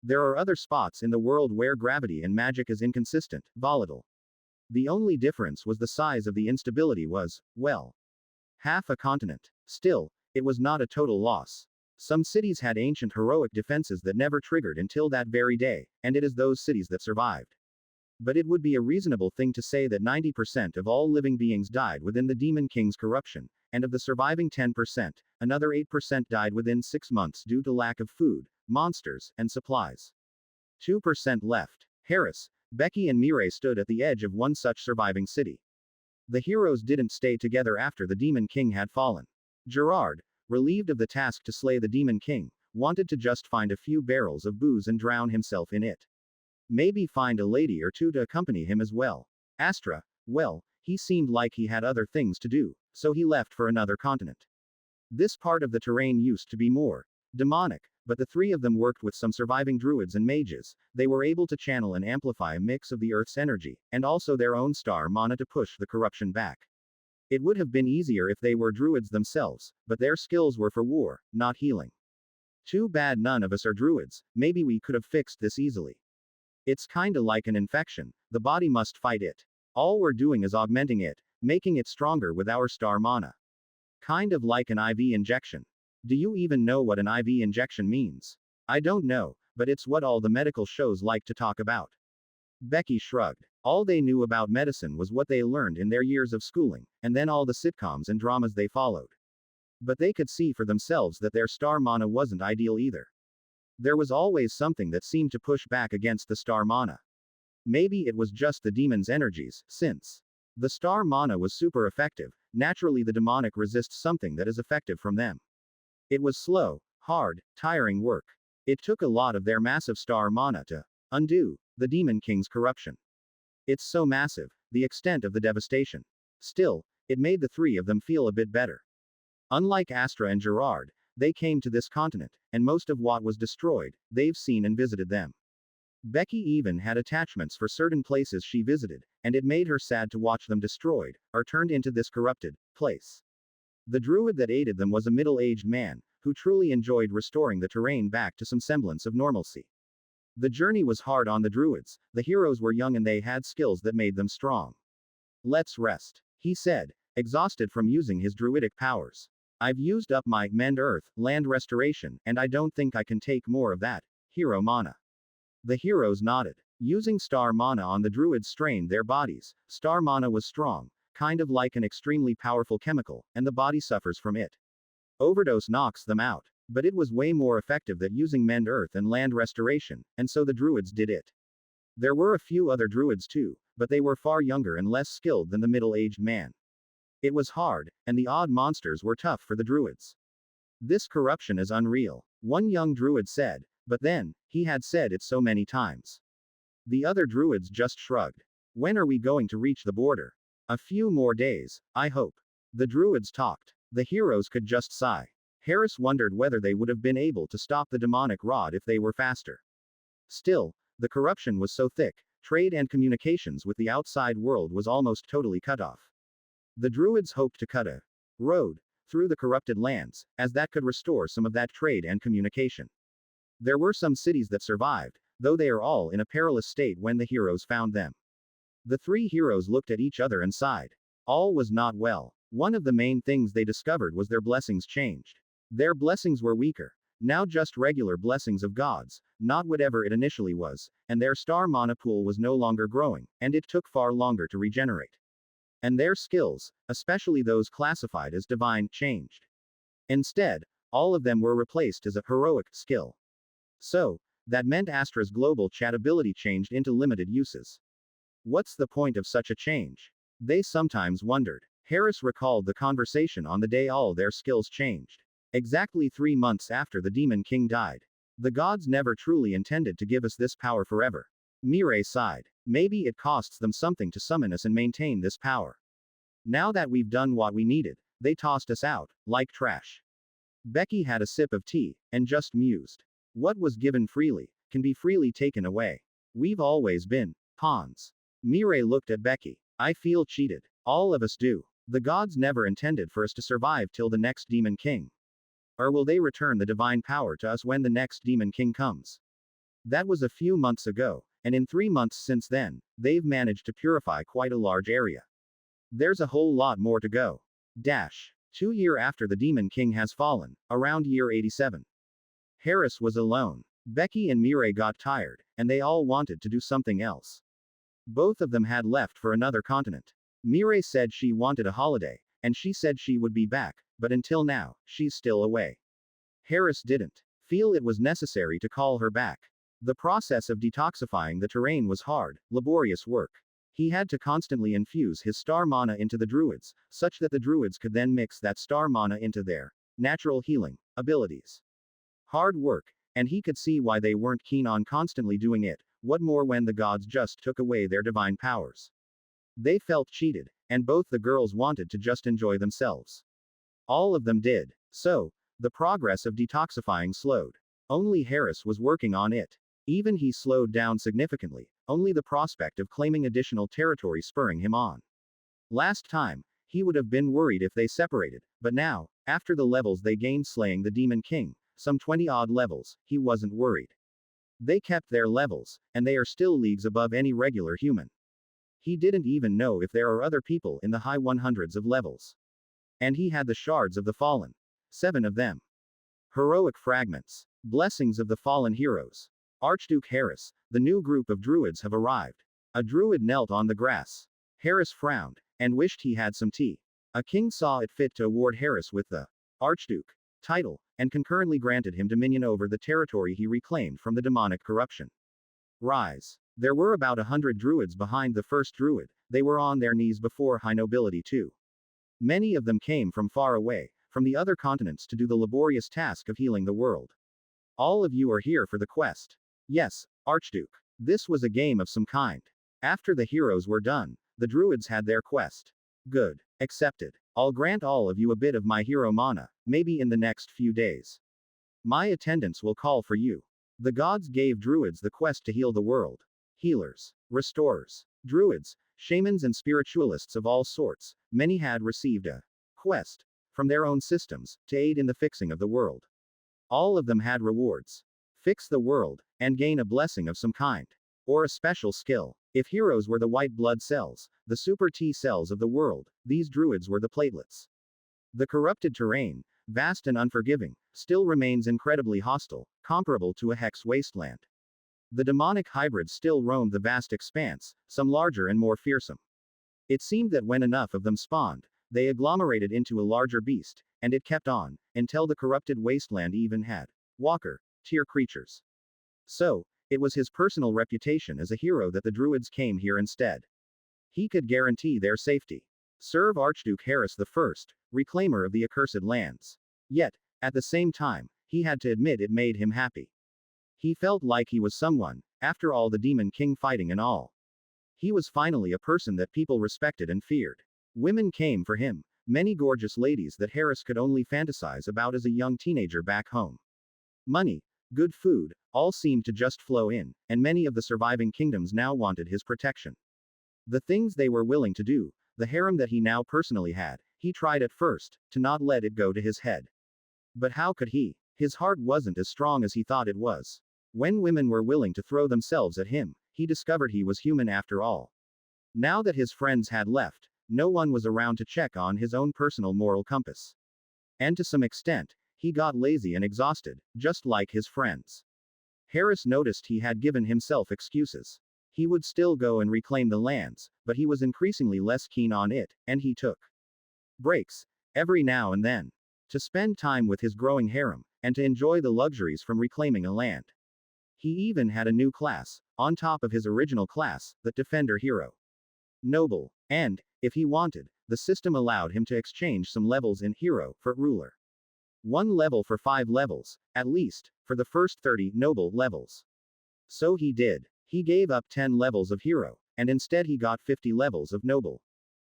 There are other spots in the world where gravity and magic is inconsistent, volatile. The only difference was the size of the instability was, well, half a continent. Still, it was not a total loss. Some cities had ancient heroic defenses that never triggered until that very day, and it is those cities that survived. But it would be a reasonable thing to say that 90% of all living beings died within the Demon King's corruption, and of the surviving 10%, another 8% died within 6 months due to lack of food, monsters, and supplies. 2% left. Harris, Becky and Mireille stood at the edge of one such surviving city. The heroes didn't stay together after the Demon King had fallen. Gerard, relieved of the task to slay the Demon King, wanted to just find a few barrels of booze and drown himself in it. Maybe find a lady or two to accompany him as well. Astra, well, he seemed like he had other things to do, so he left for another continent. This part of the terrain used to be more demonic, but the three of them worked with some surviving druids and mages. They were able to channel and amplify a mix of the Earth's energy, and also their own star mana to push the corruption back. It would have been easier if they were druids themselves, but their skills were for war, not healing. Too bad none of us are druids. Maybe we could have fixed this easily. It's kinda like an infection, the body must fight it. All we're doing is augmenting it, making it stronger with our star mana. Kind of like an IV injection. Do you even know what an IV injection means? I don't know, but it's what all the medical shows like to talk about. Becky shrugged. All they knew about medicine was what they learned in their years of schooling, and then all the sitcoms and dramas they followed. But they could see for themselves that their star mana wasn't ideal either. There was always something that seemed to push back against the star mana. Maybe it was just the demon's energies, since the star mana was super effective, naturally the demonic resists something that is effective from them. It was slow, hard, tiring work. It took a lot of their massive star mana to undo the Demon King's corruption. It's so massive, the extent of the devastation. Still, it made the three of them feel a bit better. Unlike Astra and Gerard, they came to this continent, and most of what was destroyed, they've seen and visited them. Becky even had attachments for certain places she visited, and it made her sad to watch them destroyed, or turned into this corrupted place. The druid that aided them was a middle-aged man, who truly enjoyed restoring the terrain back to some semblance of normalcy. The journey was hard on the druids, the heroes were young and they had skills that made them strong. Let's rest, he said, exhausted from using his druidic powers. I've used up my mend earth, land restoration, and I don't think I can take more of that. Hero mana. The heroes nodded. Using star mana on the druids strained their bodies. Star mana was strong, kind of like an extremely powerful chemical, and the body suffers from it. Overdose knocks them out. But it was way more effective than using mend earth and land restoration, and so the druids did it. There were a few other druids too, but they were far younger and less skilled than the middle-aged man. It was hard, and the odd monsters were tough for the druids. This corruption is unreal, one young druid said, but then, he had said it so many times. The other druids just shrugged. When are we going to reach the border? A few more days, I hope. The druids talked. The heroes could just sigh. Harris wondered whether they would have been able to stop the demonic rod if they were faster. Still, the corruption was so thick, trade and communications with the outside world was almost totally cut off. The druids hoped to cut a road through the corrupted lands, as that could restore some of that trade and communication. There were some cities that survived, though they are all in a perilous state when the heroes found them. The three heroes looked at each other and sighed. All was not well. One of the main things they discovered was their blessings changed. Their blessings were weaker. Now just regular blessings of gods, not whatever it initially was, and their star mana pool was no longer growing, and it took far longer to regenerate. And their skills, especially those classified as divine, changed. Instead, all of them were replaced as a heroic skill. So, that meant Astra's global chat ability changed into limited uses. What's the point of such a change? They sometimes wondered. Harris recalled the conversation on the day all their skills changed. Exactly 3 months after the Demon King died. The gods never truly intended to give us this power forever. Mireille sighed. Maybe it costs them something to summon us and maintain this power. Now that we've done what we needed, they tossed us out, like trash. Becky had a sip of tea, and just mused. What was given freely, can be freely taken away. We've always been pawns. Mireille looked at Becky. I feel cheated. All of us do. The gods never intended for us to survive till the next Demon King. Or will they return the divine power to us when the next Demon King comes? That was a few months ago, and in 3 months since then, they've managed to purify quite a large area. There's a whole lot more to go. 2 years after the Demon King has fallen, around year 87. Harris was alone. Becky and Mireille got tired, and they all wanted to do something else. Both of them had left for another continent. Mireille said she wanted a holiday, and she said she would be back, but until now, she's still away. Harris didn't feel it was necessary to call her back. The process of detoxifying the terrain was hard, laborious work. He had to constantly infuse his star mana into the druids, such that the druids could then mix that star mana into their natural healing abilities. Hard work, and he could see why they weren't keen on constantly doing it, what more when the gods just took away their divine powers. They felt cheated, and both the girls wanted to just enjoy themselves. All of them did. So, the progress of detoxifying slowed. Only Harris was working on it. Even he slowed down significantly, only the prospect of claiming additional territory spurring him on. Last time, he would have been worried if they separated, but now, after the levels they gained slaying the Demon King, some 20-odd levels, he wasn't worried. They kept their levels, and they are still leagues above any regular human. He didn't even know if there are other people in the high 100s of levels. And he had the shards of the fallen. 7 of them. Heroic fragments. Blessings of the fallen heroes. Archduke Harris, the new group of druids have arrived. A druid knelt on the grass. Harris frowned, and wished he had some tea. A king saw it fit to award Harris with the Archduke title, and concurrently granted him dominion over the territory he reclaimed from the demonic corruption. Rise. There were about 100 druids behind the first druid, they were on their knees before high nobility too. Many of them came from far away, from the other continents to do the laborious task of healing the world. All of you are here for the quest. Yes, Archduke. This was a game of some kind. After the heroes were done, the druids had their quest. Good. Accepted. I'll grant all of you a bit of my hero mana, maybe in the next few days. My attendants will call for you. The gods gave druids the quest to heal the world. Healers. Restorers. Druids, shamans and spiritualists of all sorts, many had received a quest from their own systems to aid in the fixing of the world. All of them had rewards. Fix the world, and gain a blessing of some kind. Or a special skill. If heroes were the white blood cells, the super T cells of the world, these druids were the platelets. The corrupted terrain, vast and unforgiving, still remains incredibly hostile, comparable to a hex wasteland. The demonic hybrids still roamed the vast expanse, some larger and more fearsome. It seemed that when enough of them spawned, they agglomerated into a larger beast, and it kept on, until the corrupted wasteland even had Walker tier creatures. So, it was his personal reputation as a hero that the Druids came here instead. He could guarantee their safety. Serve Archduke Harris the First, reclaimer of the accursed lands. Yet, at the same time, he had to admit it made him happy. He felt like he was someone, after all the Demon King fighting and all. He was finally a person that people respected and feared. Women came for him, many gorgeous ladies that Harris could only fantasize about as a young teenager back home. Money, good food, all seemed to just flow in, and many of the surviving kingdoms now wanted his protection. The things they were willing to do, the harem that he now personally had, he tried at first, to not let it go to his head. But how could he? His heart wasn't as strong as he thought it was. When women were willing to throw themselves at him, he discovered he was human after all. Now that his friends had left, no one was around to check on his own personal moral compass. And to some extent, he got lazy and exhausted, just like his friends. Harris noticed he had given himself excuses. He would still go and reclaim the lands, but he was increasingly less keen on it, and he took breaks, every now and then, to spend time with his growing harem, and to enjoy the luxuries from reclaiming a land. He even had a new class, on top of his original class, the Defender Hero. Noble. And, if he wanted, the system allowed him to exchange some levels in Hero for Ruler. 1 level for 5 levels, at least, for the first 30 Noble levels. So he did. He gave up 10 levels of Hero, and instead he got 50 levels of Noble.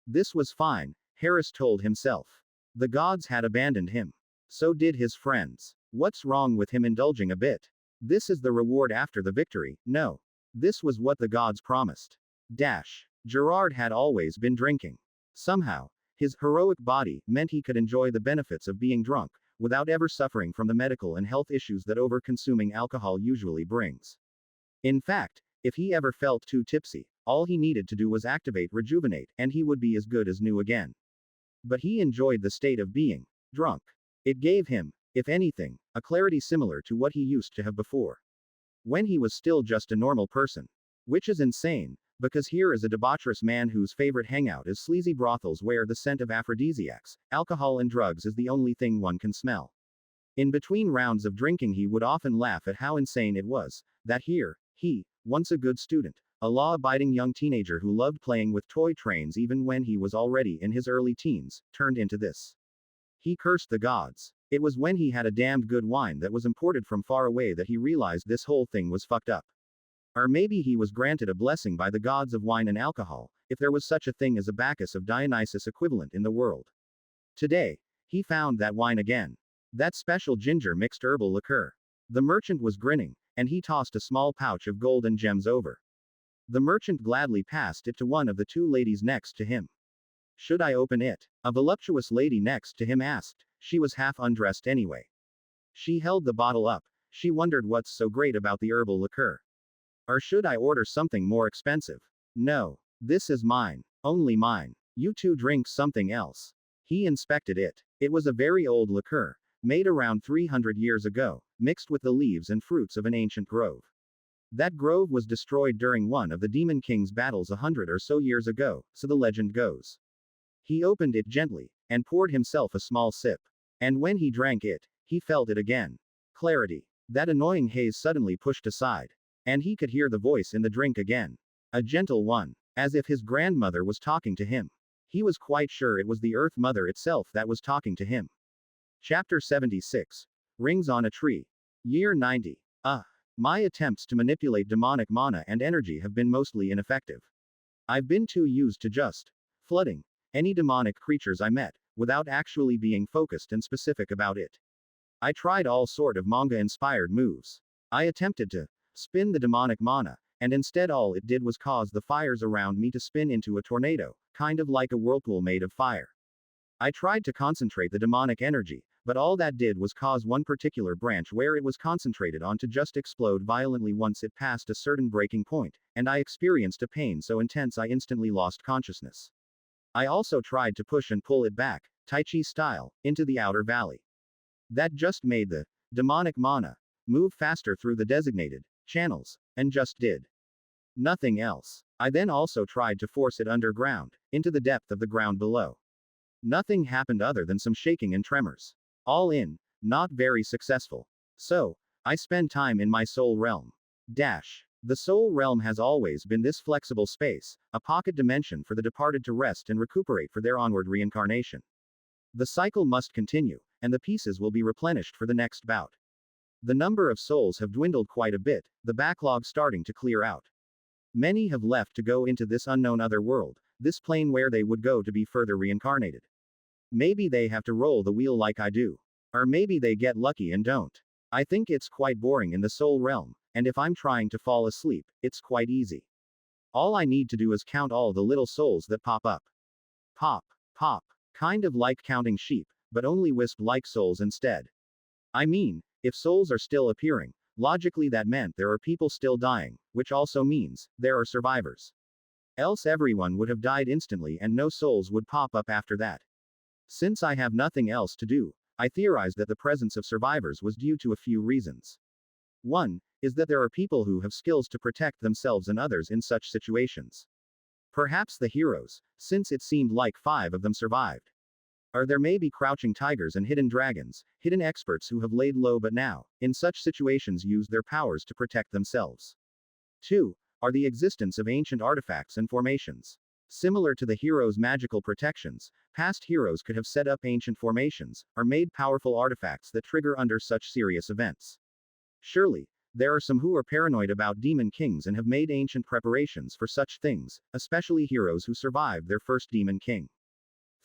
This was fine, Harris told himself. The gods had abandoned him. So did his friends. What's wrong with him indulging a bit? This is the reward after the victory, no. This was what the gods promised. Gerard had always been drinking. Somehow, his heroic body meant he could enjoy the benefits of being drunk, without ever suffering from the medical and health issues that over-consuming alcohol usually brings. In fact, if he ever felt too tipsy, all he needed to do was activate Rejuvenate, and he would be as good as new again. But he enjoyed the state of being drunk. It gave him, if anything, a clarity similar to what he used to have before. When he was still just a normal person. Which is insane, because here is a debaucherous man whose favorite hangout is sleazy brothels where the scent of aphrodisiacs, alcohol and drugs is the only thing one can smell. In between rounds of drinking he would often laugh at how insane it was, that here, he, once a good student, a law-abiding young teenager who loved playing with toy trains even when he was already in his early teens, turned into this. He cursed the gods. It was when he had a damned good wine that was imported from far away that he realized this whole thing was fucked up. Or maybe he was granted a blessing by the gods of wine and alcohol, if there was such a thing as a Bacchus of Dionysus equivalent in the world. Today, he found that wine again. That special ginger mixed herbal liqueur. The merchant was grinning, and he tossed a small pouch of gold and gems over. The merchant gladly passed it to one of the 2 ladies next to him. Should I open it? A voluptuous lady next to him asked. She was half undressed anyway. She held the bottle up. She wondered what's so great about the herbal liqueur. Or should I order something more expensive? No. This is mine. Only mine. You 2 drink something else. He inspected it. It was a very old liqueur, made around 300 years ago, mixed with the leaves and fruits of an ancient grove. That grove was destroyed during one of the Demon King's battles 100 or so years ago, so the legend goes. He opened it gently, and poured himself a small sip. And when he drank it, he felt it again. Clarity. That annoying haze suddenly pushed aside. And he could hear the voice in the drink again. A gentle one. As if his grandmother was talking to him. He was quite sure it was the Earth Mother itself that was talking to him. Chapter 76. Rings on a Tree. Year 90. My attempts to manipulate demonic mana and energy have been mostly ineffective. I've been too used to just flooding any demonic creatures I met, without actually being focused and specific about it. I tried all sort of manga-inspired moves. I attempted to spin the demonic mana, and instead all it did was cause the fires around me to spin into a tornado, kind of like a whirlpool made of fire. I tried to concentrate the demonic energy, but all that did was cause one particular branch where it was concentrated on to just explode violently once it passed a certain breaking point, and I experienced a pain so intense I instantly lost consciousness. I also tried to push and pull it back, Tai Chi style, into the outer valley. That just made the demonic mana move faster through the designated channels, and just did nothing else. I then also tried to force it underground, into the depth of the ground below. Nothing happened other than some shaking and tremors. All in, not very successful. So, I spend time in my soul realm. The soul realm has always been this flexible space, a pocket dimension for the departed to rest and recuperate for their onward reincarnation. The cycle must continue, and the pieces will be replenished for the next bout. The number of souls have dwindled quite a bit, the backlog starting to clear out. Many have left to go into this unknown other world, this plane where they would go to be further reincarnated. Maybe they have to roll the wheel like I do. Or maybe they get lucky and don't. I think it's quite boring in the soul realm, and if I'm trying to fall asleep, it's quite easy. All I need to do is count all the little souls that pop up. Pop, pop. Kind of like counting sheep, but only wisp-like souls instead. I mean, if souls are still appearing, logically that meant there are people still dying, which also means there are survivors. Else everyone would have died instantly and no souls would pop up after that. Since I have nothing else to do, I theorized that the presence of survivors was due to a few reasons. One is that there are people who have skills to protect themselves and others in such situations. Perhaps the heroes, since it seemed like 5 of them survived. Or there may be crouching tigers and hidden dragons, hidden experts who have laid low but now, in such situations use their powers to protect themselves. 2 are the existence of ancient artifacts and formations. Similar to the heroes' magical protections, past heroes could have set up ancient formations, or made powerful artifacts that trigger under such serious events. Surely, there are some who are paranoid about demon kings and have made ancient preparations for such things, especially heroes who survived their first demon king.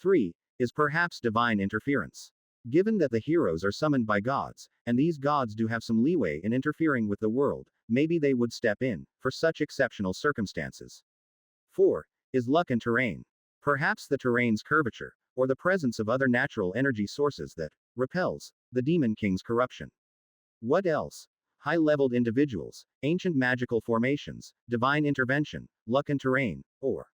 3 is perhaps divine interference. Given that the heroes are summoned by gods, and these gods do have some leeway in interfering with the world, maybe they would step in, for such exceptional circumstances. 4 is luck and terrain. Perhaps the terrain's curvature, or the presence of other natural energy sources that repels the demon king's corruption. What else? High-leveled individuals, ancient magical formations, divine intervention, luck and terrain, or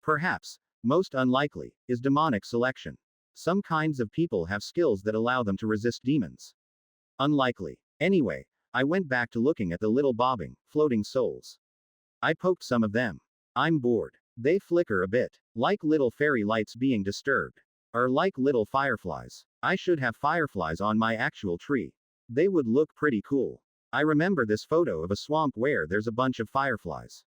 perhaps, most unlikely, is demonic selection. Some kinds of people have skills that allow them to resist demons. Unlikely. Anyway, I went back to looking at the little bobbing, floating souls. I poked some of them. I'm bored. They flicker a bit, like little fairy lights being disturbed. Or like little fireflies. I should have fireflies on my actual tree. They would look pretty cool. I remember this photo of a swamp where there's a bunch of fireflies.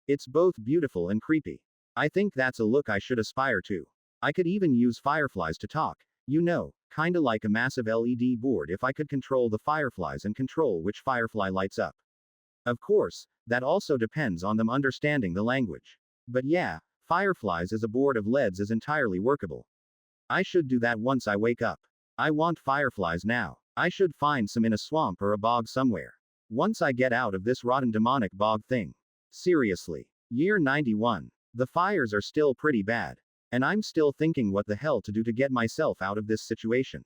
It's both beautiful and creepy. I think that's a look I should aspire to. I could even use fireflies to talk, you know, kinda like a massive LED board if I could control the fireflies and control which firefly lights up. Of course, that also depends on them understanding the language. But yeah, fireflies as a board of LEDs is entirely workable. I should do that once I wake up. I want fireflies now. I should find some in a swamp or a bog somewhere. Once I get out of this rotten demonic bog thing. Seriously. Year 91. The fires are still pretty bad. And I'm still thinking what the hell to do to get myself out of this situation.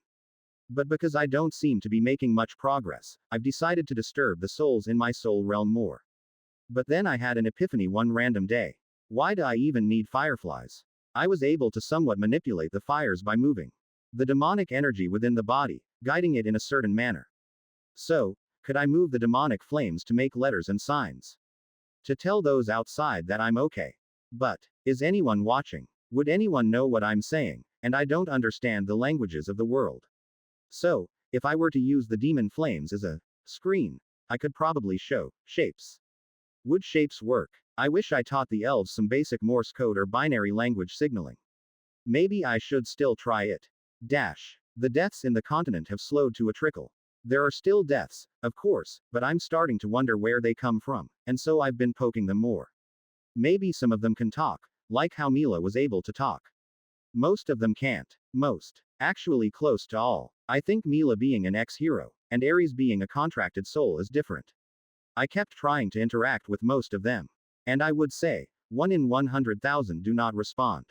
But because I don't seem to be making much progress, I've decided to disturb the souls in my soul realm more. But then I had an epiphany one random day. Why do I even need fireflies? I was able to somewhat manipulate the fires by moving the demonic energy within the body, guiding it in a certain manner. So, could I move the demonic flames to make letters and signs? To tell those outside that I'm okay. But, is anyone watching? Would anyone know what I'm saying? And I don't understand the languages of the world. So, if I were to use the demon flames as a screen, I could probably show shapes. Would shapes work? I wish I taught the elves some basic Morse code or binary language signaling. Maybe I should still try it. The deaths in the continent have slowed to a trickle. There are still deaths, of course, but I'm starting to wonder where they come from, and so I've been poking them more. Maybe some of them can talk, like how Mila was able to talk. Most of them can't. Most. Actually close to all. I think Mila being an ex-hero, and Ares being a contracted soul is different. I kept trying to interact with most of them. And I would say, 1 in 100,000 do not respond.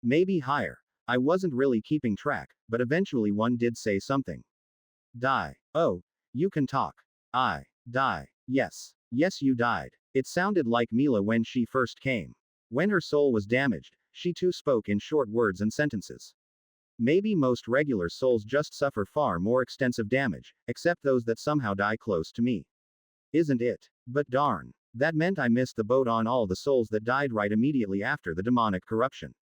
Maybe higher. I wasn't really keeping track, but eventually one did say something. Die. Oh, you can talk. I. Die. Yes. Yes, you died. It sounded like Mila when she first came. When her soul was damaged, she too spoke in short words and sentences. Maybe most regular souls just suffer far more extensive damage, except those that somehow die close to me. Isn't it? But darn. That meant I missed the boat on all the souls that died right immediately after the demonic corruption.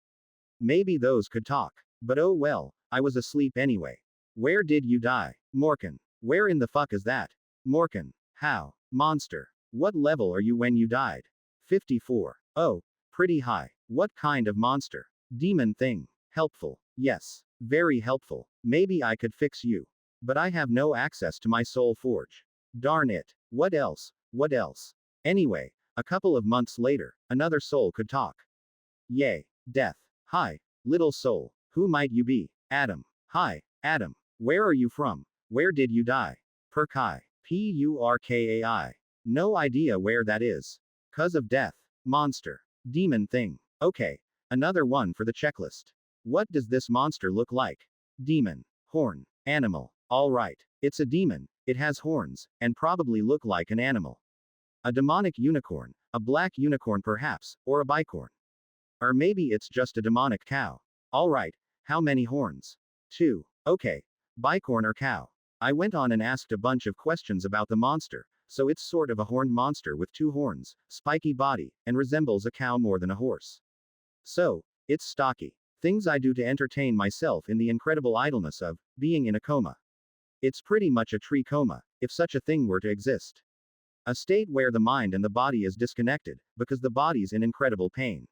Maybe those could talk. But oh well, I was asleep anyway. Where did you die? Morkan. Where in the fuck is that? Morkan. How? Monster. What level are you when you died? 54. Oh, pretty high. What kind of monster? Demon thing. Helpful. Yes. Very helpful. Maybe I could fix you. But I have no access to my soul forge. Darn it. What else? What else? Anyway, a couple of months later, another soul could talk. Yay. Death. Hi, little soul. Who might you be? Adam. Hi, Adam. Where are you from? Where did you die? Purkai. Purkai. No idea where that is. 'Cause of death. Monster. Demon thing. Okay. Another one for the checklist. What does this monster look like? Demon. Horn. Animal. Alright. It's a demon. It has horns, and probably look like an animal. A demonic unicorn. A black unicorn perhaps, or a bicorn. Or maybe it's just a demonic cow. Alright. How many horns? 2. Okay. Bicorn or cow. I went on and asked a bunch of questions about the monster, so it's sort of a horned monster with 2 horns, spiky body, and resembles a cow more than a horse. So, it's stocky. Things I do to entertain myself in the incredible idleness of being in a coma. It's pretty much a tree coma, if such a thing were to exist. A state where the mind and the body is disconnected, because the body's in incredible pain.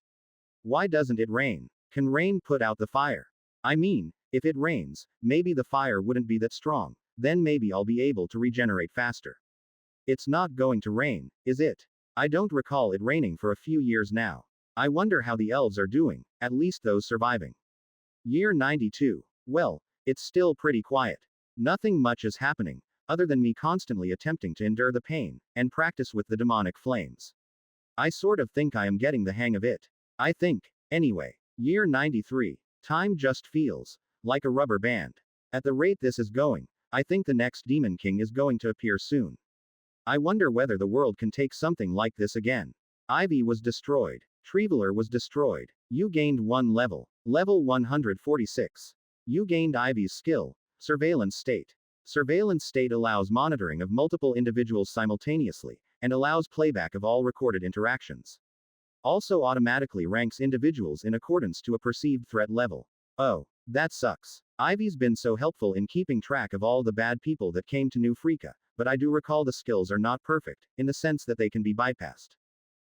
Why doesn't it rain? Can rain put out the fire? I mean, if it rains, maybe the fire wouldn't be that strong, then maybe I'll be able to regenerate faster. It's not going to rain, is it? I don't recall it raining for a few years now. I wonder how the elves are doing, at least those surviving. Year 92. Well, it's still pretty quiet. Nothing much is happening, other than me constantly attempting to endure the pain, and practice with the demonic flames. I sort of think I am getting the hang of it. I think. Anyway. Year 93. Time just feels like a rubber band. At the rate this is going, I think the next Demon King is going to appear soon. I wonder whether the world can take something like this again. Ivy was destroyed. Treveler was destroyed. You gained 1 level. Level 146. You gained Ivy's skill. Surveillance state. Surveillance state allows monitoring of multiple individuals simultaneously, and allows playback of all recorded interactions. Also automatically ranks individuals in accordance to a perceived threat level. Oh, that sucks. Ivy's been so helpful in keeping track of all the bad people that came to New Freaka, but I do recall the skills are not perfect, in the sense that they can be bypassed.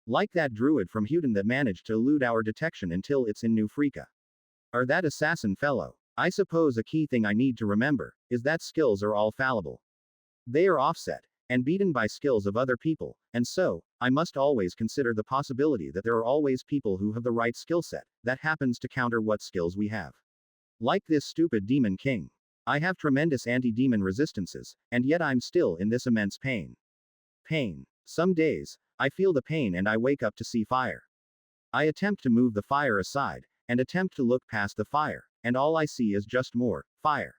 Like that druid from Houghton that managed to elude our detection until it's in New Freaka. Or that assassin fellow. I suppose a key thing I need to remember is that skills are all fallible. They are offset and beaten by skills of other people, and so, I must always consider the possibility that there are always people who have the right skill set that happens to counter what skills we have. Like this stupid Demon King. I have tremendous anti-demon resistances, and yet I'm still in this immense pain. Pain. Some days, I feel the pain and I wake up to see fire. I attempt to move the fire aside, and attempt to look past the fire, and all I see is just more fire.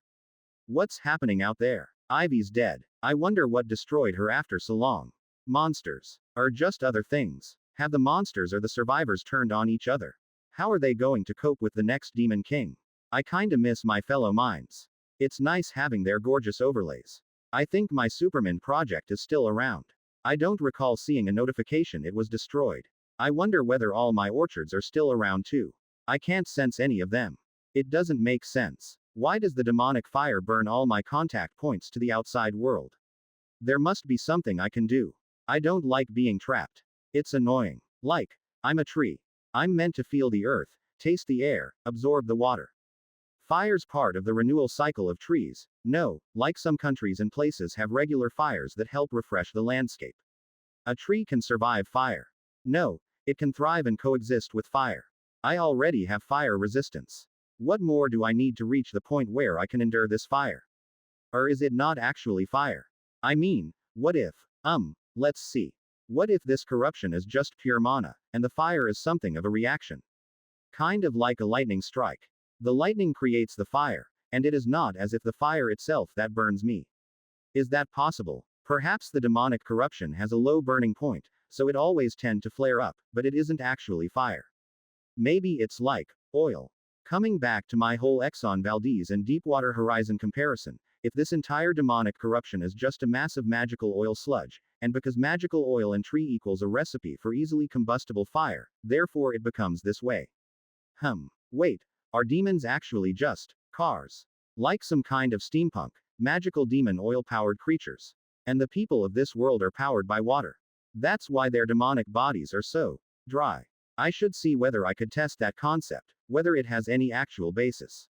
What's happening out there? Ivy's dead. I wonder what destroyed her after so long. Monsters. Or just other things. Have the monsters or the survivors turned on each other? How are they going to cope with the next Demon King? I kinda miss my fellow minds. It's nice having their gorgeous overlays. I think my Superman project is still around. I don't recall seeing a notification it was destroyed. I wonder whether all my orchards are still around too. I can't sense any of them. It doesn't make sense. Why does the demonic fire burn all my contact points to the outside world? There must be something I can do. I don't like being trapped. It's annoying. Like, I'm a tree. I'm meant to feel the earth, taste the air, absorb the water. Fire's part of the renewal cycle of trees. No, like some countries and places have regular fires that help refresh the landscape. A tree can survive fire. No, it can thrive and coexist with fire. I already have fire resistance. What more do I need to reach the point where I can endure this fire? Or is it not actually fire? I mean, what if, let's see. What if this corruption is just pure mana, and the fire is something of a reaction? Kind of like a lightning strike. The lightning creates the fire, and it is not as if the fire itself that burns me. Is that possible? Perhaps the demonic corruption has a low burning point, so it always tend to flare up, but it isn't actually fire. Maybe it's like oil. Coming back to my whole Exxon Valdez and Deepwater Horizon comparison, if this entire demonic corruption is just a massive magical oil sludge, and because magical oil and tree equals a recipe for easily combustible fire, therefore it becomes this way. Wait, are demons actually just cars? Like some kind of steampunk, magical demon oil-powered creatures? And the people of this world are powered by water. That's why their demonic bodies are so dry. I should see whether I could test that concept, whether it has any actual basis.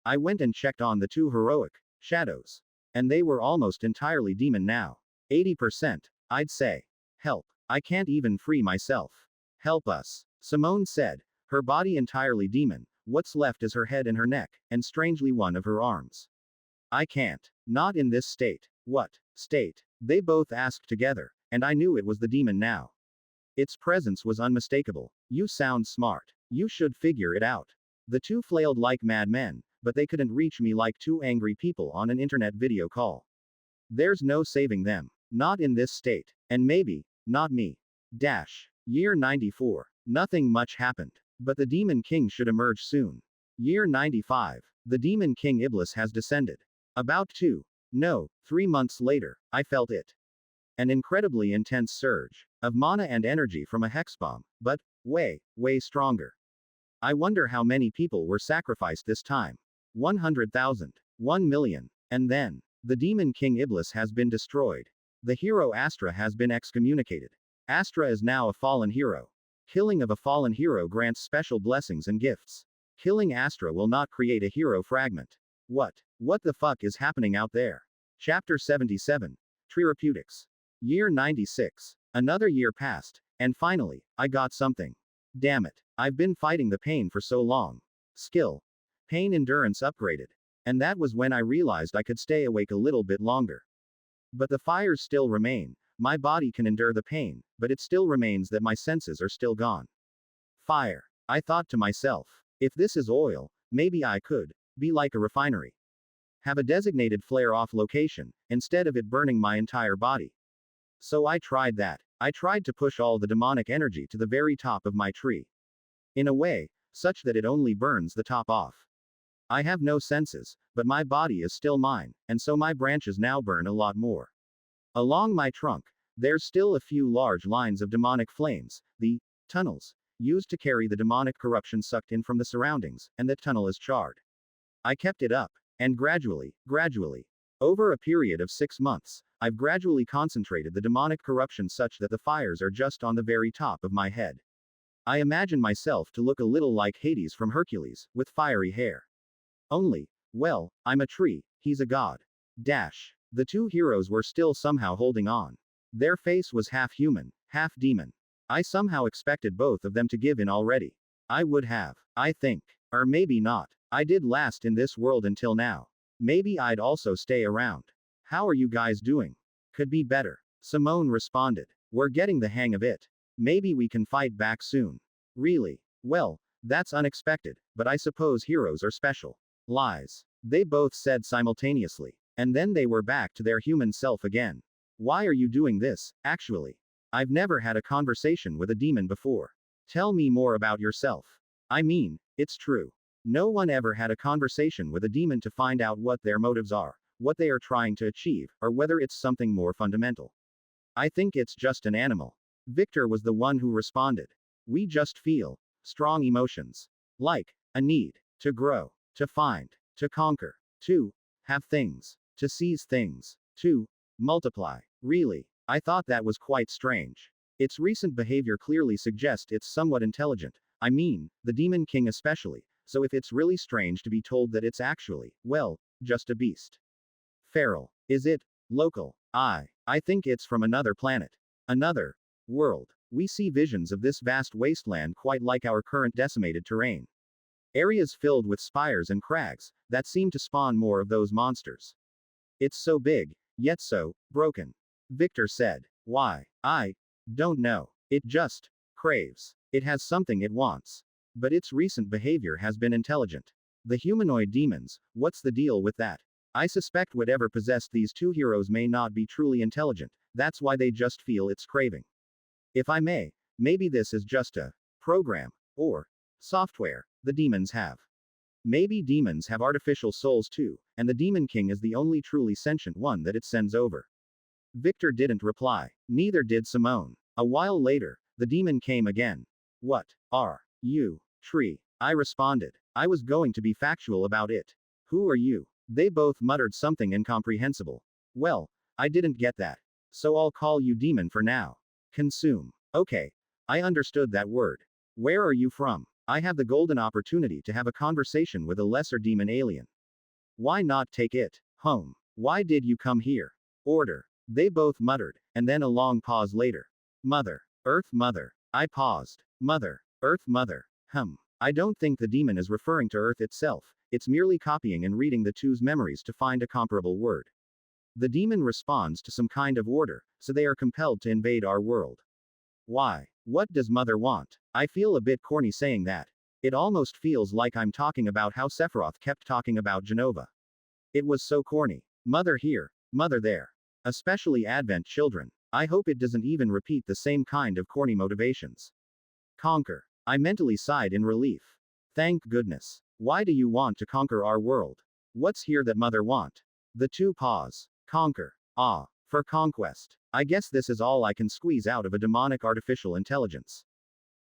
I went and checked on the two heroic shadows. And they were almost entirely demon now. 80%, I'd say. Help. I can't even free myself. Help us. Simone said. Her body entirely demon, what's left is her head and her neck, and strangely one of her arms. I can't. Not in this state. What state? They both asked together, and I knew it was the demon now. Its presence was unmistakable. You sound smart. You should figure it out. The two flailed like madmen, but they couldn't reach me like two angry people on an internet video call. There's no saving them. Not in this state. And maybe, not me. Year 94. Nothing much happened. But the Demon King should emerge soon. Year 95. The Demon King Iblis has descended. About 3 months later, I felt it. An incredibly intense surge of mana and energy from a hex bomb, but way stronger. I wonder how many people were sacrificed this time. 100,000. 1 million. And then, the Demon King Iblis has been destroyed. The hero Astra has been excommunicated. Astra is now a fallen hero. Killing of a fallen hero grants special blessings and gifts. Killing Astra will not create a hero fragment. What the fuck is happening out there? Chapter 77. Therapeutics. Year 96. Another year passed, and finally, I got something. Damn it. I've been fighting the pain for so long. Skill. Pain endurance upgraded. And that was when I realized I could stay awake a little bit longer. But the fires still remain. My body can endure the pain, but it still remains that my senses are still gone. Fire. I thought to myself, if this is oil, maybe I could be like a refinery. Have a designated flare-off location, instead of it burning my entire body. So I tried that. I tried to push all the demonic energy to the very top of my tree. In a way, such that it only burns the top off. I have no senses, but my body is still mine, and so my branches now burn a lot more. Along my trunk, there's still a few large lines of demonic flames, the tunnels, used to carry the demonic corruption sucked in from the surroundings, and that tunnel is charred. I kept it up, and gradually, over a period of 6 months, I've gradually concentrated the demonic corruption such that the fires are just on the very top of my head. I imagine myself to look a little like Hades from Hercules, with fiery hair. Only, well, I'm a tree, he's a god. The two heroes were still somehow holding on. Their face was half human, half demon. I somehow expected both of them to give in already. I would have, I think. Or maybe not. I did last in this world until now. Maybe I'd also stay around. How are you guys doing? Could be better. Simone responded. We're getting the hang of it. Maybe we can fight back soon. Really? Well, that's unexpected, but I suppose heroes are special. Lies. They both said simultaneously. And then they were back to their human self again. Why are you doing this, actually? I've never had a conversation with a demon before. Tell me more about yourself. I mean, it's true. No one ever had a conversation with a demon to find out what their motives are, what they are trying to achieve, or whether it's something more fundamental. I think it's just an animal. Victor was the one who responded. We just feel strong emotions. Like a need to grow, to find, to conquer, to have things, to seize things, to multiply. Really, I thought that was quite strange. Its recent behavior clearly suggests it's somewhat intelligent. I mean, the Demon King especially, so if it's really strange to be told that it's actually, well, just a beast. Feral. Is it local? I think it's from another planet. Another world. We see visions of this vast wasteland quite like our current decimated terrain. Areas filled with spires and crags, that seem to spawn more of those monsters. It's so big, yet so broken. Victor said. Why? I don't know. It just craves. It has something it wants. But its recent behavior has been intelligent. The humanoid demons, what's the deal with that? I suspect whatever possessed these two heroes may not be truly intelligent, that's why they just feel its craving. If I may, maybe this is just a program, or software, The demons have. Maybe demons have artificial souls too, and the Demon King is the only truly sentient one that it sends over. Victor didn't reply. Neither did Simone. A while later, the demon came again. What are you, Tree? I responded. I was going to be factual about it. Who are you? They both muttered something incomprehensible. Well, I didn't get that. So I'll call you demon for now. Consume. Okay. I understood that word. Where are you from? I have the golden opportunity to have a conversation with a lesser demon alien. Why not take it home? Why did you come here? Order. They both muttered, and then a long pause later. Mother. Earth Mother. I paused. Mother. Earth Mother. I don't think the demon is referring to Earth itself, it's merely copying and reading the two's memories to find a comparable word. The demon responds to some kind of order, so they are compelled to invade our world. Why? What does Mother want? I feel a bit corny saying that. It almost feels like I'm talking about how Sephiroth kept talking about Genova. It was so corny. Mother here, Mother there. Especially Advent children. I hope it doesn't even repeat the same kind of corny motivations. Conquer. I mentally sighed in relief. Thank goodness. Why do you want to conquer our world? What's here that Mother want? The two pause. Conquer. Ah, for conquest. I guess this is all I can squeeze out of a demonic artificial intelligence.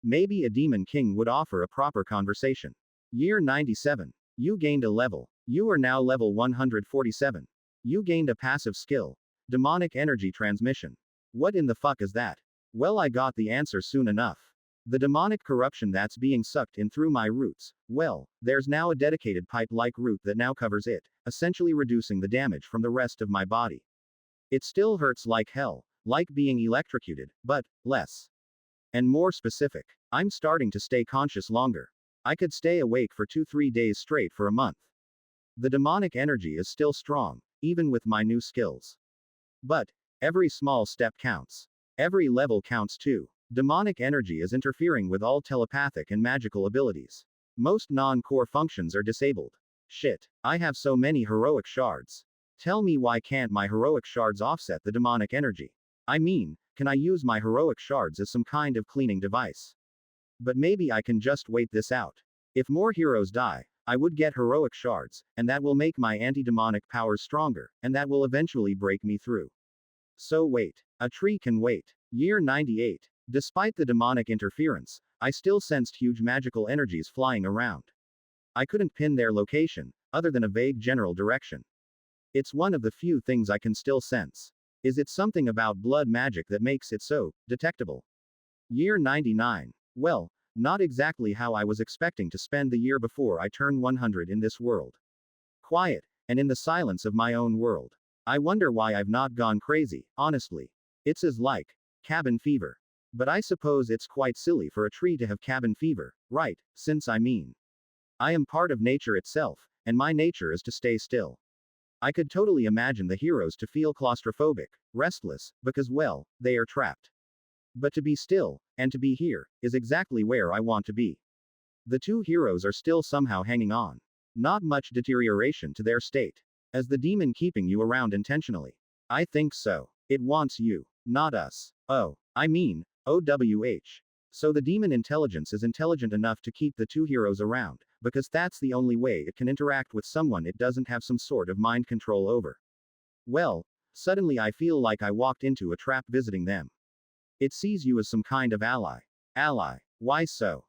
Maybe a demon king would offer a proper conversation. Year 97. You gained a level. You are now level 147. You gained a passive skill. Demonic energy transmission. What in the fuck is that? Well, I got the answer soon enough. The demonic corruption that's being sucked in through my roots. Well, there's now a dedicated pipe-like route that now covers it, essentially reducing the damage from the rest of my body. It still hurts like hell, like being electrocuted, but less. And more specific, I'm starting to stay conscious longer. I could stay awake for 2-3 days straight for a month. The demonic energy is still strong, even with my new skills. But every small step counts. Every level counts too. Demonic energy is interfering with all telepathic and magical abilities. Most non-core functions are disabled. Shit, I have so many heroic shards. Tell me, why can't my heroic shards offset the demonic energy? I mean, can I use my heroic shards as some kind of cleaning device? But maybe I can just wait this out. If more heroes die, I would get heroic shards, and that will make my anti-demonic powers stronger, and that will eventually break me through. So wait. A tree can wait. Year 98. Despite the demonic interference, I still sensed huge magical energies flying around. I couldn't pin their location, other than a vague general direction. It's one of the few things I can still sense. Is it something about blood magic that makes it so detectable? Year 99. Well, not exactly how I was expecting to spend the year before I turned 100 in this world. Quiet, and in the silence of my own world. I wonder why I've not gone crazy, honestly. It's as like cabin fever. But I suppose it's quite silly for a tree to have cabin fever, right? Since I am part of nature itself, and my nature is to stay still. I could totally imagine the heroes to feel claustrophobic, restless, because, well, they are trapped. But to be still, and to be here, is exactly where I want to be. The two heroes are still somehow hanging on. Not much deterioration to their state. As the demon keeping you around intentionally? I think so. It wants you, not us. Oh, I mean, OWH. So the demon intelligence is intelligent enough to keep the two heroes around, because that's the only way it can interact with someone it doesn't have some sort of mind control over. Well, suddenly I feel like I walked into a trap visiting them. It sees you as some kind of ally. Ally. Why so?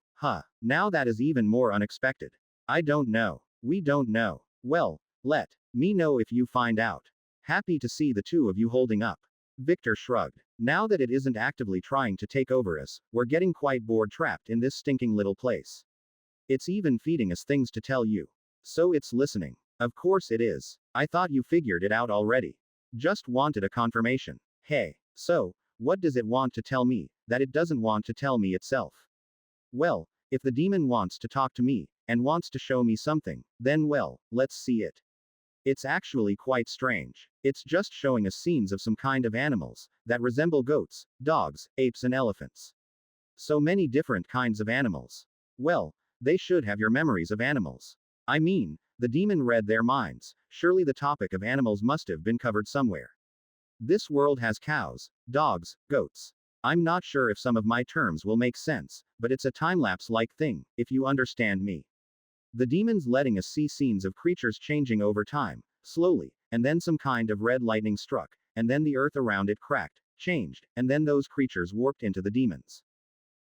Now that is even more unexpected. I don't know. We don't know. Well, let me know if you find out. Happy to see the two of you holding up. Victor shrugged. Now that it isn't actively trying to take over us, we're getting quite bored trapped in this stinking little place. It's even feeding us things to tell you. So it's listening. Of course it is. I thought you figured it out already. Just wanted a confirmation. Hey, so, what does it want to tell me, that it doesn't want to tell me itself? Well, if the demon wants to talk to me, and wants to show me something, then well, let's see it. It's actually quite strange. It's just showing us scenes of some kind of animals, that resemble goats, dogs, apes and elephants. So many different kinds of animals. Well, they should have your memories of animals. I mean, the demon read their minds, surely the topic of animals must have been covered somewhere. This world has cows, dogs, goats. I'm not sure if some of my terms will make sense, but it's a time-lapse-like thing, if you understand me. The demons letting us see scenes of creatures changing over time, slowly, and then some kind of red lightning struck, and then the earth around it cracked, changed, and then those creatures warped into the demons.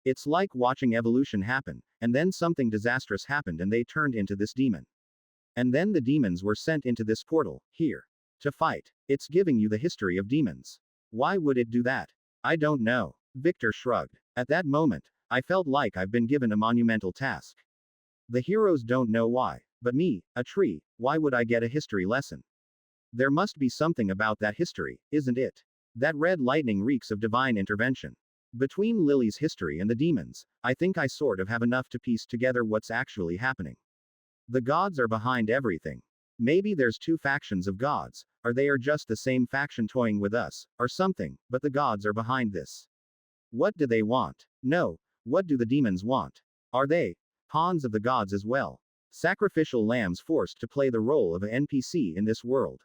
It's like watching evolution happen, and then something disastrous happened and they turned into this demon. And then the demons were sent into this portal, here. To fight. It's giving you the history of demons. Why would it do that? I don't know. Victor shrugged. At that moment, I felt like I've been given a monumental task. The heroes don't know why, but me, a tree, why would I get a history lesson? There must be something about that history, isn't it? That red lightning reeks of divine intervention. Between Lily's history and the demons, I think I sort of have enough to piece together what's actually happening. The gods are behind everything. Maybe there's two factions of gods, or they are just the same faction toying with us, or something, but the gods are behind this. What do they want? No, what do the demons want? Are they pawns of the gods as well? Sacrificial lambs forced to play the role of an NPC in this world.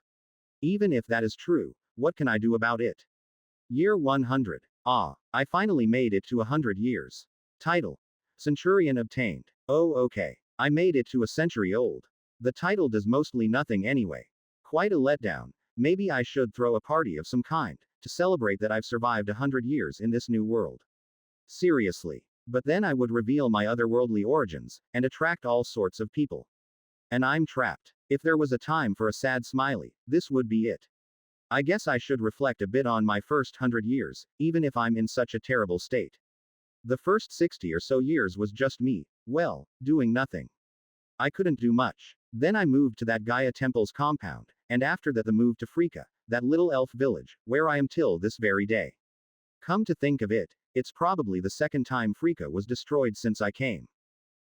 Even if that is true, what can I do about it? Year 100. Ah, I finally made it to 100 years. Title. Centurion obtained. Oh okay. I made it to a century old. The title does mostly nothing anyway. Quite a letdown. Maybe I should throw a party of some kind, to celebrate that I've survived 100 years in this new world. Seriously. But then I would reveal my otherworldly origins, and attract all sorts of people. And I'm trapped. If there was a time for a sad smiley, this would be it. I guess I should reflect a bit on my first 100 years, even if I'm in such a terrible state. The first 60 or so years was just me, well, doing nothing. I couldn't do much. Then I moved to that Gaia Temple's compound, and after that the move to Frika, that little elf village, where I am till this very day. Come to think of it, it's probably the second time Frika was destroyed since I came.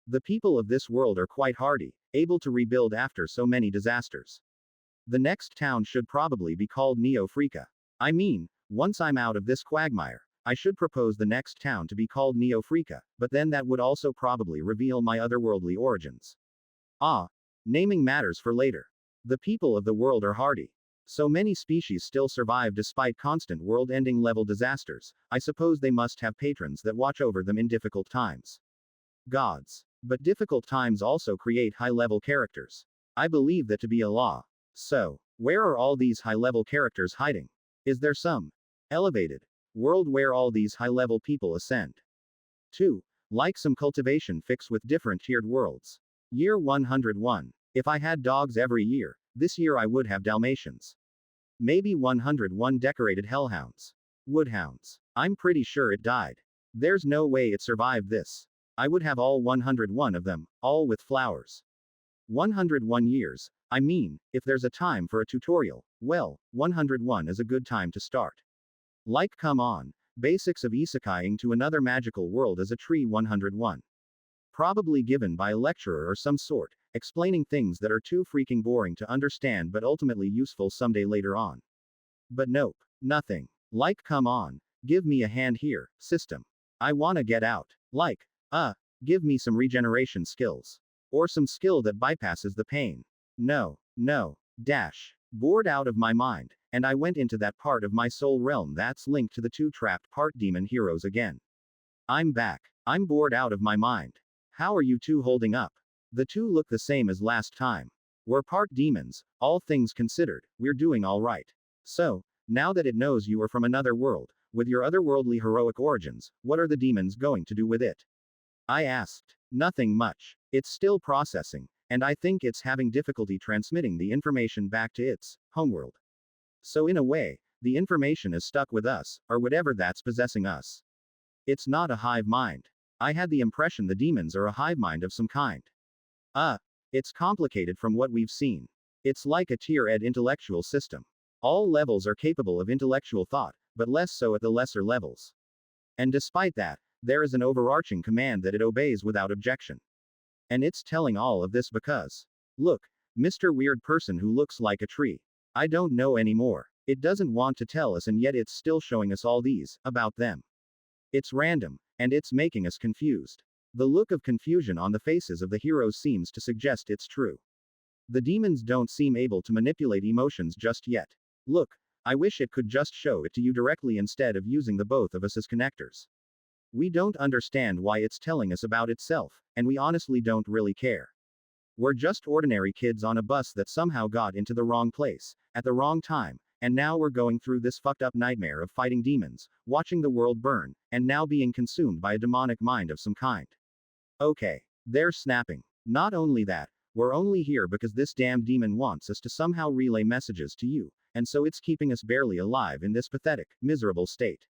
The people of this world are quite hardy, able to rebuild after so many disasters. The next town should probably be called Neo Frika. I mean, once I'm out of this quagmire, I should propose the next town to be called Neo Frika, but then that would also probably reveal my otherworldly origins. Ah, naming matters for later. The people of the world are hardy. So many species still survive despite constant world-ending level disasters. I suppose they must have patrons that watch over them in difficult times. Gods. But difficult times also create high-level characters. I believe that to be a law. So, where are all these high-level characters hiding? Is there some elevated world where all these high-level people ascend? 2. Like some cultivation fix with different tiered worlds. Year 101. If I had dogs every year, this year I would have Dalmatians. Maybe 101 decorated hellhounds. Woodhounds. I'm pretty sure it died. There's no way it survived this. I would have all 101 of them, all with flowers. 101 years. I mean, if there's a time for a tutorial, well, 101 is a good time to start. Like come on. Basics of isekaiing to another magical world as a tree 101. Probably given by a lecturer or some sort, explaining things that are too freaking boring to understand but ultimately useful someday later on. But nope. Nothing. Like come on. Give me a hand here, system. I wanna get out. Like, give me some regeneration skills. Or some skill that bypasses the pain. No. Dash. Bored out of my mind, and I went into that part of my soul realm that's linked to the two trapped part demon heroes again. I'm back. I'm bored out of my mind. How are you two holding up? The two look the same as last time. We're part demons, all things considered, we're doing alright. So, now that it knows you are from another world, with your otherworldly heroic origins, what are the demons going to do with it? I asked. Nothing much. It's still processing, and I think it's having difficulty transmitting the information back to its homeworld. So in a way, the information is stuck with us, or whatever that's possessing us. It's not a hive mind. I had the impression the demons are a hive mind of some kind. It's complicated from what we've seen. It's like a tier-ed intellectual system. All levels are capable of intellectual thought, but less so at the lesser levels. And despite that, there is an overarching command that it obeys without objection. And it's telling all of this because, look, Mr. Weird Person who looks like a tree. I don't know anymore. It doesn't want to tell us and yet it's still showing us all these, about them. It's random, and it's making us confused. The look of confusion on the faces of the heroes seems to suggest it's true. The demons don't seem able to manipulate emotions just yet. Look, I wish it could just show it to you directly instead of using the both of us as connectors. We don't understand why it's telling us about itself, and we honestly don't really care. We're just ordinary kids on a bus that somehow got into the wrong place, at the wrong time, and now we're going through this fucked up nightmare of fighting demons, watching the world burn, and now being consumed by a demonic mind of some kind. Okay. They're snapping. Not only that, we're only here because this damn demon wants us to somehow relay messages to you, and so it's keeping us barely alive in this pathetic, miserable state.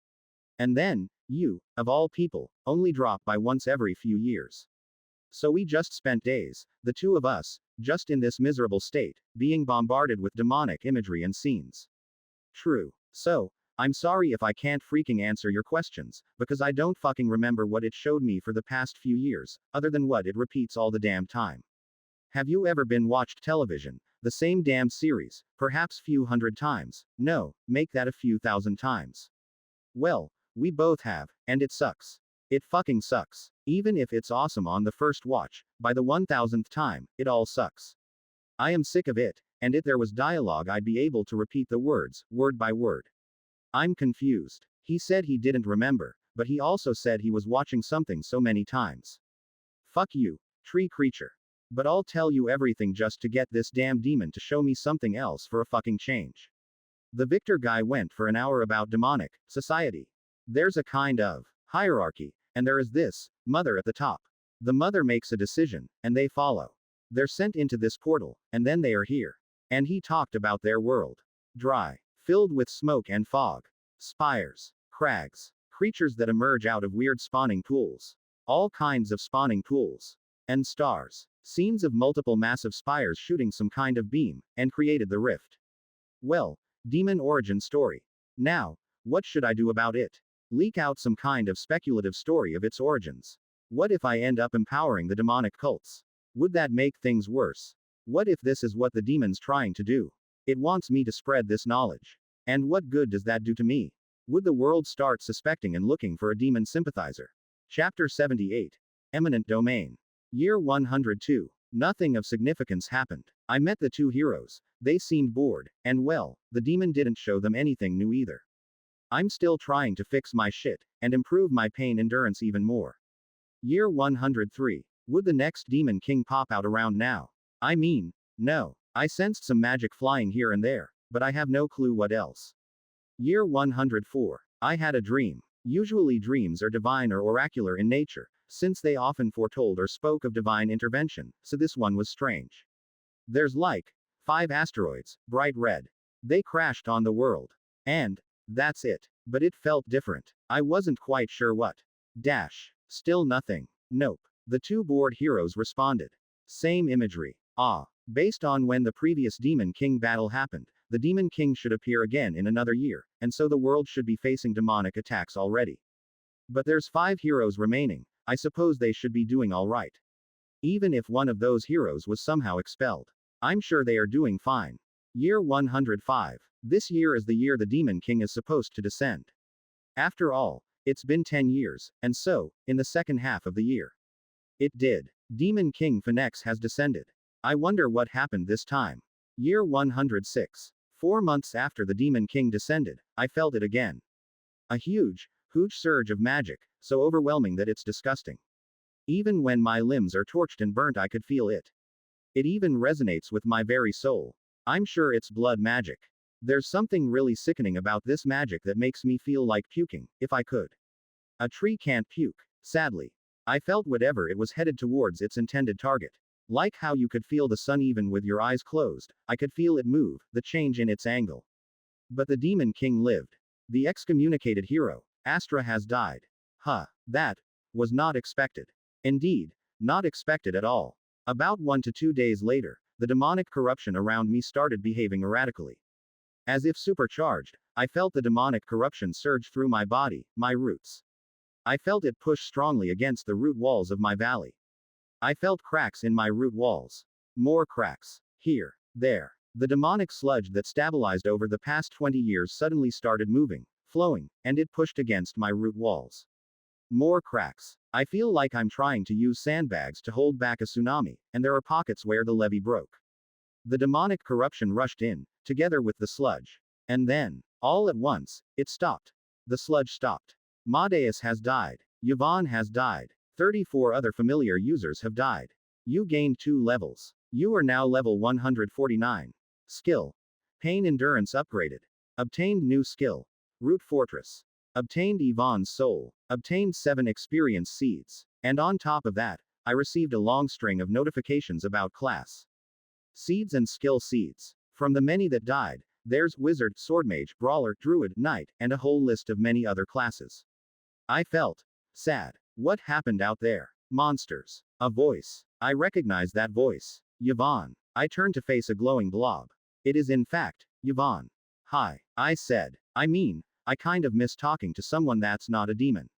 And then, you, of all people, only drop by once every few years. So we just spent days, the two of us, just in this miserable state, being bombarded with demonic imagery and scenes. True. So, I'm sorry if I can't freaking answer your questions, because I don't fucking remember what it showed me for the past few years, other than what it repeats all the damn time. Have you ever been watched television, the same damn series, perhaps few hundred times? No, make that a few thousand times. Well, we both have, and it sucks. It fucking sucks. Even if it's awesome on the first watch, by the 1000th time, it all sucks. I am sick of it, and if there was dialogue I'd be able to repeat the words, word by word. I'm confused. He said he didn't remember, but he also said he was watching something so many times. Fuck you, tree creature. But I'll tell you everything just to get this damn demon to show me something else for a fucking change. The Victor guy went for an hour about demonic society. There's a kind of hierarchy, and there is this mother at the top. The mother makes a decision, and they follow. They're sent into this portal, and then they are here. And he talked about their world. Dry. Filled with smoke and fog. Spires. Crags. Creatures that emerge out of weird spawning pools. All kinds of spawning pools. And stars. Scenes of multiple massive spires shooting some kind of beam, and created the rift. Well, demon origin story. Now, what should I do about it? Leak out some kind of speculative story of its origins. What if I end up empowering the demonic cults? Would that make things worse? What if this is what the demon's trying to do? It wants me to spread this knowledge. And what good does that do to me? Would the world start suspecting and looking for a demon sympathizer? Chapter 78. Eminent Domain. Year 102. Nothing of significance happened. I met the two heroes. They seemed bored, and well, the demon didn't show them anything new either. I'm still trying to fix my shit, and improve my pain endurance even more. Year 103. Would the next demon king pop out around now? I mean, no. I sensed some magic flying here and there, but I have no clue what else. Year 104. I had a dream. Usually dreams are divine or oracular in nature, since they often foretold or spoke of divine intervention, so this one was strange. There's like 5 asteroids, bright red. They crashed on the world. And that's it. But it felt different. I wasn't quite sure what. Still nothing. Nope. The two bored heroes responded. Same imagery. Based on when the previous Demon King battle happened, the Demon King should appear again in another year, and so the world should be facing demonic attacks already. But there's 5 heroes remaining, I suppose they should be doing alright. Even if one of those heroes was somehow expelled. I'm sure they are doing fine. Year 105. This year is the year the Demon King is supposed to descend. After all, it's been 10 years, and so, in the second half of the year. It did. Demon King Phoenix has descended. I wonder what happened this time. Year 106. 4 months after the Demon King descended, I felt it again. A huge surge of magic, so overwhelming that it's disgusting. Even when my limbs are torched and burnt, I could feel it. It even resonates with my very soul. I'm sure it's blood magic. There's something really sickening about this magic that makes me feel like puking, if I could. A tree can't puke, sadly. I felt whatever it was headed towards its intended target. Like how you could feel the sun even with your eyes closed, I could feel it move, the change in its angle. But the Demon King lived. The excommunicated hero, Astra, has died. That was not expected. Indeed, not expected at all. About 1 to 2 days later, the demonic corruption around me started behaving erratically. As if supercharged, I felt the demonic corruption surge through my body, my roots. I felt it push strongly against the root walls of my valley. I felt cracks in my root walls. More cracks. Here. There. The demonic sludge that stabilized over the past 20 years suddenly started moving, flowing, and it pushed against my root walls. More cracks. I feel like I'm trying to use sandbags to hold back a tsunami, and there are pockets where the levee broke. The demonic corruption rushed in, together with the sludge. And then, all at once, it stopped. The sludge stopped. Madeus has died. Yvonne has died. 34 other familiar users have died. You gained 2 levels. You are now level 149. Skill. Pain endurance upgraded. Obtained new skill. Root Fortress. Obtained Yvonne's soul. Obtained 7 experience seeds. And on top of that, I received a long string of notifications about class seeds and skill seeds. From the many that died, there's wizard, swordmage, brawler, druid, knight, and a whole list of many other classes. I felt sad. What happened out there? Monsters. A voice. I recognize that voice. Yvonne. I turned to face a glowing blob. It is in fact, Yvonne. Hi, I said. I mean, I kind of miss talking to someone that's not a demon.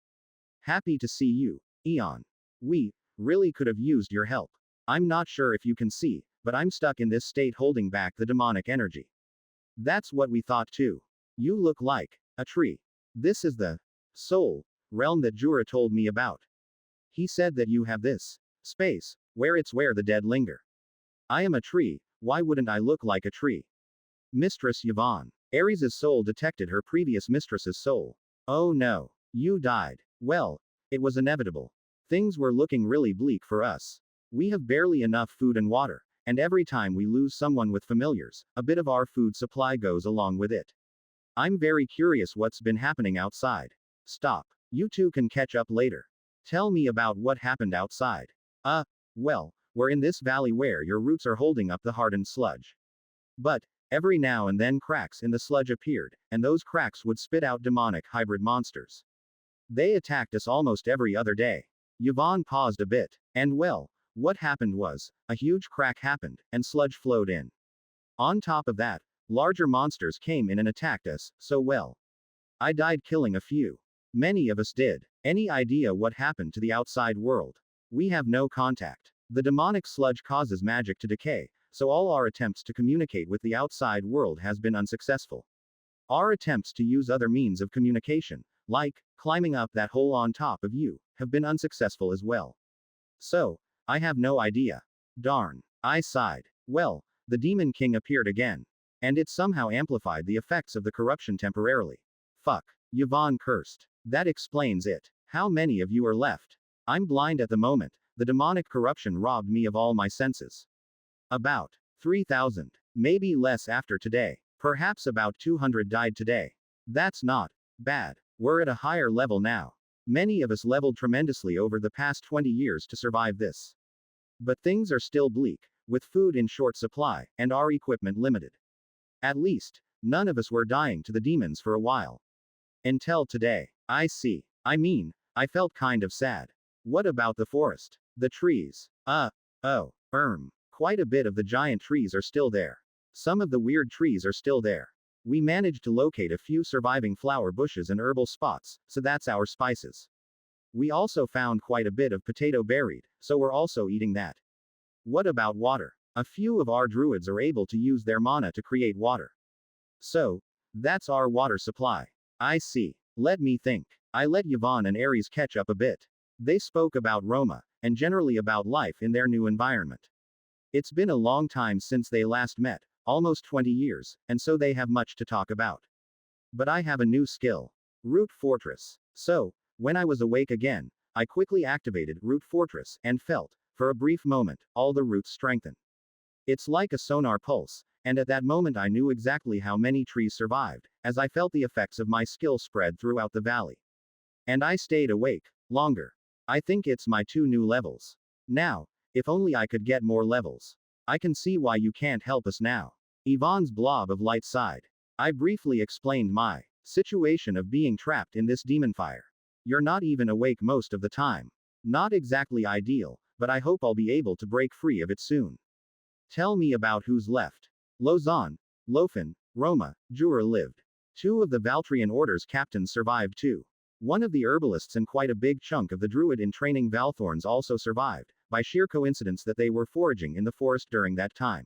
Happy to see you, Eon. We really could have used your help. I'm not sure if you can see, but I'm stuck in this state holding back the demonic energy. That's what we thought too. You look like a tree. This is the soul realm that Jura told me about. He said that you have this space where the dead linger. I am a tree, why wouldn't I look like a tree? Mistress Yvonne. Ares' soul detected her previous mistress's soul. Oh no. You died. Well, it was inevitable. Things were looking really bleak for us. We have barely enough food and water, and every time we lose someone with familiars, a bit of our food supply goes along with it. I'm very curious what's been happening outside. Stop. You two can catch up later. Tell me about what happened outside. Well, we're in this valley where your roots are holding up the hardened sludge. But, every now and then cracks in the sludge appeared, and those cracks would spit out demonic hybrid monsters. They attacked us almost every other day. Yvonne paused a bit. And well, what happened was, a huge crack happened, and sludge flowed in. On top of that, larger monsters came in and attacked us, so well. I died killing a few. Many of us did. Any idea what happened to the outside world? We have no contact. The demonic sludge causes magic to decay, so all our attempts to communicate with the outside world has been unsuccessful. Our attempts to use other means of communication, like climbing up that hole on top of you, have been unsuccessful as well. So, I have no idea. Darn. I sighed. Well, the Demon King appeared again. And it somehow amplified the effects of the corruption temporarily. Fuck. Yvonne cursed. That explains it. How many of you are left? I'm blind at the moment. The demonic corruption robbed me of all my senses. About 3,000. Maybe less after today. Perhaps about 200 died today. That's not bad. We're at a higher level now. Many of us leveled tremendously over the past 20 years to survive this. But things are still bleak, with food in short supply, and our equipment limited. At least, none of us were dying to the demons for a while. Until today. I see. I mean, I felt kind of sad. What about the forest? The trees? Quite a bit of the giant trees are still there. Some of the weird trees are still there. We managed to locate a few surviving flower bushes and herbal spots, so that's our spices. We also found quite a bit of potato buried, so we're also eating that. What about water? A few of our druids are able to use their mana to create water. So, that's our water supply. I see. Let me think. I let Yvonne and Ares catch up a bit. They spoke about Roma, and generally about life in their new environment. It's been a long time since they last met, almost 20 years, and so they have much to talk about. But I have a new skill. Root Fortress. So, when I was awake again, I quickly activated Root Fortress, and felt, for a brief moment, all the roots strengthen. It's like a sonar pulse, and at that moment I knew exactly how many trees survived, as I felt the effects of my skill spread throughout the valley. And I stayed awake longer. I think it's my 2 new levels. Now, if only I could get more levels. I can see why you can't help us now. Yvonne's blob of light sighed. I briefly explained my situation of being trapped in this demon fire. You're not even awake most of the time. Not exactly ideal, but I hope I'll be able to break free of it soon. Tell me about who's left. Lausanne, Lofen, Roma, Jura lived. 2 of the Valtrian Order's captains survived too. One of the herbalists and quite a big chunk of the druid in training Valthorns also survived, by sheer coincidence that they were foraging in the forest during that time.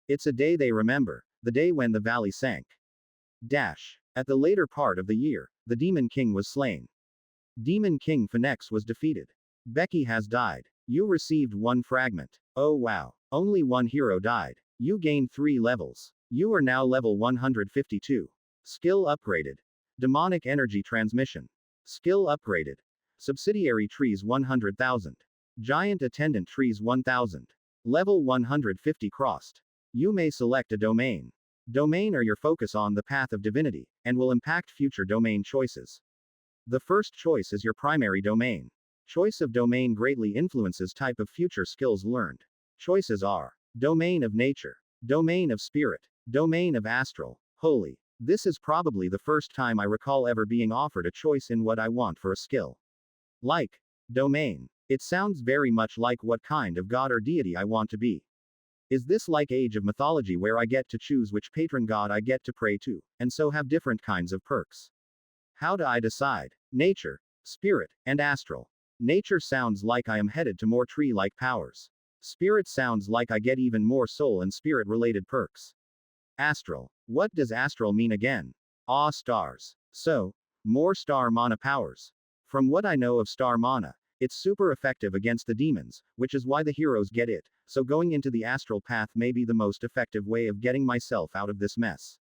It's a day they remember, the day when the valley sank. At the later part of the year, the Demon King was slain. Demon King Phoenix was defeated. Becky has died. You received 1 fragment. Oh wow. Only 1 hero died. You gained 3 levels. You are now level 152. Skill upgraded. Demonic energy transmission. Skill upgraded. Subsidiary trees 100,000. Giant attendant trees 1000. Level 150 crossed. You may select a domain. Domain are your focus on the path of divinity, and will impact future domain choices. The first choice is your primary domain. Choice of domain greatly influences type of future skills learned. Choices are domain of nature, domain of spirit, domain of astral, holy. This is probably the first time I recall ever being offered a choice in what I want for a skill. Like domain. It sounds very much like what kind of god or deity I want to be. Is this like Age of Mythology where I get to choose which patron god I get to pray to, and so have different kinds of perks? How do I decide? Nature, spirit, and astral. Nature sounds like I am headed to more tree-like powers. Spirit sounds like I get even more soul and spirit-related perks. Astral. What does astral mean again? Stars. So, more star mana powers. From what I know of star mana, it's super effective against the demons, which is why the heroes get it, so going into the astral path may be the most effective way of getting myself out of this mess.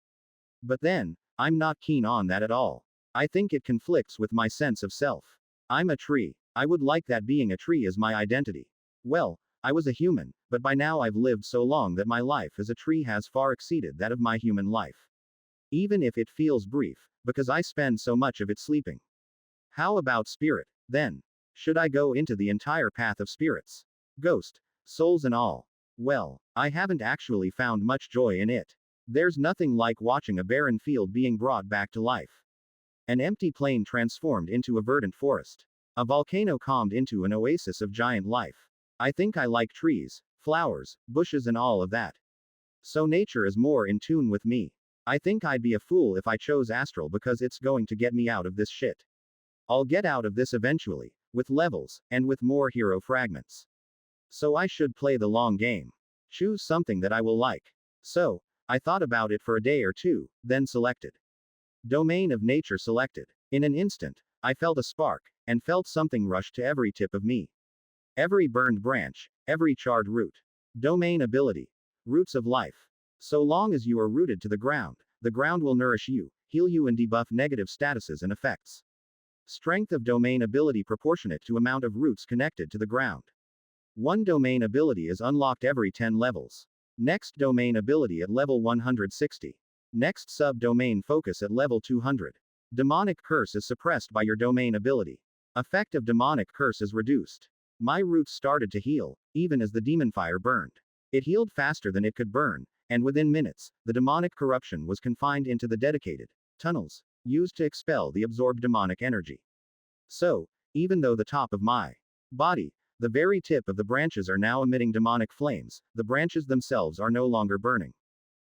But then, I'm not keen on that at all. I think it conflicts with my sense of self. I'm a tree. I would like that being a tree as my identity. Well, I was a human, but by now I've lived so long that my life as a tree has far exceeded that of my human life. Even if it feels brief, because I spend so much of it sleeping. How about spirit, then? Should I go into the entire path of spirits? Ghost, souls and all. Well, I haven't actually found much joy in it. There's nothing like watching a barren field being brought back to life. An empty plain transformed into a verdant forest. A volcano calmed into an oasis of giant life. I think I like trees, flowers, bushes and all of that. So nature is more in tune with me. I think I'd be a fool if I chose astral because it's going to get me out of this shit. I'll get out of this eventually, with levels, and with more hero fragments. So I should play the long game. Choose something that I will like. So, I thought about it for a day or two, then selected. Domain of nature selected. In an instant, I felt a spark, and felt something rush to every tip of me. Every burned branch, every charred root. Domain ability. Roots of life. So long as you are rooted to the ground will nourish you, heal you and debuff negative statuses and effects. Strength of domain ability proportionate to amount of roots connected to the ground. One domain ability is unlocked every 10 levels. Next domain ability at level 160. Next sub-domain focus at level 200. Demonic curse is suppressed by your domain ability. Effect of demonic curse is reduced. My roots started to heal, even as the demon fire burned. It healed faster than it could burn, and within minutes, the demonic corruption was confined into the dedicated tunnels used to expel the absorbed demonic energy. So, even though the top of my body, the very tip of the branches are now emitting demonic flames, the branches themselves are no longer burning.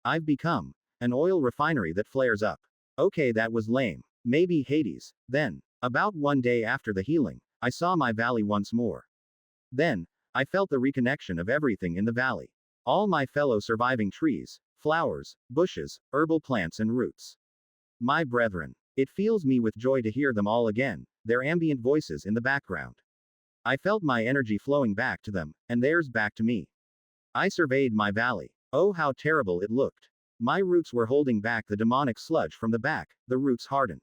I've become an oil refinery that flares up. Okay, that was lame. Maybe Hades. Then, about one day after the healing, I saw my valley once more. Then, I felt the reconnection of everything in the valley. All my fellow surviving trees, flowers, bushes, herbal plants and roots. My brethren. It fills me with joy to hear them all again, their ambient voices in the background. I felt my energy flowing back to them, and theirs back to me. I surveyed my valley. Oh, how terrible it looked. My roots were holding back the demonic sludge from the back, the roots hardened.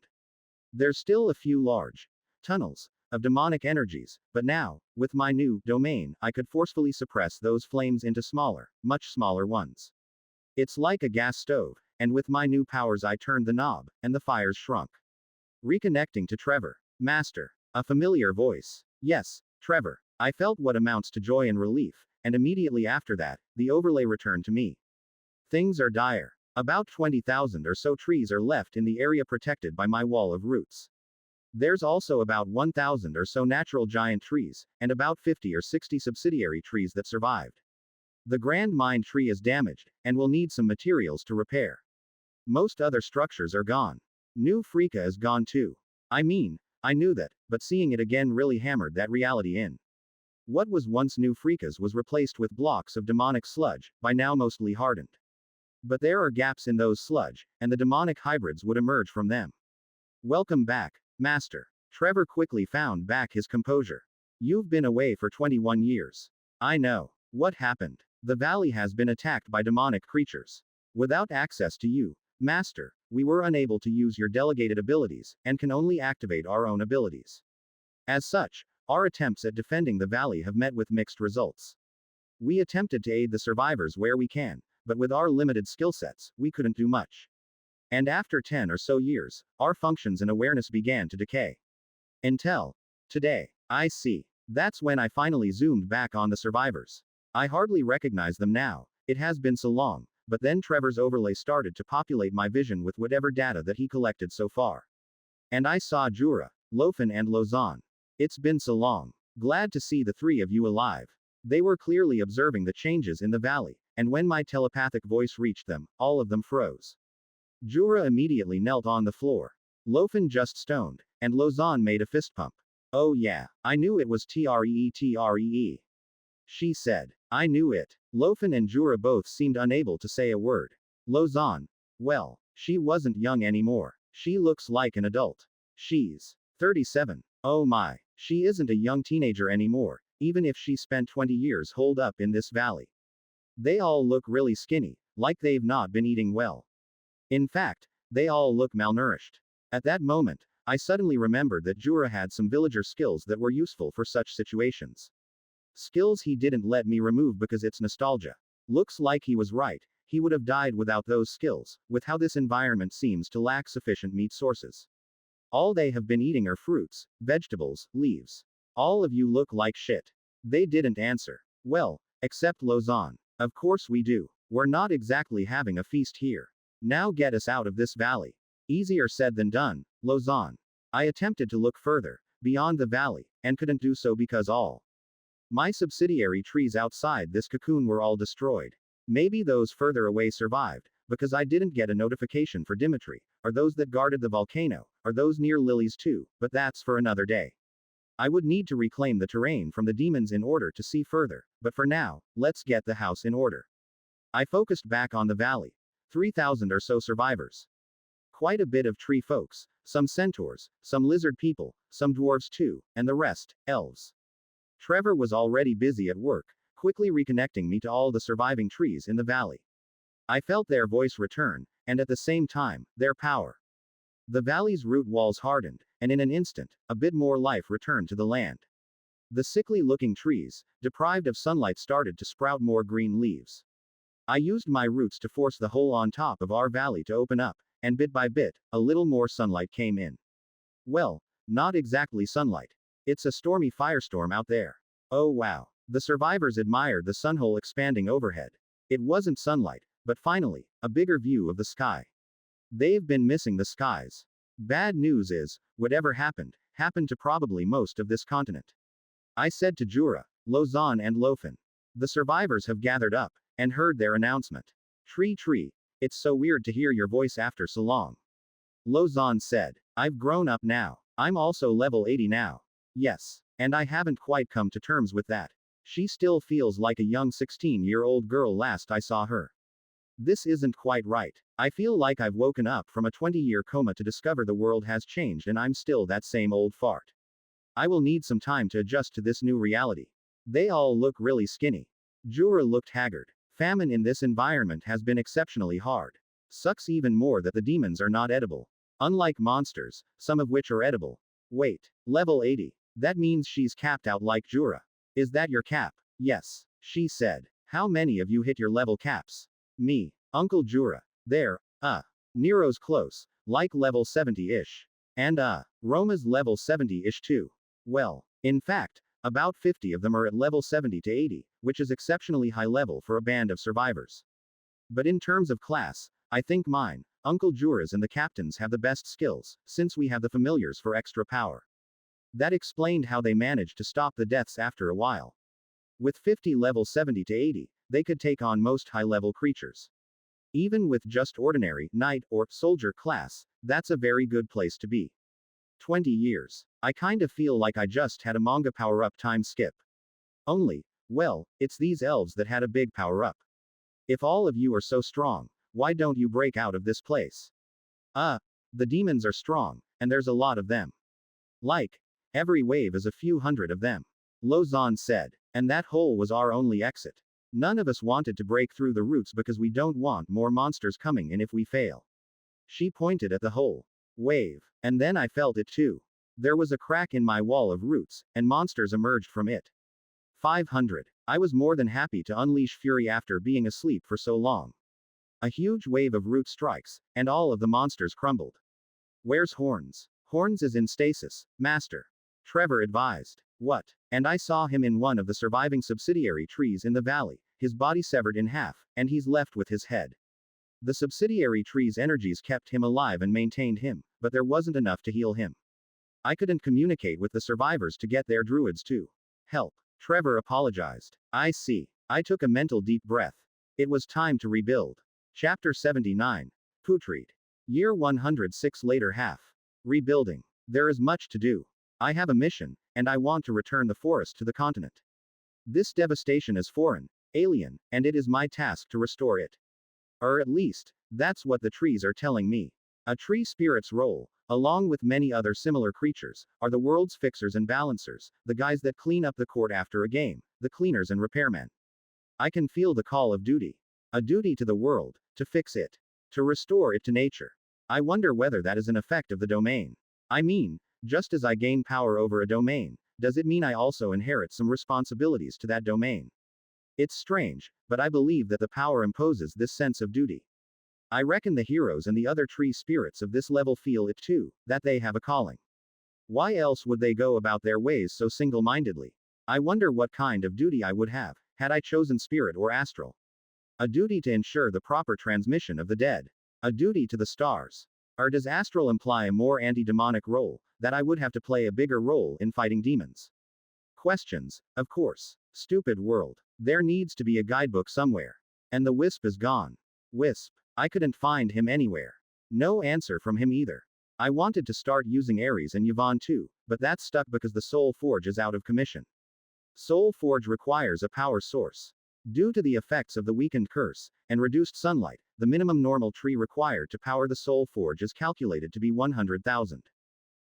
There's still a few large tunnels of demonic energies, but now, with my new domain, I could forcefully suppress those flames into smaller, much smaller ones. It's like a gas stove, and with my new powers I turned the knob, and the fires shrunk. Reconnecting to Trevor. Master. A familiar voice. Yes, Trevor. I felt what amounts to joy and relief, and immediately after that, the overlay returned to me. Things are dire. About 20,000 or so trees are left in the area protected by my wall of roots. There's also about 1,000 or so natural giant trees, and about 50 or 60 subsidiary trees that survived. The Grand Mind tree is damaged, and will need some materials to repair. Most other structures are gone. New Freaka is gone too. I mean, I knew that, but seeing it again really hammered that reality in. What was once New Freakas was replaced with blocks of demonic sludge, by now mostly hardened. But there are gaps in those sludge, and the demonic hybrids would emerge from them. Welcome back, Master. Trevor quickly found back his composure. You've been away for 21 years. I know. What happened? The valley has been attacked by demonic creatures. Without access to you, Master, we were unable to use your delegated abilities, and can only activate our own abilities. As such, Our attempts at defending the valley have met with mixed results. We attempted to aid the survivors where we can, but with our limited skill sets, we couldn't do much. And after 10 or so years, our functions and awareness began to decay. Until today. I see. That's when I finally zoomed back on the survivors. I hardly recognize them now, it has been so long, but then Trevor's overlay started to populate my vision with whatever data that he collected so far. And I saw Jura, Lofen and Lausanne. It's been so long. Glad to see the three of you alive. They were clearly observing the changes in the valley, and when my telepathic voice reached them, all of them froze. Jura immediately knelt on the floor. Lofen just stoned, and Lausanne made a fist pump. Oh yeah, I knew it was Tree. She said. I knew it. Lofen and Jura both seemed unable to say a word. Lausanne. Well, she wasn't young anymore. She looks like an adult. She's 37. Oh my, she isn't a young teenager anymore, even if she spent 20 years holed up in this valley. They all look really skinny, like they've not been eating well. In fact, they all look malnourished. At that moment, I suddenly remembered that Jura had some villager skills that were useful for such situations. Skills he didn't let me remove because it's nostalgia. Looks like he was right, he would have died without those skills, with how this environment seems to lack sufficient meat sources. All they have been eating are fruits, vegetables, leaves. All of you look like shit. They didn't answer. Well, except Lausanne. Of course we do. We're not exactly having a feast here. Now get us out of this valley. Easier said than done, Lausanne. I attempted to look further, beyond the valley, and couldn't do so because all my subsidiary trees outside this cocoon were all destroyed. Maybe those further away survived, because I didn't get a notification for Dimitri, or those that guarded the volcano, or those near Lily's too, but that's for another day. I would need to reclaim the terrain from the demons in order to see further, but for now, let's get the house in order. I focused back on the valley. 3,000 or so survivors. Quite a bit of tree folks, some centaurs, some lizard people, some dwarves too, and the rest, elves. Trevor was already busy at work, quickly reconnecting me to all the surviving trees in the valley. I felt their voice return, and at the same time, their power. The valley's root walls hardened, and in an instant, a bit more life returned to the land. The sickly-looking trees, deprived of sunlight, started to sprout more green leaves. I used my roots to force the hole on top of our valley to open up, and bit by bit, a little more sunlight came in. Well, not exactly sunlight. It's a stormy firestorm out there. Oh wow. The survivors admired the sunhole expanding overhead. It wasn't sunlight, but finally, a bigger view of the sky. They've been missing the skies. Bad news is, whatever happened, happened to probably most of this continent. I said to Jura, Lausanne and Lofen. The survivors have gathered up, and heard their announcement. TreeTree. It's so weird to hear your voice after so long. Lausanne said. I've grown up now. I'm also level 80 now. Yes. And I haven't quite come to terms with that. She still feels like a young 16-year-old girl last I saw her. This isn't quite right. I feel like I've woken up from a 20-year coma to discover the world has changed and I'm still that same old fart. I will need some time to adjust to this new reality. They all look really skinny. Jura looked haggard. Famine in this environment has been exceptionally hard. Sucks even more that the demons are not edible. Unlike monsters, some of which are edible. Wait. Level 80. That means she's capped out like Jura. Is that your cap? Yes. She said. How many of you hit your level caps? Me. Uncle Jura. There. Nero's close. Like level 70-ish. And Roma's level 70-ish too. Well. In fact, about 50 of them are at level 70 to 80, which is exceptionally high level for a band of survivors. But in terms of class, I think mine, Uncle Jura's and the captains have the best skills, since we have the familiars for extra power. That explained how they managed to stop the deaths after a while. With 50 level 70 to 80, they could take on most high-level creatures. Even with just ordinary, knight, or soldier class, that's a very good place to be. 20 years. I kind of feel like I just had a manga power-up time skip. Only, well, it's these elves that had a big power-up. If all of you are so strong, why don't you break out of this place? The demons are strong, and there's a lot of them. Like, every wave is a few hundred of them. Lausanne said. And that hole was our only exit. None of us wanted to break through the roots because we don't want more monsters coming in if we fail. She pointed at the hole. Wave. And then I felt it too. There was a crack in my wall of roots, and monsters emerged from it. 500. I was more than happy to unleash fury after being asleep for so long. A huge wave of root strikes, and all of the monsters crumbled. Where's Horns? Horns is in stasis, master. Trevor advised. What? And I saw him in one of the surviving subsidiary trees in the valley, his body severed in half, and he's left with his head. The subsidiary tree's energies kept him alive and maintained him, but there wasn't enough to heal him. I couldn't communicate with the survivors to get their druids to help. Trevor apologized. I see. I took a mental deep breath. It was time to rebuild. Chapter 79. Putrid. Year 106 later half. Rebuilding. There is much to do. I have a mission, and I want to return the forest to the continent. This devastation is foreign, alien, and it is my task to restore it. Or at least, that's what the trees are telling me. A tree spirit's role, along with many other similar creatures, are the world's fixers and balancers, the guys that clean up the court after a game, the cleaners and repairmen. I can feel the call of duty. A duty to the world, to fix it. To restore it to nature. I wonder whether that is an effect of the domain. I mean, just as I gain power over a domain, does it mean I also inherit some responsibilities to that domain? It's strange, but I believe that the power imposes this sense of duty. I reckon the heroes and the other tree spirits of this level feel it too, that they have a calling. Why else would they go about their ways so single-mindedly? I wonder what kind of duty I would have, had I chosen spirit or astral. A duty to ensure the proper transmission of the dead. A duty to the stars. Or does astral imply a more anti-demonic role, that I would have to play a bigger role in fighting demons? Questions, of course. Stupid world. There needs to be a guidebook somewhere. And the Wisp is gone. Wisp. I couldn't find him anywhere. No answer from him either. I wanted to start using Ares and Yvonne too, but that's stuck because the Soul Forge is out of commission. Soul Forge requires a power source. Due to the effects of the weakened curse, and reduced sunlight, the minimum normal tree required to power the Soul Forge is calculated to be 100,000.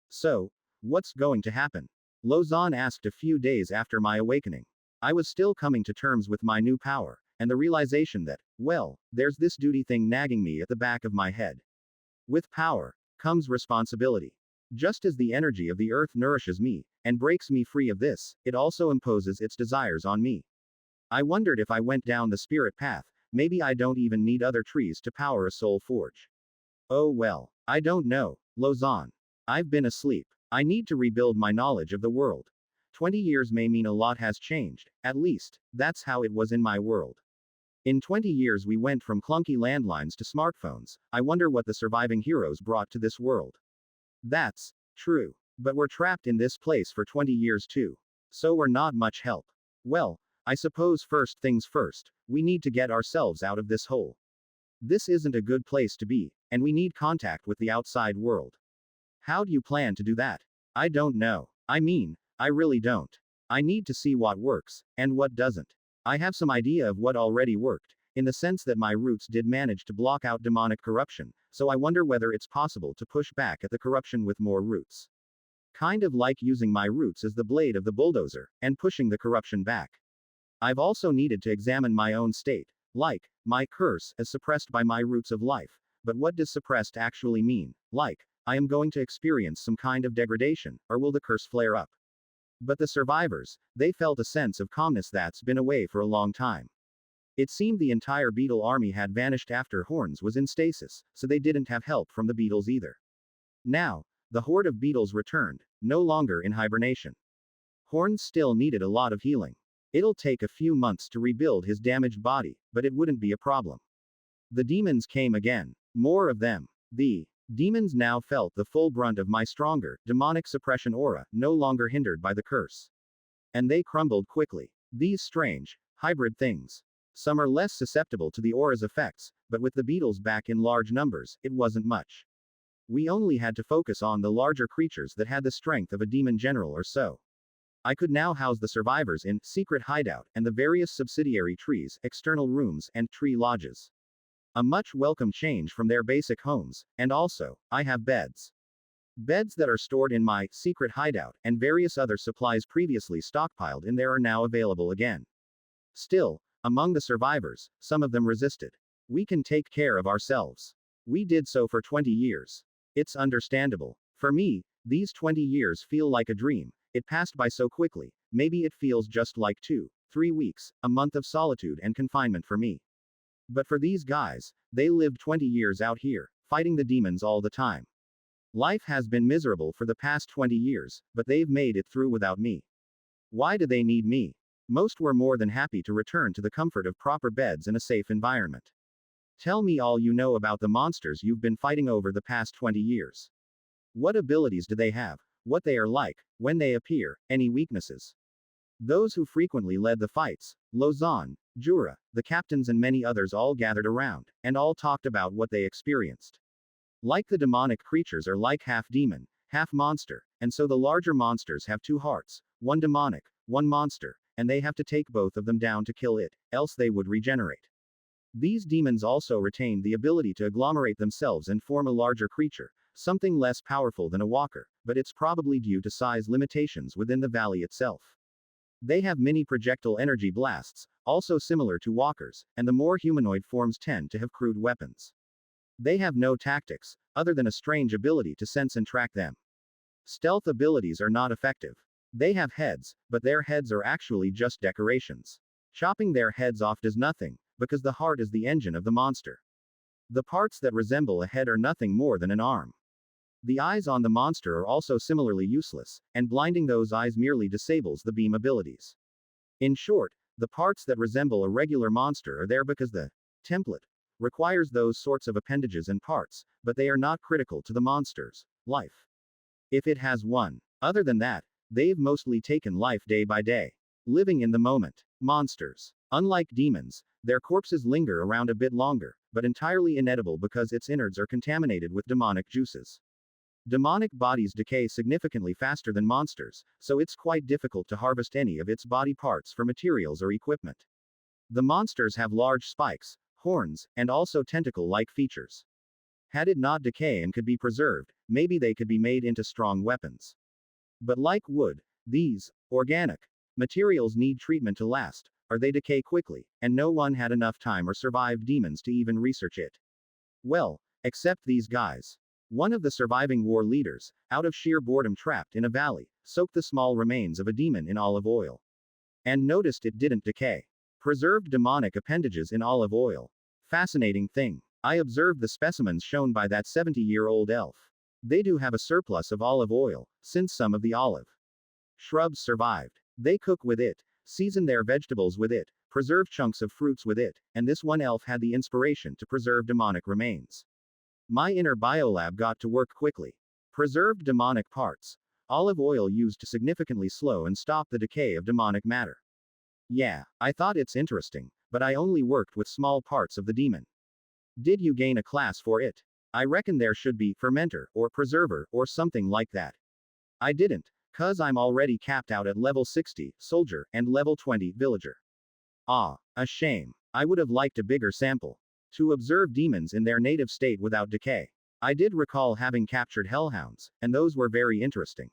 So, what's going to happen? Lausanne asked a few days after my awakening. I was still coming to terms with my new power, and the realization that, well, there's this duty thing nagging me at the back of my head. With power comes responsibility. Just as the energy of the earth nourishes me, and breaks me free of this, it also imposes its desires on me. I wondered if I went down the spirit path, maybe I don't even need other trees to power a soul forge. Oh well, I don't know, Lausanne. I've been asleep. I need to rebuild my knowledge of the world. 20 years may mean a lot has changed, at least, that's how it was in my world. In 20 years we went from clunky landlines to smartphones. I wonder what the surviving heroes brought to this world. That's true. But we're trapped in this place for 20 years too. So we're not much help. Well, I suppose first things first, we need to get ourselves out of this hole. This isn't a good place to be, and we need contact with the outside world. How do you plan to do that? I don't know. I mean, I really don't. I need to see what works, and what doesn't. I have some idea of what already worked, in the sense that my roots did manage to block out demonic corruption, so I wonder whether it's possible to push back at the corruption with more roots. Kind of like using my roots as the blade of the bulldozer, and pushing the corruption back. I've also needed to examine my own state, like, my curse, as suppressed by my roots of life. But what does suppressed actually mean? Like, I am going to experience some kind of degradation, or will the curse flare up? But the survivors, they felt a sense of calmness that's been away for a long time. It seemed the entire beetle army had vanished after Horns was in stasis, so they didn't have help from the beetles either. Now, the horde of beetles returned, no longer in hibernation. Horns still needed a lot of healing. It'll take a few months to rebuild his damaged body, but it wouldn't be a problem. The demons came again. More of them. The demons now felt the full brunt of my stronger, demonic suppression aura, no longer hindered by the curse. And they crumbled quickly. These strange, hybrid things. Some are less susceptible to the aura's effects, but with the beetles back in large numbers, it wasn't much. We only had to focus on the larger creatures that had the strength of a demon general or so. I could now house the survivors in secret hideout and the various subsidiary trees, external rooms, and tree lodges. A much welcome change from their basic homes, and also, I have beds. Beds that are stored in my secret hideout, and various other supplies previously stockpiled in there are now available again. Still, among the survivors, some of them resisted. We can take care of ourselves. We did so for 20 years. It's understandable. For me, These 20 years feel like a dream. It passed by so quickly. Maybe it feels just like 2, 3 weeks, a month of solitude and confinement for me. But for these guys, they lived 20 years out here, fighting the demons all the time. Life has been miserable for the past 20 years, but they've made it through without me. Why do they need me? Most were more than happy to return to the comfort of proper beds and a safe environment. Tell me all you know about the monsters you've been fighting over the past 20 years. What abilities do they have? What they are like, when they appear, any weaknesses? Those who frequently led the fights, Lozan, Jura, the captains and many others all gathered around, and all talked about what they experienced. Like the demonic creatures are like half demon, half monster, and so the larger monsters have two hearts, one demonic, one monster, and they have to take both of them down to kill it, else they would regenerate. These demons also retain the ability to agglomerate themselves and form a larger creature, something less powerful than a walker, but it's probably due to size limitations within the valley itself. They have mini projectile energy blasts, also similar to walkers, and the more humanoid forms tend to have crude weapons. They have no tactics, other than a strange ability to sense and track them. Stealth abilities are not effective. They have heads, but their heads are actually just decorations. Chopping their heads off does nothing, because the heart is the engine of the monster. The parts that resemble a head are nothing more than an arm. The eyes on the monster are also similarly useless, and blinding those eyes merely disables the beam abilities. In short, the parts that resemble a regular monster are there because the template requires those sorts of appendages and parts, but they are not critical to the monster's life. If it has one. Other than that, they've mostly taken life day by day. Living in the moment. Monsters. Unlike demons, their corpses linger around a bit longer, but entirely inedible because its innards are contaminated with demonic juices. Demonic bodies decay significantly faster than monsters, so it's quite difficult to harvest any of its body parts for materials or equipment. The monsters have large spikes, horns, and also tentacle-like features. Had it not decay and could be preserved, maybe they could be made into strong weapons. But like wood, these organic materials need treatment to last, or they decay quickly, and no one had enough time or survived demons to even research it. Well, except these guys. One of the surviving war leaders, out of sheer boredom trapped in a valley, soaked the small remains of a demon in olive oil. And noticed it didn't decay. Preserved demonic appendages in olive oil. Fascinating thing. I observed the specimens shown by that 70-year-old elf. They do have a surplus of olive oil, since some of the olive shrubs survived. They cook with it, season their vegetables with it, preserve chunks of fruits with it, and this one elf had the inspiration to preserve demonic remains. My inner biolab got to work quickly. Preserved demonic parts. Olive oil used to significantly slow and stop the decay of demonic matter. Yeah, I thought it's interesting, but I only worked with small parts of the demon. Did you gain a class for it? I reckon there should be fermenter, or preserver, or something like that. I didn't, cause I'm already capped out at level 60, soldier, and level 20, villager. Ah, a shame. I would have liked a bigger sample. To observe demons in their native state without decay. I did recall having captured hellhounds, and those were very interesting.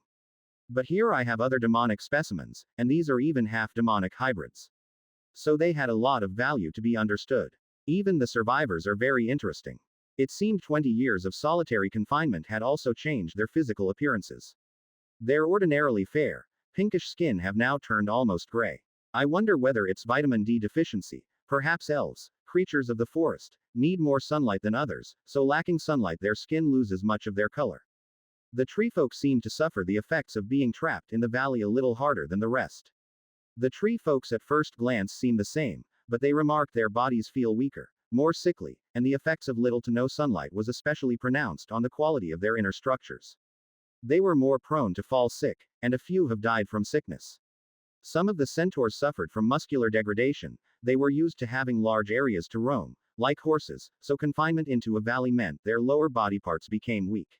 But here I have other demonic specimens, and these are even half demonic hybrids. So they had a lot of value to be understood. Even the survivors are very interesting. It seemed 20 years of solitary confinement had also changed their physical appearances. Their ordinarily fair, pinkish skin have now turned almost gray. I wonder whether it's vitamin D deficiency. Perhaps elves, creatures of the forest, need more sunlight than others, so lacking sunlight their skin loses much of their color. The tree folk seem to suffer the effects of being trapped in the valley a little harder than the rest. The tree folks at first glance seem the same, but they remark their bodies feel weaker, more sickly, and the effects of little to no sunlight was especially pronounced on the quality of their inner structures. They were more prone to fall sick, and a few have died from sickness. Some of the centaurs suffered from muscular degradation. They were used to having large areas to roam, like horses, so confinement into a valley meant their lower body parts became weak.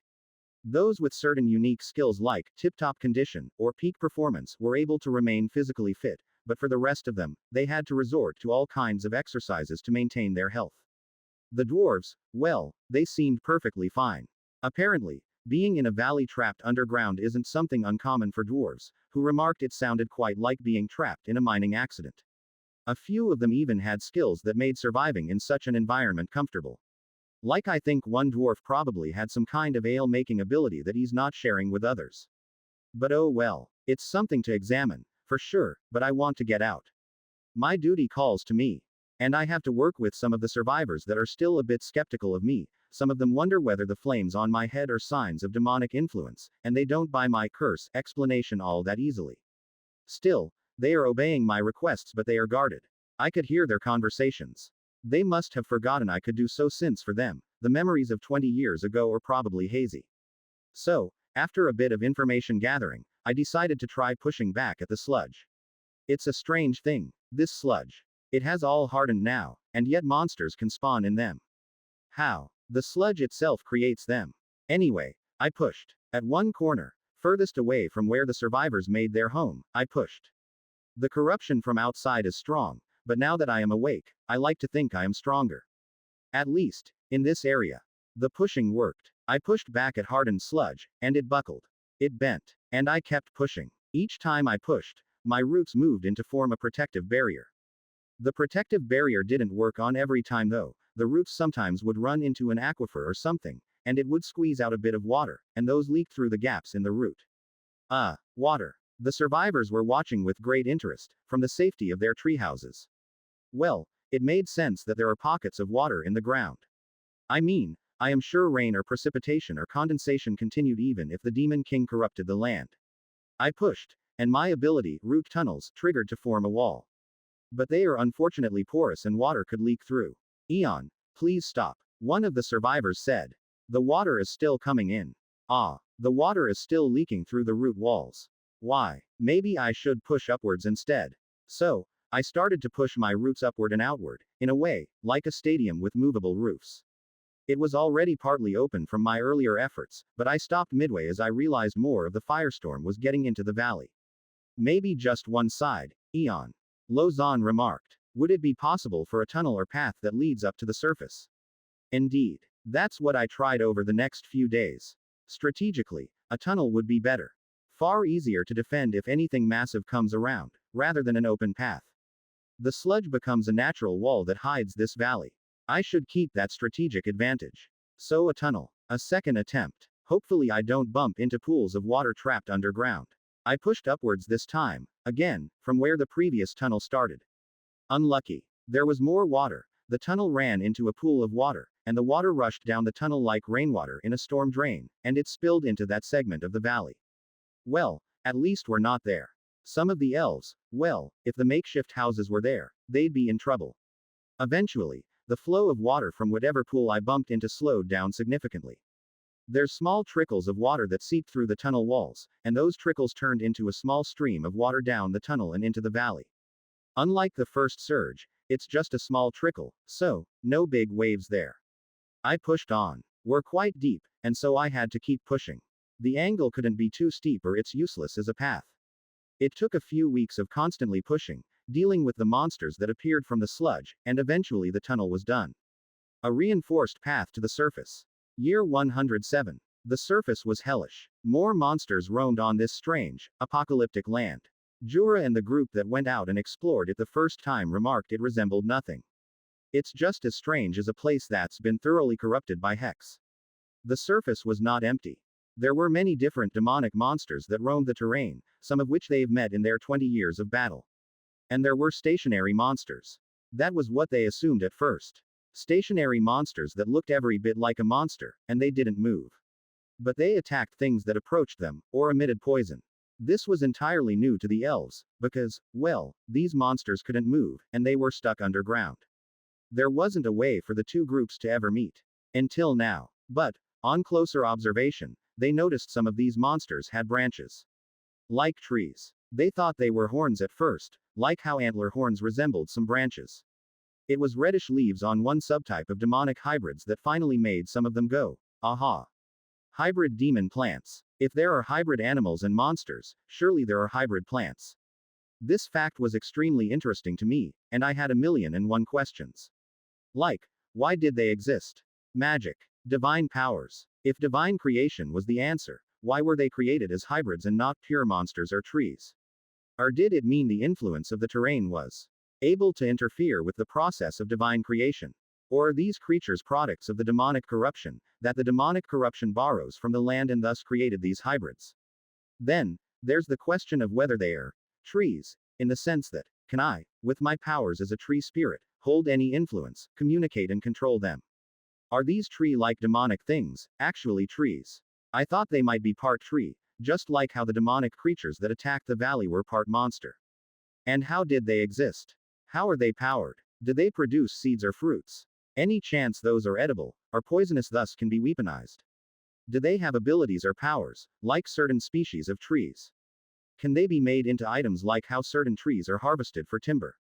Those with certain unique skills like tip-top condition or peak performance were able to remain physically fit, but for the rest of them, they had to resort to all kinds of exercises to maintain their health. The dwarves, well, they seemed perfectly fine. Apparently, being in a valley trapped underground isn't something uncommon for dwarves, who remarked it sounded quite like being trapped in a mining accident. A few of them even had skills that made surviving in such an environment comfortable. Like I think one dwarf probably had some kind of ale-making ability that he's not sharing with others. But oh well. It's something to examine, for sure, but I want to get out. My duty calls to me. And I have to work with some of the survivors that are still a bit skeptical of me. Some of them wonder whether the flames on my head are signs of demonic influence, and they don't buy my curse explanation all that easily. Still, they are obeying my requests, but they are guarded. I could hear their conversations. They must have forgotten I could do so, since for them, the memories of 20 years ago are probably hazy. So, after a bit of information gathering, I decided to try pushing back at the sludge. It's a strange thing, this sludge. It has all hardened now, and yet monsters can spawn in them. How? The sludge itself creates them. Anyway, I pushed. At one corner, furthest away from where the survivors made their home, I pushed. The corruption from outside is strong, but now that I am awake, I like to think I am stronger. At least, in this area. The pushing worked. I pushed back at hardened sludge, and it buckled. It bent. And I kept pushing. Each time I pushed, my roots moved in to form a protective barrier. The protective barrier didn't work on every time though. The roots sometimes would run into an aquifer or something, and it would squeeze out a bit of water, and those leaked through the gaps in the root. Water. The survivors were watching with great interest, from the safety of their tree houses. Well, it made sense that there are pockets of water in the ground. I mean, I am sure rain or precipitation or condensation continued even if the Demon King corrupted the land. I pushed, and my ability, root tunnels, triggered to form a wall. But they are unfortunately porous and water could leak through. Eon, please stop. One of the survivors said. The water is still coming in. The water is still leaking through the root walls. Why? Maybe I should push upwards instead. So, I started to push my roots upward and outward, in a way, like a stadium with movable roofs. It was already partly open from my earlier efforts, but I stopped midway as I realized more of the firestorm was getting into the valley. Maybe just one side, Eon. Lozon remarked. Would it be possible for a tunnel or path that leads up to the surface? Indeed. That's what I tried over the next few days. Strategically, a tunnel would be better. Far easier to defend if anything massive comes around, rather than an open path. The sludge becomes a natural wall that hides this valley. I should keep that strategic advantage. So a tunnel. A second attempt. Hopefully I don't bump into pools of water trapped underground. I pushed upwards this time, again, from where the previous tunnel started. Unlucky. There was more water. The tunnel ran into a pool of water, and the water rushed down the tunnel like rainwater in a storm drain, and it spilled into that segment of the valley. Well, at least we're not there. Some of the elves, well, if the makeshift houses were there, they'd be in trouble. Eventually, the flow of water from whatever pool I bumped into slowed down significantly. There's small trickles of water that seeped through the tunnel walls, and those trickles turned into a small stream of water down the tunnel and into the valley. Unlike the first surge, it's just a small trickle, so, no big waves there. I pushed on. We're quite deep, and so I had to keep pushing. The angle couldn't be too steep or it's useless as a path. It took a few weeks of constantly pushing, dealing with the monsters that appeared from the sludge, and eventually the tunnel was done. A reinforced path to the surface. Year 107. The surface was hellish. More monsters roamed on this strange, apocalyptic land. Jura and the group that went out and explored it the first time remarked it resembled nothing. It's just as strange as a place that's been thoroughly corrupted by Hex. The surface was not empty. There were many different demonic monsters that roamed the terrain, some of which they've met in their 20 years of battle. And there were stationary monsters. That was what they assumed at first. Stationary monsters that looked every bit like a monster, and they didn't move. But they attacked things that approached them, or emitted poison. This was entirely new to the elves, because, well, these monsters couldn't move, and they were stuck underground. There wasn't a way for the two groups to ever meet. Until now. But, on closer observation, they noticed some of these monsters had branches. Like trees. They thought they were horns at first, like how antler horns resembled some branches. It was reddish leaves on one subtype of demonic hybrids that finally made some of them go, aha. Hybrid demon plants. If there are hybrid animals and monsters, surely there are hybrid plants. This fact was extremely interesting to me, and I had 1,000,001 questions. Like, why did they exist? Magic. Divine powers. If divine creation was the answer, why were they created as hybrids and not pure monsters or trees? Or did it mean the influence of the terrain was able to interfere with the process of divine creation? Or are these creatures products of the demonic corruption, that the demonic corruption borrows from the land and thus created these hybrids? Then, there's the question of whether they are trees, in the sense that, can I, with my powers as a tree spirit, hold any influence, communicate and control them? Are these tree-like demonic things, actually trees? I thought they might be part tree, just like how the demonic creatures that attacked the valley were part monster. And how did they exist? How are they powered? Do they produce seeds or fruits? Any chance those are edible, or poisonous thus can be weaponized? Do they have abilities or powers, like certain species of trees? Can they be made into items like how certain trees are harvested for timber?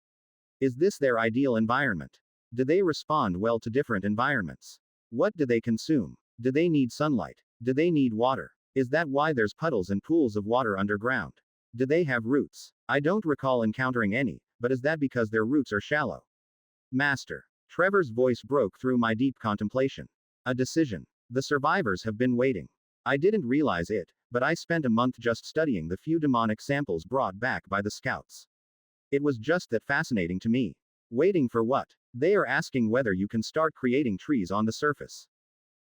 Is this their ideal environment? Do they respond well to different environments? What do they consume? Do they need sunlight? Do they need water? Is that why there's puddles and pools of water underground? Do they have roots? I don't recall encountering any, but is that because their roots are shallow? Master. Trevor's voice broke through my deep contemplation. A decision. The survivors have been waiting. I didn't realize it, but I spent a month just studying the few demonic samples brought back by the scouts. It was just that fascinating to me. Waiting for what? They are asking whether you can start creating trees on the surface.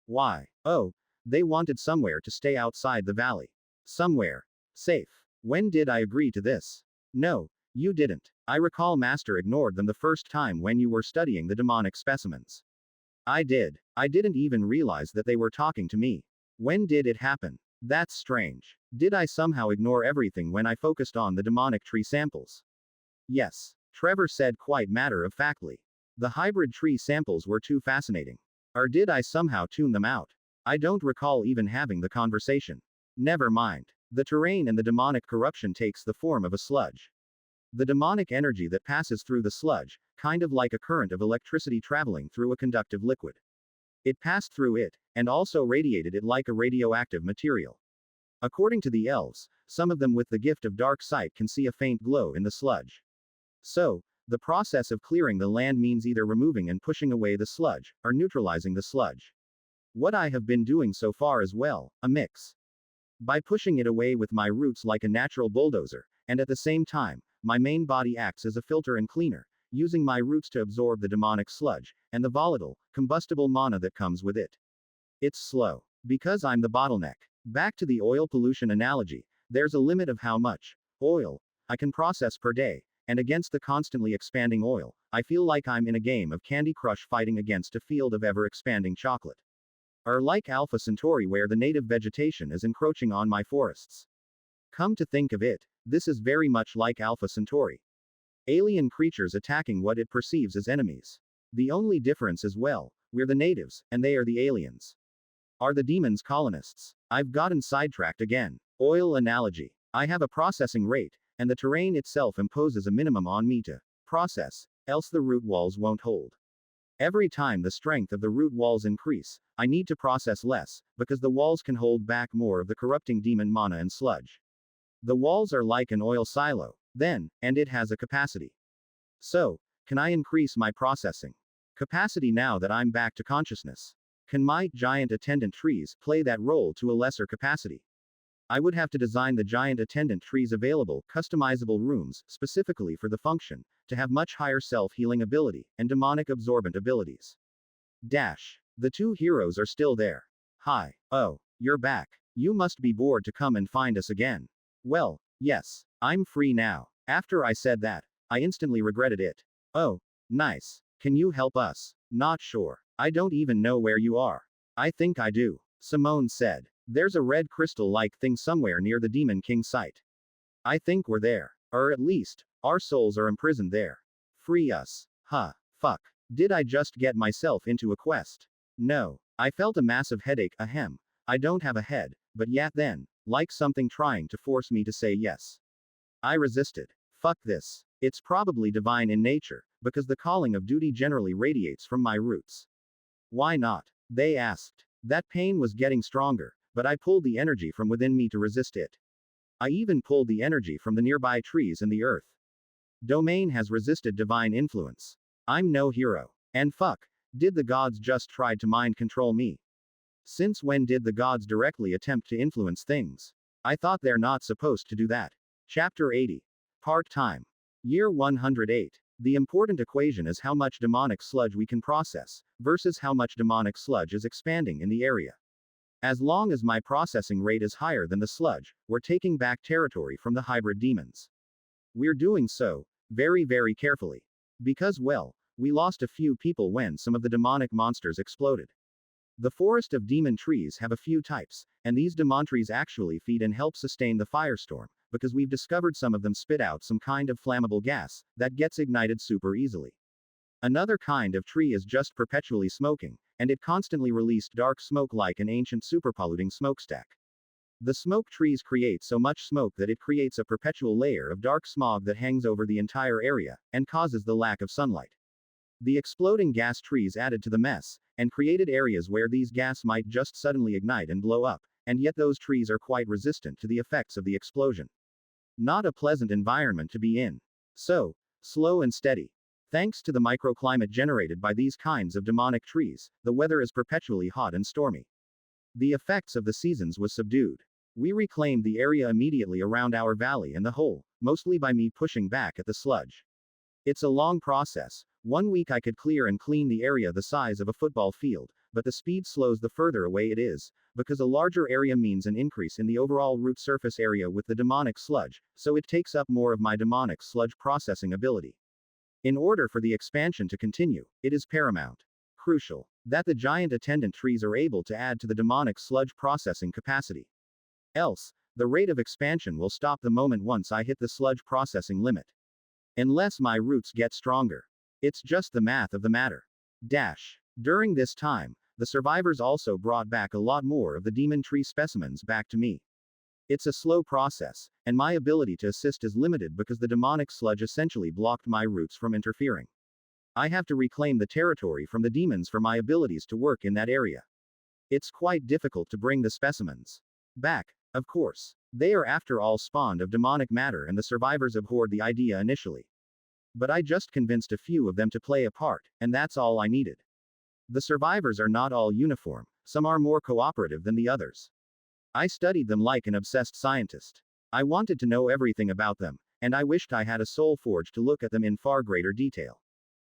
Why? Oh, they wanted somewhere to stay outside the valley. Somewhere. Safe. When did I agree to this? No, you didn't. I recall Master ignored them the first time when you were studying the demonic specimens. I did. I didn't even realize that they were talking to me. When did it happen? That's strange. Did I somehow ignore everything when I focused on the demonic tree samples? Yes. Trevor said quite matter-of-factly. The hybrid tree samples were too fascinating. Or did I somehow tune them out? I don't recall even having the conversation. Never mind. The terrain and the demonic corruption takes the form of a sludge. The demonic energy that passes through the sludge, kind of like a current of electricity traveling through a conductive liquid. It passed through it, and also radiated it like a radioactive material. According to the elves, some of them with the gift of dark sight can see a faint glow in the sludge. So, the process of clearing the land means either removing and pushing away the sludge, or neutralizing the sludge. What I have been doing so far is well, a mix. By pushing it away with my roots like a natural bulldozer, and at the same time, my main body acts as a filter and cleaner, using my roots to absorb the demonic sludge, and the volatile, combustible mana that comes with it. It's slow. Because I'm the bottleneck. Back to the oil pollution analogy, there's a limit of how much oil I can process per day, and against the constantly expanding oil, I feel like I'm in a game of Candy Crush fighting against a field of ever-expanding chocolate. Or like Alpha Centauri where the native vegetation is encroaching on my forests. Come to think of it, this is very much like Alpha Centauri. Alien creatures attacking what it perceives as enemies. The only difference is well, we're the natives, and they are the aliens. Are the demons colonists? I've gotten sidetracked again. Oil analogy. I have a processing rate, and the terrain itself imposes a minimum on me to process, else the root walls won't hold. Every time the strength of the root walls increase, I need to process less, because the walls can hold back more of the corrupting demon mana and sludge. The walls are like an oil silo, then, and it has a capacity. So, can I increase my processing capacity now that I'm back to consciousness? Can my giant attendant trees play that role to a lesser capacity? I would have to design the giant attendant trees available, customizable rooms, specifically for the function, to have much higher self-healing ability, and demonic absorbent abilities. Dash. The two heroes are still there. Hi. Oh, you're back. You must be bored to come and find us again. Well, yes. I'm free now. After I said that, I instantly regretted it. Oh, nice. Can you help us? Not sure. I don't even know where you are. I think I do. Simone said. There's a red crystal-like thing somewhere near the Demon King site. I think we're there. Or at least, our souls are imprisoned there. Free us. Huh. Fuck. Did I just get myself into a quest? No. I felt a massive headache, ahem. I don't have a head, but yet then, like something trying to force me to say yes. I resisted. Fuck this. It's probably divine in nature, because the calling of duty generally radiates from my roots. Why not? They asked. That pain was getting stronger, but I pulled the energy from within me to resist it. I even pulled the energy from the nearby trees and the earth. Domain has resisted divine influence. I'm no hero. And fuck, did the gods just try to mind control me? Since when did the gods directly attempt to influence things? I thought they're not supposed to do that. Chapter 80. Part-time. Year 108. The important equation is how much demonic sludge we can process, versus how much demonic sludge is expanding in the area. As long as my processing rate is higher than the sludge, we're taking back territory from the hybrid demons. We're doing so, very, very carefully. Because, well, we lost a few people when some of the demonic monsters exploded. The forest of demon trees have a few types, and these demon trees actually feed and help sustain the firestorm, because we've discovered some of them spit out some kind of flammable gas that gets ignited super easily. Another kind of tree is just perpetually smoking, and it constantly released dark smoke like an ancient superpolluting smokestack. The smoke trees create so much smoke that it creates a perpetual layer of dark smog that hangs over the entire area, and causes the lack of sunlight. The exploding gas trees added to the mess, and created areas where these gas might just suddenly ignite and blow up, and yet those trees are quite resistant to the effects of the explosion. Not a pleasant environment to be in. So, slow and steady. Thanks to the microclimate generated by these kinds of demonic trees, the weather is perpetually hot and stormy. The effects of the seasons was subdued. We reclaimed the area immediately around our valley and the whole, mostly by me pushing back at the sludge. It's a long process. 1 week I could clear and clean the area the size of a football field, but the speed slows the further away it is, because a larger area means an increase in the overall root surface area with the demonic sludge, so it takes up more of my demonic sludge processing ability. In order for the expansion to continue, it is paramount, crucial, that the giant attendant trees are able to add to the demonic sludge processing capacity. Else, the rate of expansion will stop the moment once I hit the sludge processing limit. Unless my roots get stronger. It's just the math of the matter. During this time, the survivors also brought back a lot more of the demon tree specimens back to me. It's a slow process, and my ability to assist is limited because the demonic sludge essentially blocked my roots from interfering. I have to reclaim the territory from the demons for my abilities to work in that area. It's quite difficult to bring the specimens back, of course. They are after all spawned of demonic matter and the survivors abhorred the idea initially. But I just convinced a few of them to play a part, and that's all I needed. The survivors are not all uniform, some are more cooperative than the others. I studied them like an obsessed scientist. I wanted to know everything about them, and I wished I had a soul forge to look at them in far greater detail.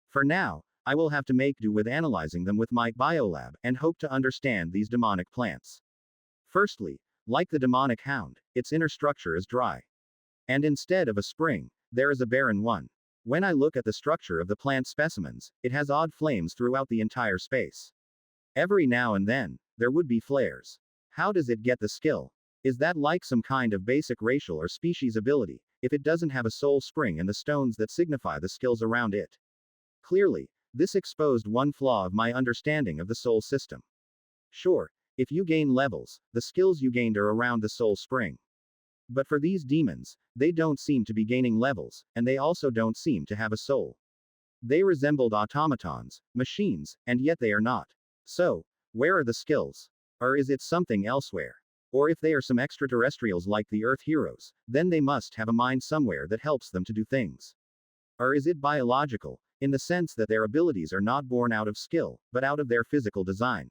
For now, I will have to make do with analyzing them with my biolab, and hope to understand these demonic plants. Firstly, like the demonic hound, its inner structure is dry. And instead of a spring, there is a barren one. When I look at the structure of the plant specimens, it has odd flames throughout the entire space. Every now and then, there would be flares. How does it get the skill? Is that like some kind of basic racial or species ability, if it doesn't have a soul spring and the stones that signify the skills around it? Clearly, this exposed one flaw of my understanding of the soul system. Sure, if you gain levels, the skills you gained are around the soul spring. But for these demons, they don't seem to be gaining levels, and they also don't seem to have a soul. They resembled automatons, machines, and yet they are not. So, where are the skills? Or is it something elsewhere? Or if they are some extraterrestrials like the Earth heroes, then they must have a mind somewhere that helps them to do things. Or is it biological, in the sense that their abilities are not born out of skill, but out of their physical design?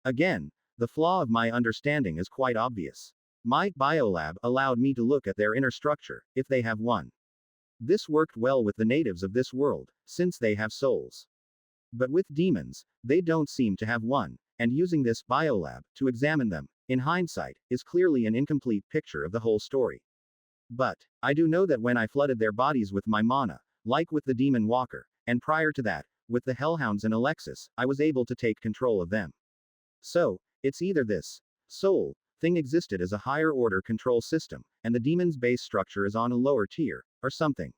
Again, the flaw of my understanding is quite obvious. My biolab allowed me to look at their inner structure, if they have one. This worked well with the natives of this world, since they have souls. But with demons, they don't seem to have one, and using this biolab to examine them, in hindsight, is clearly an incomplete picture of the whole story. But I do know that when I flooded their bodies with my mana, like with the demon walker, and prior to that, with the hellhounds and Alexis, I was able to take control of them. So, it's either this soul thing existed as a higher order control system, and the demon's base structure is on a lower tier, or something.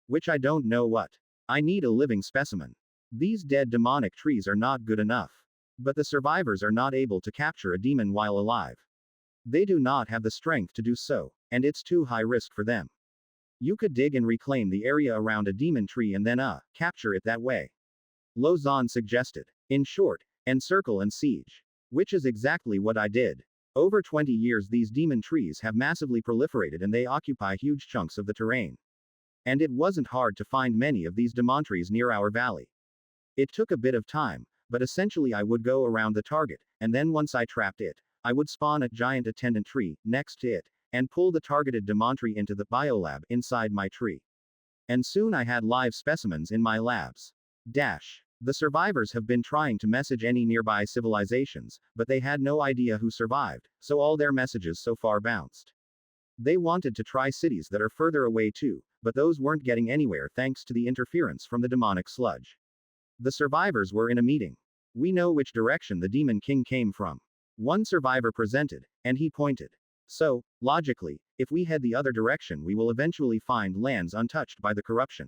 Which I don't know what. I need a living specimen. These dead demonic trees are not good enough. But the survivors are not able to capture a demon while alive. They do not have the strength to do so, and it's too high risk for them. You could dig and reclaim the area around a demon tree and then capture it that way. Lozon suggested. In short, encircle and siege. Which is exactly what I did. Over 20 years these demon trees have massively proliferated and they occupy huge chunks of the terrain. And it wasn't hard to find many of these demon trees near our valley. It took a bit of time, but essentially I would go around the target, and then once I trapped it, I would spawn a giant attendant tree next to it, and pull the targeted demon tree into the biolab inside my tree. And soon I had live specimens in my labs. Dash. The survivors have been trying to message any nearby civilizations, but they had no idea who survived, so all their messages so far bounced. They wanted to try cities that are further away too, but those weren't getting anywhere thanks to the interference from the demonic sludge. The survivors were in a meeting. We know which direction the Demon King came from. One survivor presented, and he pointed. So, logically, if we head the other direction, we will eventually find lands untouched by the corruption.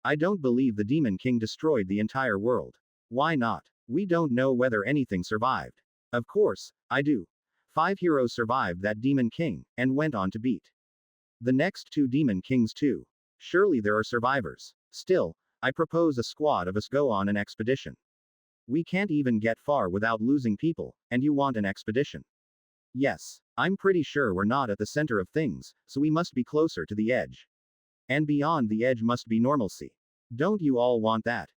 I don't believe the Demon King destroyed the entire world. Why not? We don't know whether anything survived. Of course, I do. 5 heroes survived that Demon King, and went on to beat the next 2 Demon Kings too. Surely there are survivors. Still, I propose a squad of us go on an expedition. We can't even get far without losing people, and you want an expedition? Yes. I'm pretty sure we're not at the center of things, so we must be closer to the edge. And beyond the edge must be normalcy. Don't you all want that?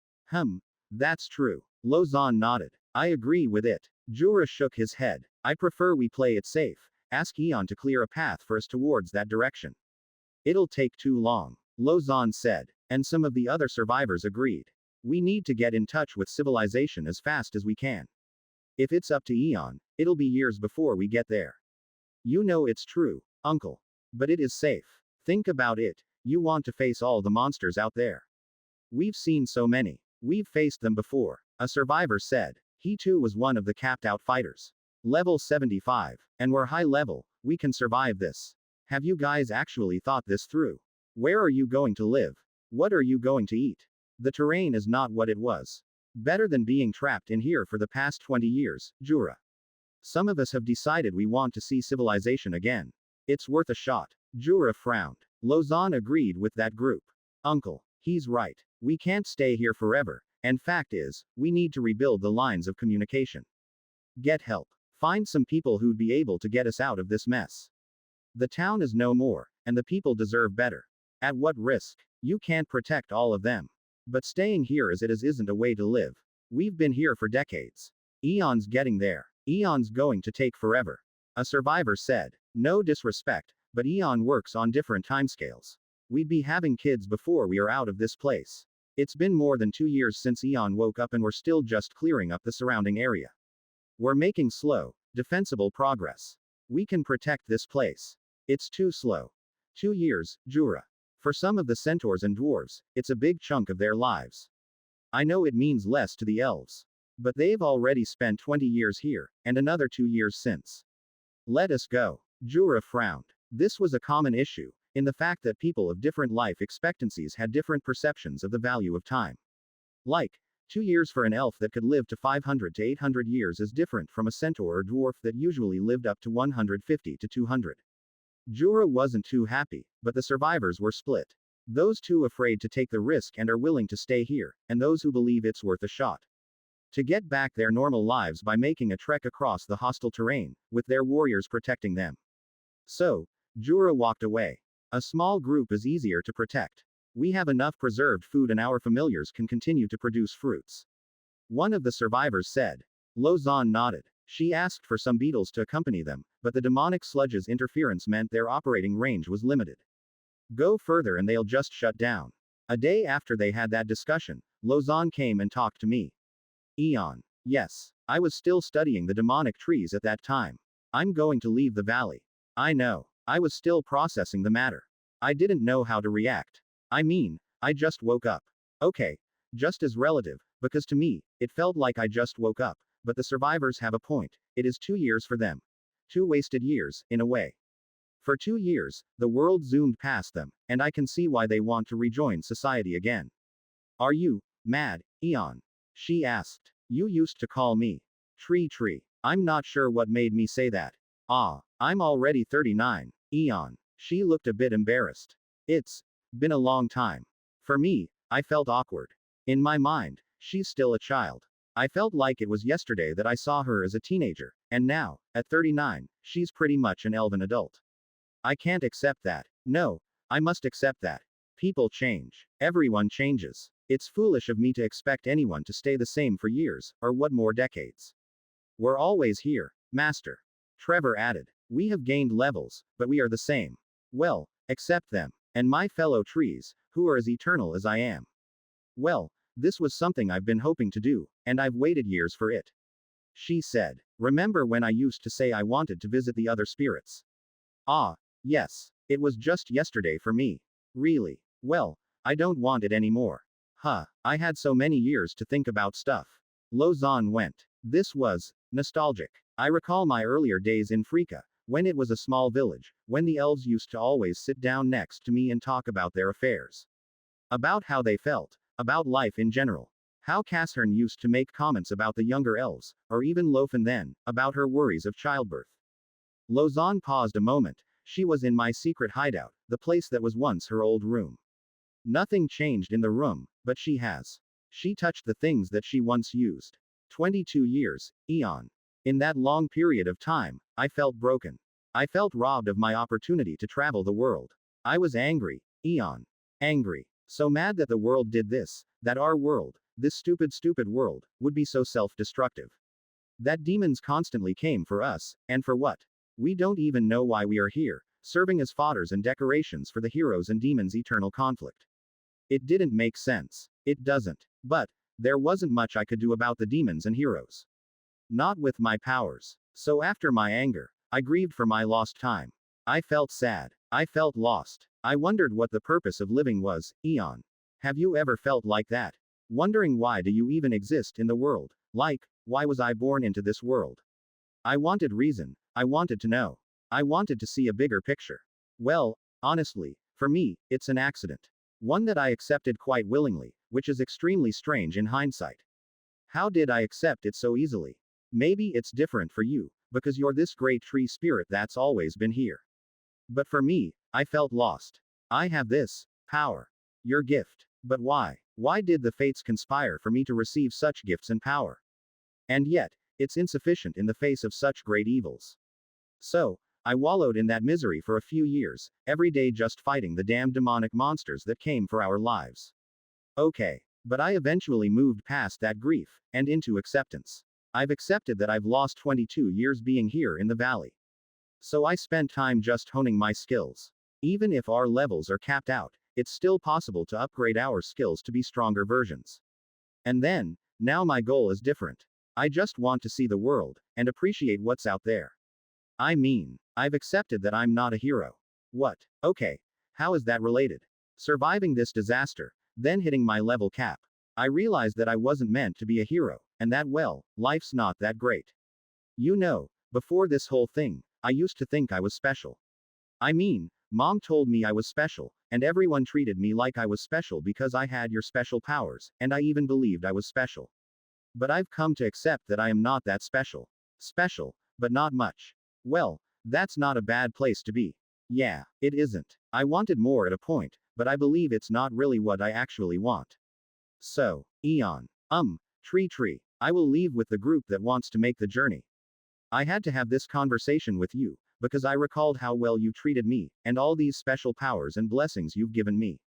That's true. Lozan nodded. I agree with it. Jura shook his head. I prefer we play it safe. Ask Eon to clear a path for us towards that direction. It'll take too long, Lozan said. And some of the other survivors agreed. We need to get in touch with civilization as fast as we can. If it's up to Eon, it'll be years before we get there. You know it's true, Uncle. But it is safe. Think about it. You want to face all the monsters out there. We've seen so many. We've faced them before, a survivor said. He too was one of the capped out fighters. Level 75. And we're high level, we can survive this. Have you guys actually thought this through? Where are you going to live? What are you going to eat? The terrain is not what it was. Better than being trapped in here for the past 20 years, Jura. Some of us have decided we want to see civilization again. It's worth a shot. Jura frowned. Lozan agreed with that group. Uncle, he's right. We can't stay here forever, and fact is, we need to rebuild the lines of communication. Get help. Find some people who'd be able to get us out of this mess. The town is no more, and the people deserve better. At what risk? You can't protect all of them. But staying here as it is isn't a way to live. We've been here for decades. Eons getting there. Eon's going to take forever. A survivor said. No disrespect, but Eon works on different timescales. We'd be having kids before we are out of this place. It's been more than 2 years since Eon woke up and we're still just clearing up the surrounding area. We're making slow, defensible progress. We can protect this place. It's too slow. 2 years, Jura. For some of the centaurs and dwarves, it's a big chunk of their lives. I know it means less to the elves. But they've already spent 20 years here, and another 2 years since. Let us go. Jura frowned. This was a common issue, in the fact that people of different life expectancies had different perceptions of the value of time. Like, 2 years for an elf that could live to 500 to 800 years is different from a centaur or dwarf that usually lived up to 150 to 200. Jura wasn't too happy, but the survivors were split. Those too afraid to take the risk and are willing to stay here, and those who believe it's worth a shot. To get back their normal lives by making a trek across the hostile terrain, with their warriors protecting them. So, Jura walked away. A small group is easier to protect. We have enough preserved food and our familiars can continue to produce fruits. One of the survivors said. Lozan nodded. She asked for some beetles to accompany them, but the demonic sludge's interference meant their operating range was limited. Go further and they'll just shut down. A day after they had that discussion, Lozan came and talked to me. Eon. Yes. I was still studying the demonic trees at that time. I'm going to leave the valley. I know. I was still processing the matter. I didn't know how to react. I mean, I just woke up. Okay. Just as relative, because to me, it felt like I just woke up, but the survivors have a point. It is 2 years for them. 2 wasted years, in a way. For 2 years, the world zoomed past them, and I can see why they want to rejoin society again. Are you mad, Eon? She asked. You used to call me TreeTree. I'm not sure what made me say that. I'm already 39, Eon. She looked a bit embarrassed. It's been a long time. For me, I felt awkward. In my mind, she's still a child. I felt like it was yesterday that I saw her as a teenager, and now, at 39, she's pretty much an elven adult. I can't accept that. No, I must accept that. People change. Everyone changes. It's foolish of me to expect anyone to stay the same for years, or what more decades. We're always here, Master. Trevor added. We have gained levels, but we are the same. Well, accept them. And my fellow trees, who are as eternal as I am. Well, this was something I've been hoping to do, and I've waited years for it. She said. Remember when I used to say I wanted to visit the other spirits? Ah, yes. It was just yesterday for me. Really? Well, I don't want it anymore. Huh, I had so many years to think about stuff. Lozan went. This was nostalgic. I recall my earlier days in Frika, when it was a small village, when the elves used to always sit down next to me and talk about their affairs. About how they felt, about life in general. How Casshern used to make comments about the younger elves, or even Lofen then, about her worries of childbirth. Lozan paused a moment. She was in my secret hideout, the place that was once her old room. Nothing changed in the room, but she has. She touched the things that she once used. 22 years, Eon. In that long period of time, I felt broken. I felt robbed of my opportunity to travel the world. I was angry, Eon. Angry. So mad that the world did this, that our world, this stupid world, would be so self-destructive. That demons constantly came for us, and for what? We don't even know why we are here, serving as fodders and decorations for the heroes and demons' eternal conflict. It didn't make sense. It doesn't. But, there wasn't much I could do about the demons and heroes. Not with my powers. So after my anger, I grieved for my lost time. I felt sad. I felt lost. I wondered what the purpose of living was, Eon. Have you ever felt like that? Wondering why do you even exist in the world? Like, why was I born into this world? I wanted reason. I wanted to know. I wanted to see a bigger picture. Well, honestly, for me, it's an accident. One that I accepted quite willingly, which is extremely strange in hindsight. How did I accept it so easily? Maybe it's different for you, because you're this great tree spirit that's always been here. But for me, I felt lost. I have this power. Your gift. But why? Why did the fates conspire for me to receive such gifts and power? And yet, it's insufficient in the face of such great evils. So, I wallowed in that misery for a few years, every day just fighting the damned demonic monsters that came for our lives. Okay. But I eventually moved past that grief, and into acceptance. I've accepted that I've lost 22 years being here in the valley. So I spent time just honing my skills. Even if our levels are capped out, it's still possible to upgrade our skills to be stronger versions. And then, now my goal is different. I just want to see the world, and appreciate what's out there. I mean, I've accepted that I'm not a hero. What? Okay. How is that related? Surviving this disaster, then hitting my level cap. I realized that I wasn't meant to be a hero, and that well, life's not that great. You know, before this whole thing, I used to think I was special. I mean, Mom told me I was special, and everyone treated me like I was special because I had your special powers, and I even believed I was special. But I've come to accept that I am not that special. Special, but not much. Well, that's not a bad place to be. Yeah, it isn't. I wanted more at a point, but I believe it's not really what I actually want. So, Eon. TreeTree. I will leave with the group that wants to make the journey. I had to have this conversation with you, because I recalled how well you treated me, and all these special powers and blessings you've given me.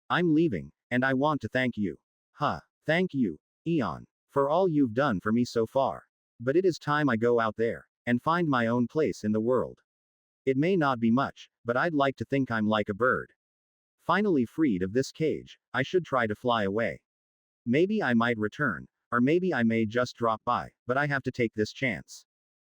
I'm leaving, and I want to thank you. Huh. Thank you, Eon, for all you've done for me so far. But it is time I go out there, and find my own place in the world. It may not be much, but I'd like to think I'm like a bird. Finally freed of this cage, I should try to fly away. Maybe I might return, or maybe I may just drop by, but I have to take this chance.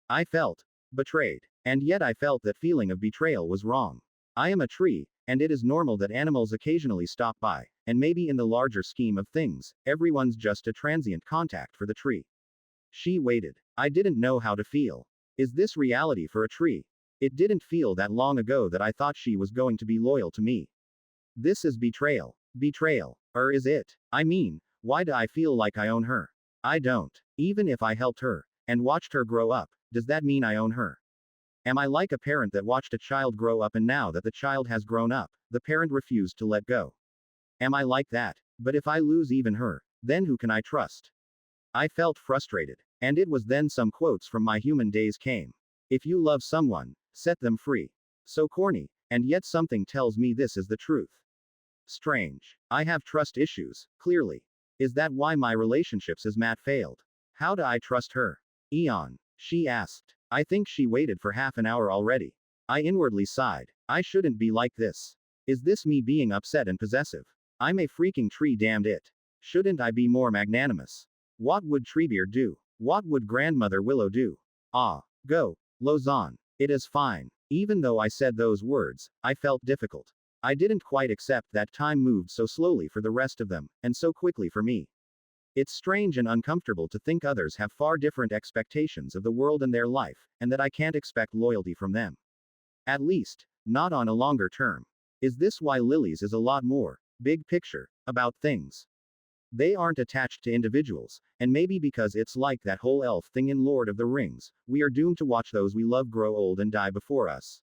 I felt betrayed. And yet I felt that feeling of betrayal was wrong. I am a tree, and it is normal that animals occasionally stop by, and maybe in the larger scheme of things, everyone's just a transient contact for the tree. She waited. I didn't know how to feel. Is this reality for a tree? It didn't feel that long ago that I thought she was going to be loyal to me. This is betrayal. Betrayal. Or is it? I mean, why do I feel like I own her? I don't. Even if I helped her, and watched her grow up, does that mean I own her? Am I like a parent that watched a child grow up and now that the child has grown up, the parent refused to let go? Am I like that? But if I lose even her, then who can I trust? I felt frustrated. And it was then some quotes from my human days came. If you love someone, set them free. So corny, and yet something tells me this is the truth. Strange. I have trust issues, clearly. Is that why my relationships as Matt failed? How do I trust her? Eon. She asked. I think she waited for half an hour already. I inwardly sighed. I shouldn't be like this. Is this me being upset and possessive? I'm a freaking tree, damned it. Shouldn't I be more magnanimous? What would Treebeard do? What would Grandmother Willow do? Ah, go, Lausanne. It is fine. Even though I said those words, I felt difficult. I didn't quite accept that time moved so slowly for the rest of them, and so quickly for me. It's strange and uncomfortable to think others have far different expectations of the world and their life, and that I can't expect loyalty from them. At least, not on a longer term. Is this why Lily's is a lot more, big picture, about things? They aren't attached to individuals, and maybe because it's like that whole elf thing in Lord of the Rings, we are doomed to watch those we love grow old and die before us.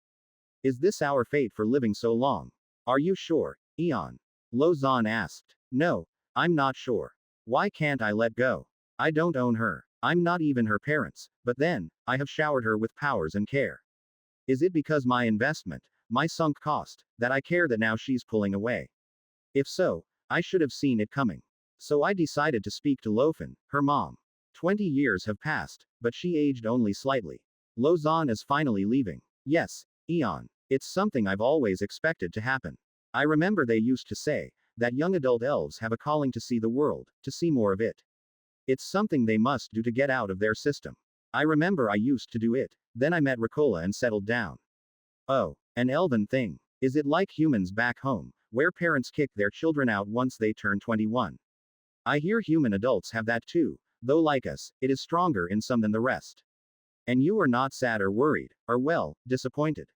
Is this our fate for living so long? Are you sure, Eon? Lausanne asked. No, I'm not sure. Why can't I let go? I don't own her. I'm not even her parents, but then, I have showered her with powers and care. Is it because my investment, my sunk cost, that I care that now she's pulling away? If so, I should have seen it coming. So I decided to speak to Lofen, her mom. 20 years have passed, but she aged only slightly. Lausanne is finally leaving. Yes, Eon. It's something I've always expected to happen. I remember they used to say that young adult elves have a calling to see the world, to see more of it. It's something they must do to get out of their system. I remember I used to do it, then I met Ricola and settled down. Oh, an elven thing. Is it like humans back home, where parents kick their children out once they turn 21? I hear human adults have that too, though like us, it is stronger in some than the rest. And you are not sad or worried, or well, disappointed.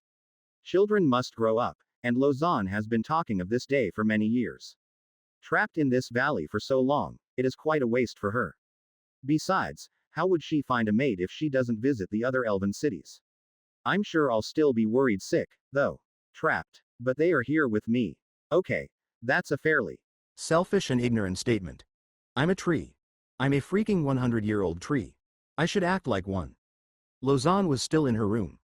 Children must grow up, and Lausanne has been talking of this day for many years. Trapped in this valley for so long, it is quite a waste for her. Besides, how would she find a mate if she doesn't visit the other elven cities? I'm sure I'll still be worried sick, though. Trapped. But they are here with me. Okay, that's a fairly selfish and ignorant statement. I'm a tree. I'm a freaking 100-year-old tree. I should act like one. Lausanne was still in her room.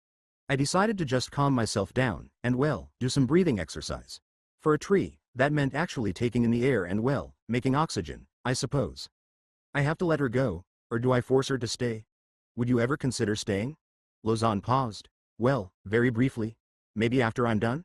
I decided to just calm myself down, and well, do some breathing exercise. For a tree, that meant actually taking in the air and well, making oxygen, I suppose. I have to let her go, or do I force her to stay? Would you ever consider staying? Lausanne paused. Well, very briefly. Maybe after I'm done?